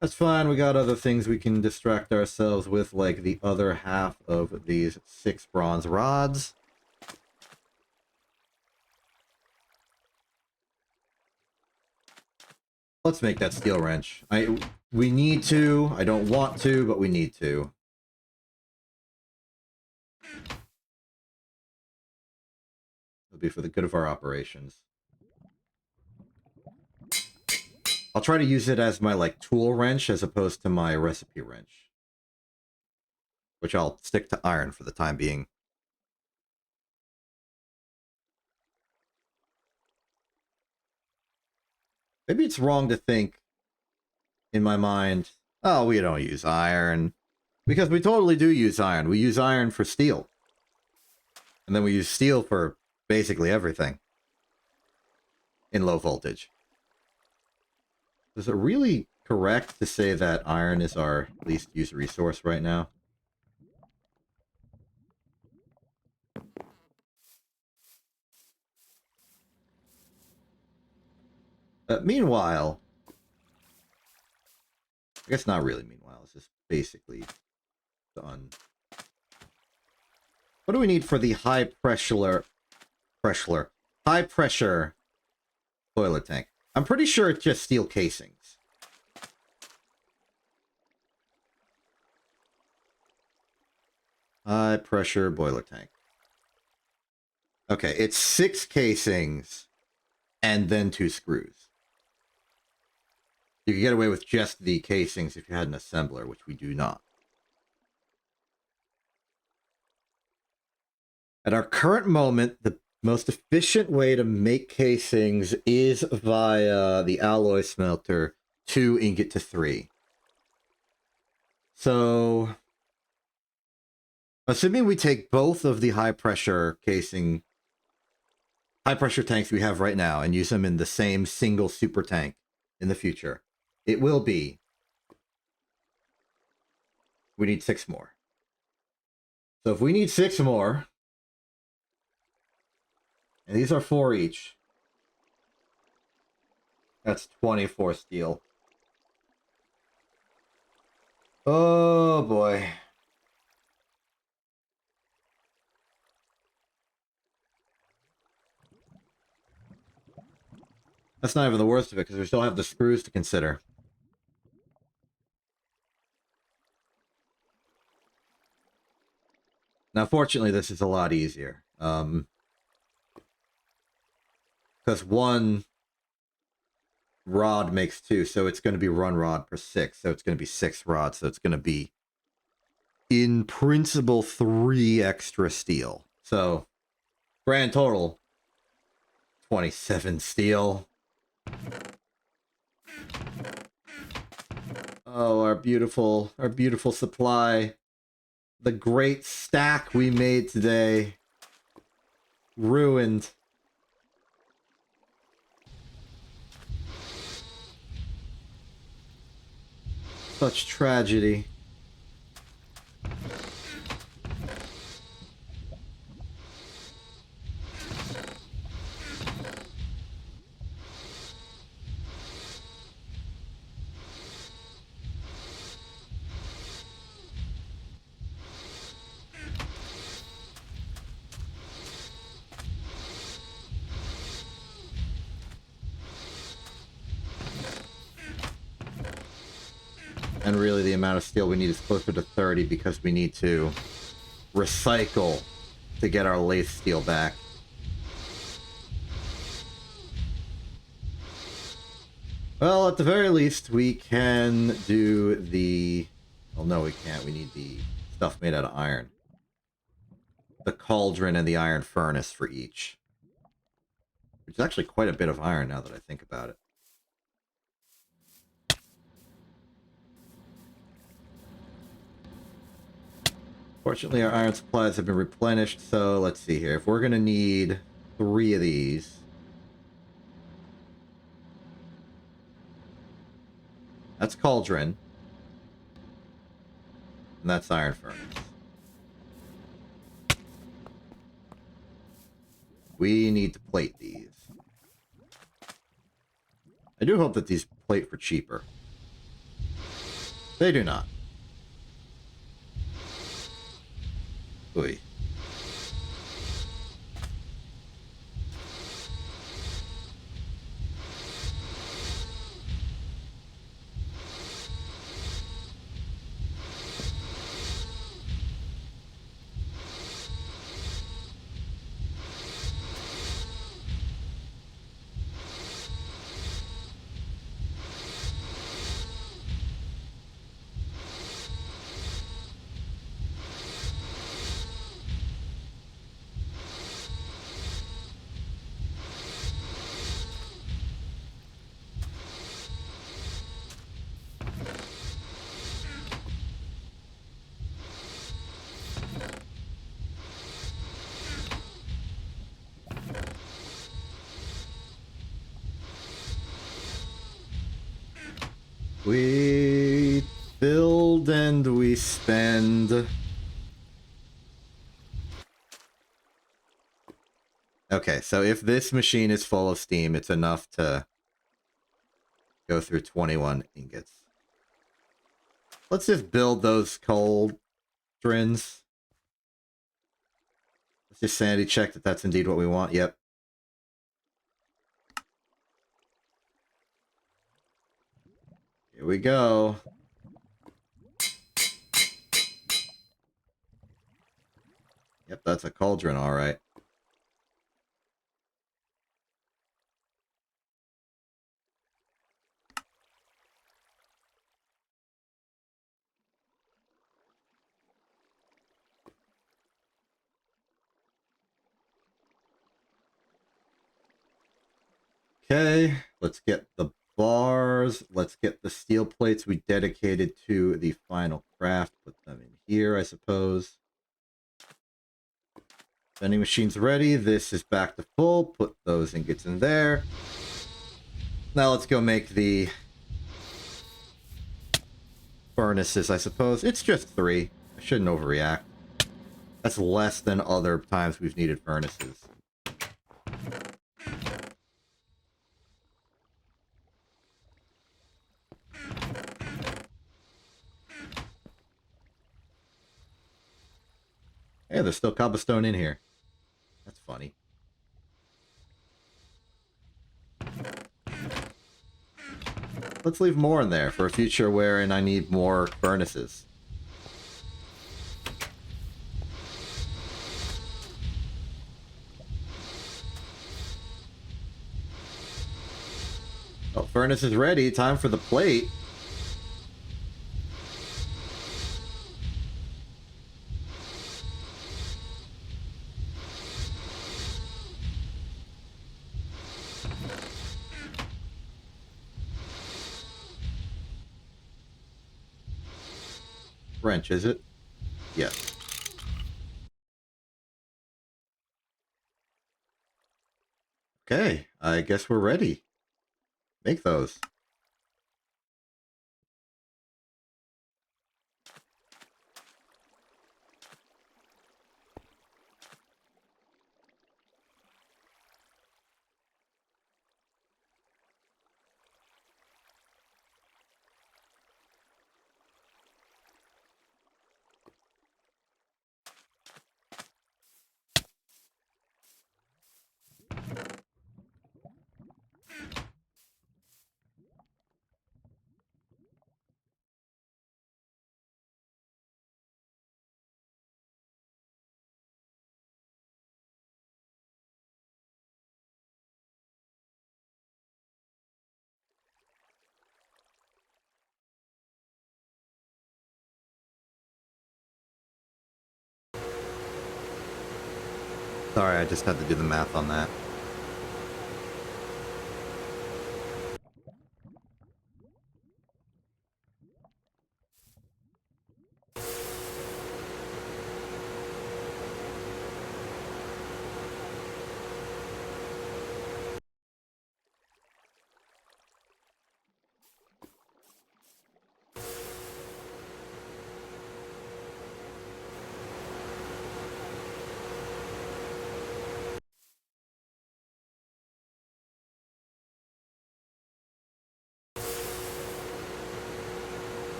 That's fine, we got other things we can distract ourselves with, like the other half of these 6 bronze rods. Let's make that steel wrench. We need to. I don't want to, but we need to. It'll be for the good of our operations. I'll try to use it as my, like, tool wrench as opposed to my recipe wrench. Which I'll stick to iron for the time being. Maybe it's wrong to think, in my mind, oh, we don't use iron. Because we totally do use iron. We use iron for steel. And then we use steel for basically everything. In low voltage. Is it really correct to say that iron is our least used resource right now? Meanwhile, I guess not really meanwhile, it's just basically done. What do we need for the high pressure boiler tank? I'm pretty sure it's just steel casings. High pressure boiler tank. Okay, it's 6 casings and then 2 screws. You could get away with just the casings if you had an assembler, which we do not. At our current moment, the most efficient way to make casings is via the alloy smelter 2 ingot to 3. So, assuming we take both of the high pressure tanks we have right now and use them in the same single super tank in the future, it will be, we need 6 more. So if we need 6 more, and these are 4 each, that's 24 steel. Oh boy. That's not even the worst of it, because we still have the screws to consider. Now, fortunately, this is a lot easier. Because 1 rod makes 2, so it's going to be 1 rod per 6, so it's going to be 6 rods, so it's going to be, in principle, 3 extra steel. So, grand total, 27 steel. Oh, our beautiful supply. The great stack we made today. Ruined. Such tragedy. And really the amount of steel we need is closer to 30 because we need to recycle to get our lathe steel back. Well, at the very least, we can do the... Well, no, we can't. We need the stuff made out of iron. The cauldron and the iron furnace for each. Which is actually quite a bit of iron now that I think about it. Fortunately, our iron supplies have been replenished, so let's see here. If we're going to need 3 of these... That's cauldron. And that's iron furnace. We need to plate these. I do hope that these plate for cheaper. They do not. Oy. We build and we spend. Okay, so if this machine is full of steam, it's enough to go through 21 ingots. Let's just build those cauldrons. Let's just sanity check that that's indeed what we want. Yep. Here we go. Yep, that's a cauldron, all right. Okay, let's get the bars. Let's get the steel plates we dedicated to the final craft. Put them in here, I suppose. Vending machine's ready. This is back to full. Put those ingots in there. Now let's go make the furnaces, I suppose. It's just 3. I shouldn't overreact. That's less than other times we've needed furnaces. Hey, there's still cobblestone in here. That's funny. Let's leave more in there for a future wherein I need more furnaces. Oh, furnace is ready. Time for the plate. Wrench, is it? Yes. Okay, I guess we're ready. Make those. Sorry, I just had to do the math on that.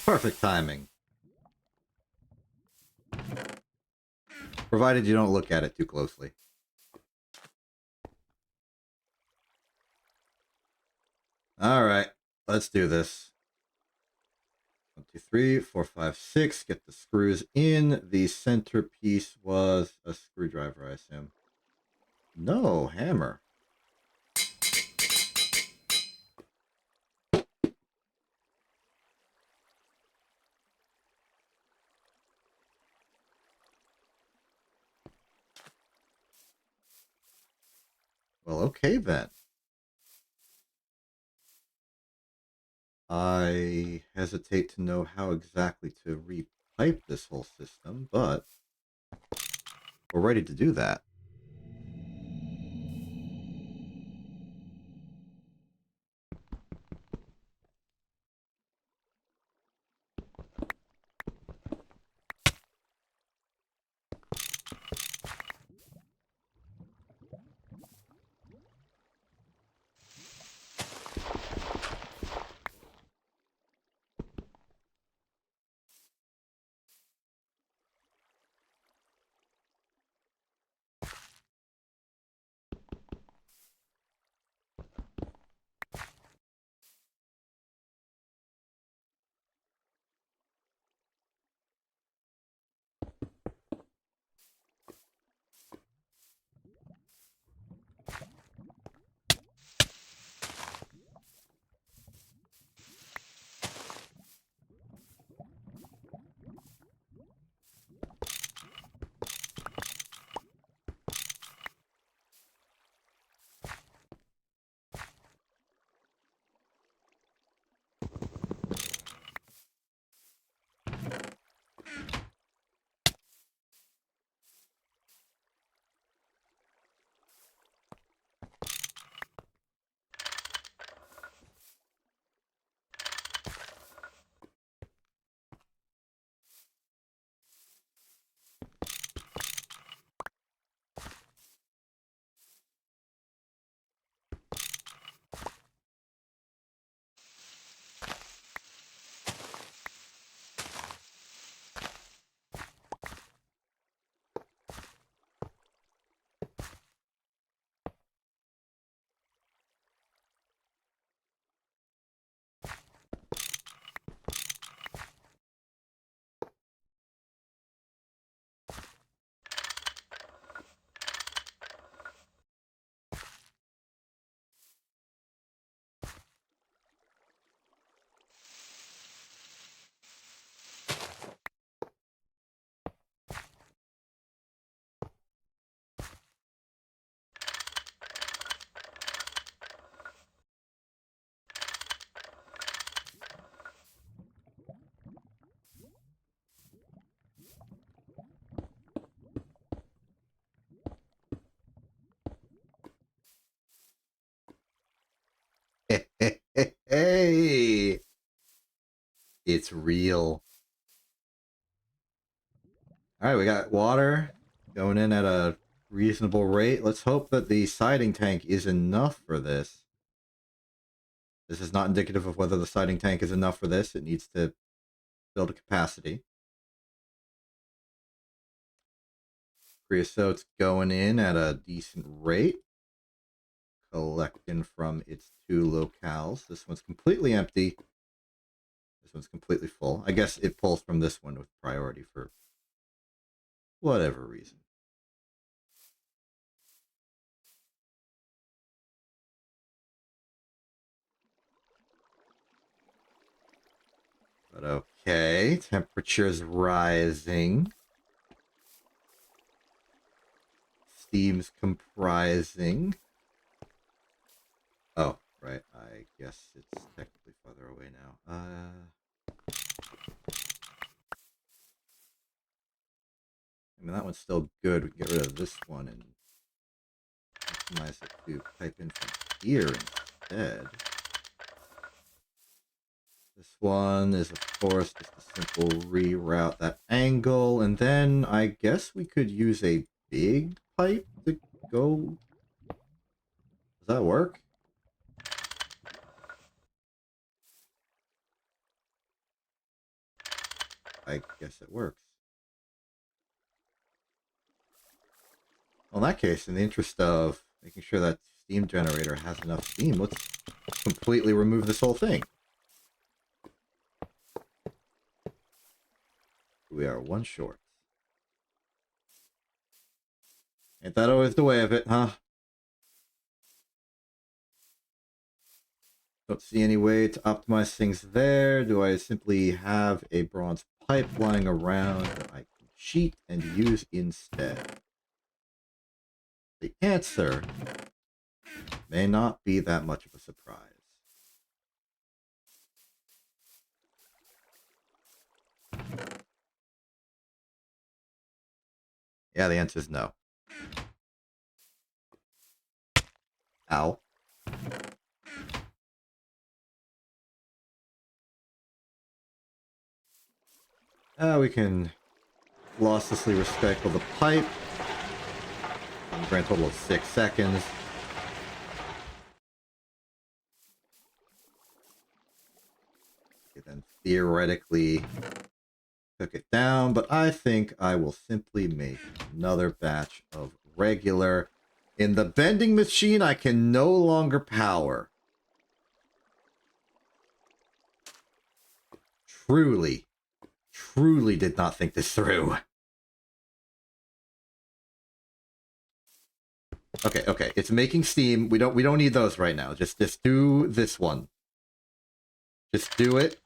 Perfect timing. Provided you don't look at it too closely. Alright, let's do this. 1, 2, 3, 4, 5, 6. Get the screws in. The centerpiece was a screwdriver, I assume. No, hammer. Well, okay then. I hesitate to know how exactly to repipe this whole system, but we're ready to do that. Hey, it's real. All right, we got water going in at a reasonable rate. Let's hope that the siding tank is enough for this. This is not indicative of whether the siding tank is enough for this. It needs to build a capacity. Creosote's going in at a decent rate. Collecting from its 2 locales. This one's completely empty. This one's completely full. I guess it pulls from this one with priority for whatever reason. But okay, temperature's rising. Steam's comprising. Oh, right. I guess it's technically farther away now. I mean, that one's still good. We can get rid of this one and optimize it to pipe in from here instead. This one is, of course, just a simple reroute that angle. And then I guess we could use a big pipe to go. Does that work? I guess it works. Well, in that case, in the interest of making sure that steam generator has enough steam, let's completely remove this whole thing. We are one short. Ain't that always the way of it, huh? Don't see any way to optimize things there. Do I simply have a bronze pipe lying around that I can cheat and use instead? The answer may not be that much of a surprise. Yeah, the answer is no. Ow. We can losslessly recycle the pipe. A grand total of 6 seconds. Okay, then theoretically cook it down, but I think I will simply make another batch of regular. In the vending machine, I can no longer power. Truly did not think this through. Okay, it's making steam. We don't need those right now. Just do this one. Just do it.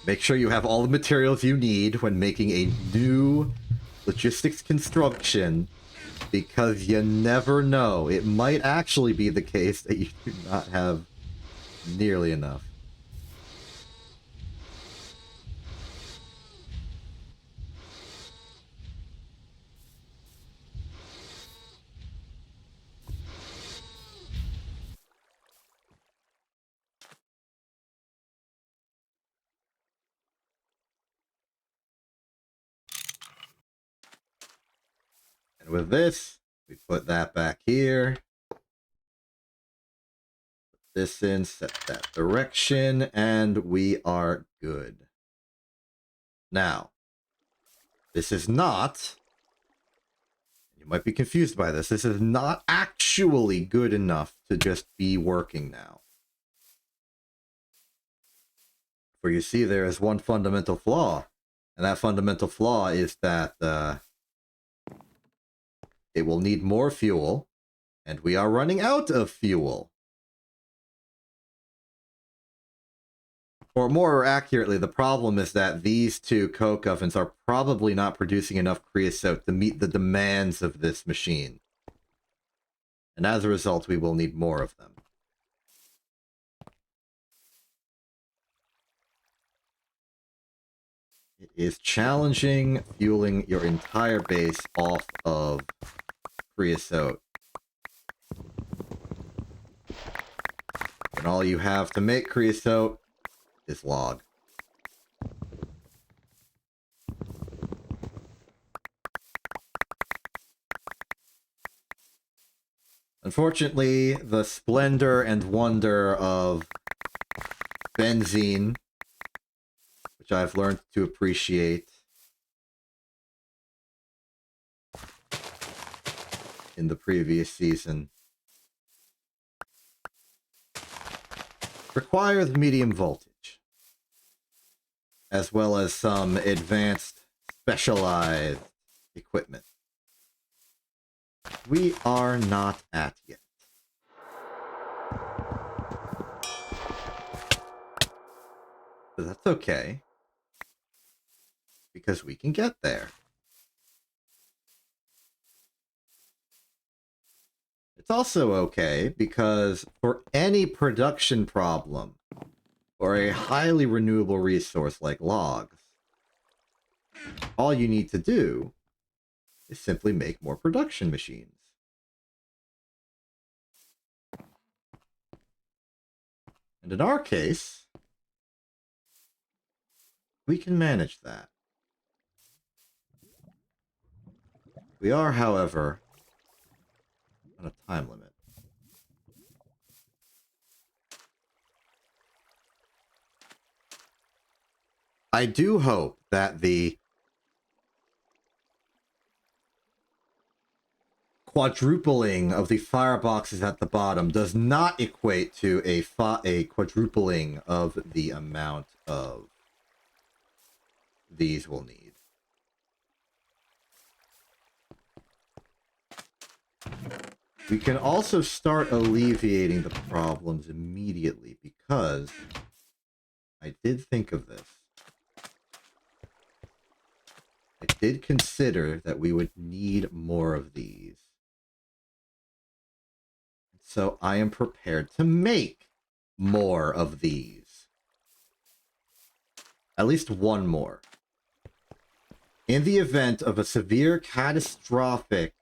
Make sure you have all the materials you need when making a new logistics construction, because you never know. It might actually be the case that you do not have nearly enough. And with this, we put that back here. Put this in, set that direction, and we are good. Now, this is not, you might be confused by this, this is not actually good enough to just be working now. For you see, there is one fundamental flaw, and that fundamental flaw is that it will need more fuel, and we are running out of fuel. Or more accurately, the problem is that these two coke ovens are probably not producing enough creosote to meet the demands of this machine. And as a result, we will need more of them. It is challenging fueling your entire base off of creosote. And all you have to make creosote is log. Unfortunately, the splendor and wonder of benzene, which I've learned to appreciate in the previous season, requires medium voltage, as well as some advanced, specialized equipment. We are not at yet. But that's okay, because we can get there. It's also okay because for any production problem, or a highly renewable resource like logs, all you need to do is simply make more production machines. And in our case, we can manage that. We are, however, on a time limit. I do hope that the quadrupling of the fireboxes at the bottom does not equate to a quadrupling of the amount of these we'll need. We can also start alleviating the problems immediately because I did think of this. I did consider that we would need more of these. So I am prepared to make more of these. At least one more. In the event of a severe catastrophic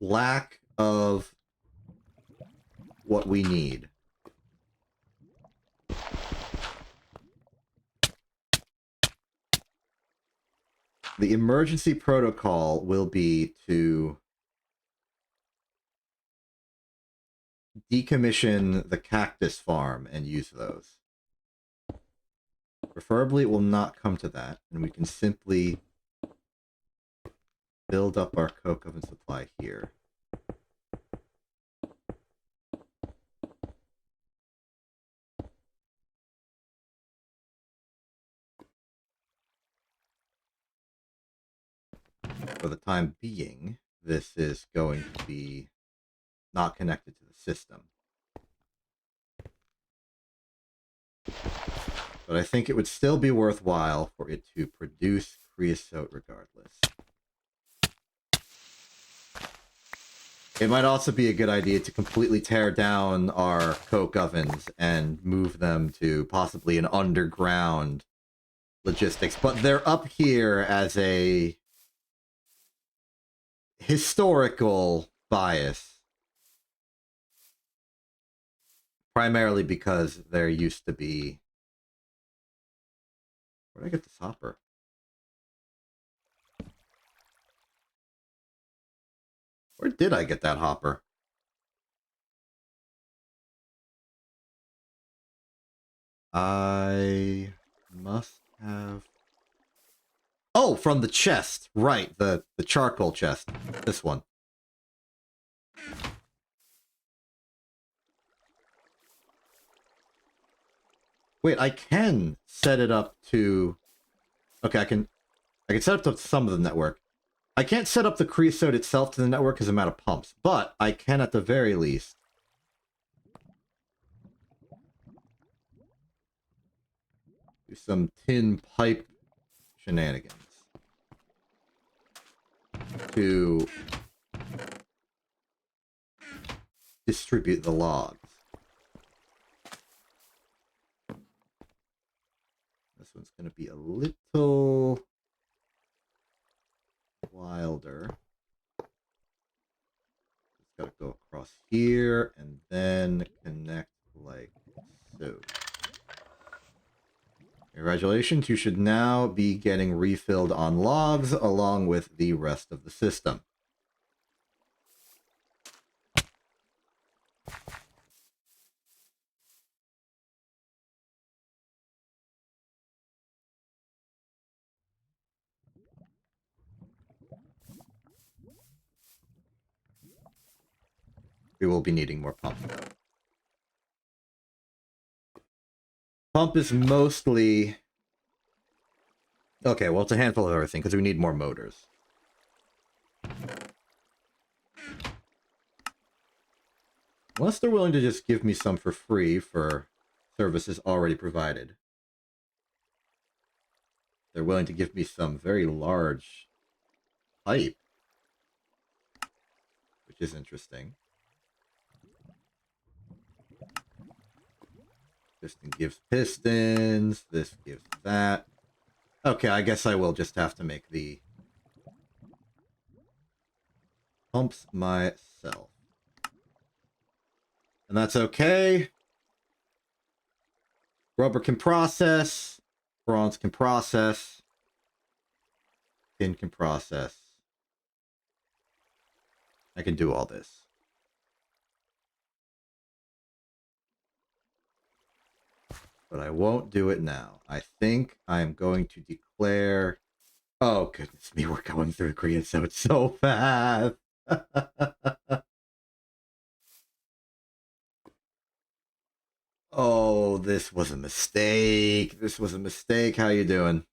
lack of what we need. The emergency protocol will be to decommission the cactus farm and use those. Preferably, it will not come to that, and we can simply build up our coke oven supply here. For the time being, this is going to be not connected to the system. But I think it would still be worthwhile for it to produce creosote regardless. It might also be a good idea to completely tear down our coke ovens and move them to possibly an underground logistics. But they're up here as a historical bias. Primarily because there used to be... Where did I get this hopper? Where did I get that hopper? I must have... Oh, from the chest. Right, the charcoal chest. This one. Wait, I can set it up to... Okay, I can set it up to some of the network. I can't set up the creosote itself to the network because I'm out of pumps, but I can at the very least do some tin pipe shenanigans to distribute the logs. This one's going to be a little wilder. It's got to go across here and then connect like so. Congratulations, you should now be getting refilled on logs along with the rest of the system. We will be needing more pumps, though. Pump is mostly... Okay, well, it's a handful of everything, because we need more motors. Unless they're willing to just give me some for free for services already provided. They're willing to give me some very large pipe, which is interesting. Piston gives pistons, this gives that. Okay, I guess I will just have to make the pumps myself. And that's okay. Rubber can process. Bronze can process. Tin can process. I can do all this. But I won't do it now. I think I'm going to declare... Oh, goodness me, we're going through creosote so fast. Oh, this was a mistake. This was a mistake. How you doing?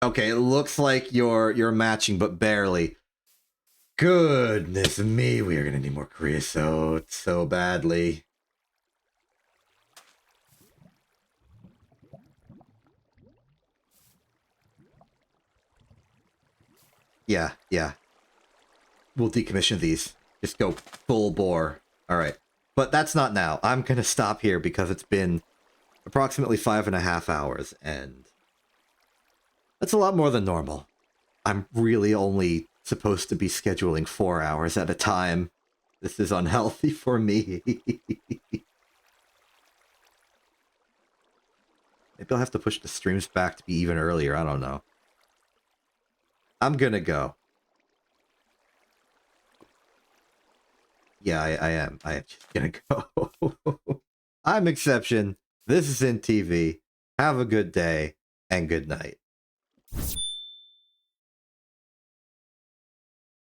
Okay, it looks like you're matching, but barely. Goodness me, we are gonna need more creosote so badly. Yeah, yeah. We'll decommission these. Just go full bore. Alright. But that's not now. I'm gonna stop here because it's been approximately 5.5 hours, and that's a lot more than normal. I'm really only supposed to be scheduling 4 hours at a time. This is unhealthy for me. Maybe I'll have to push the streams back to be even earlier. I don't know. I'm gonna go. Yeah, I am. I am just gonna go. I'm Exception. This is in TV. Have a good day and good night.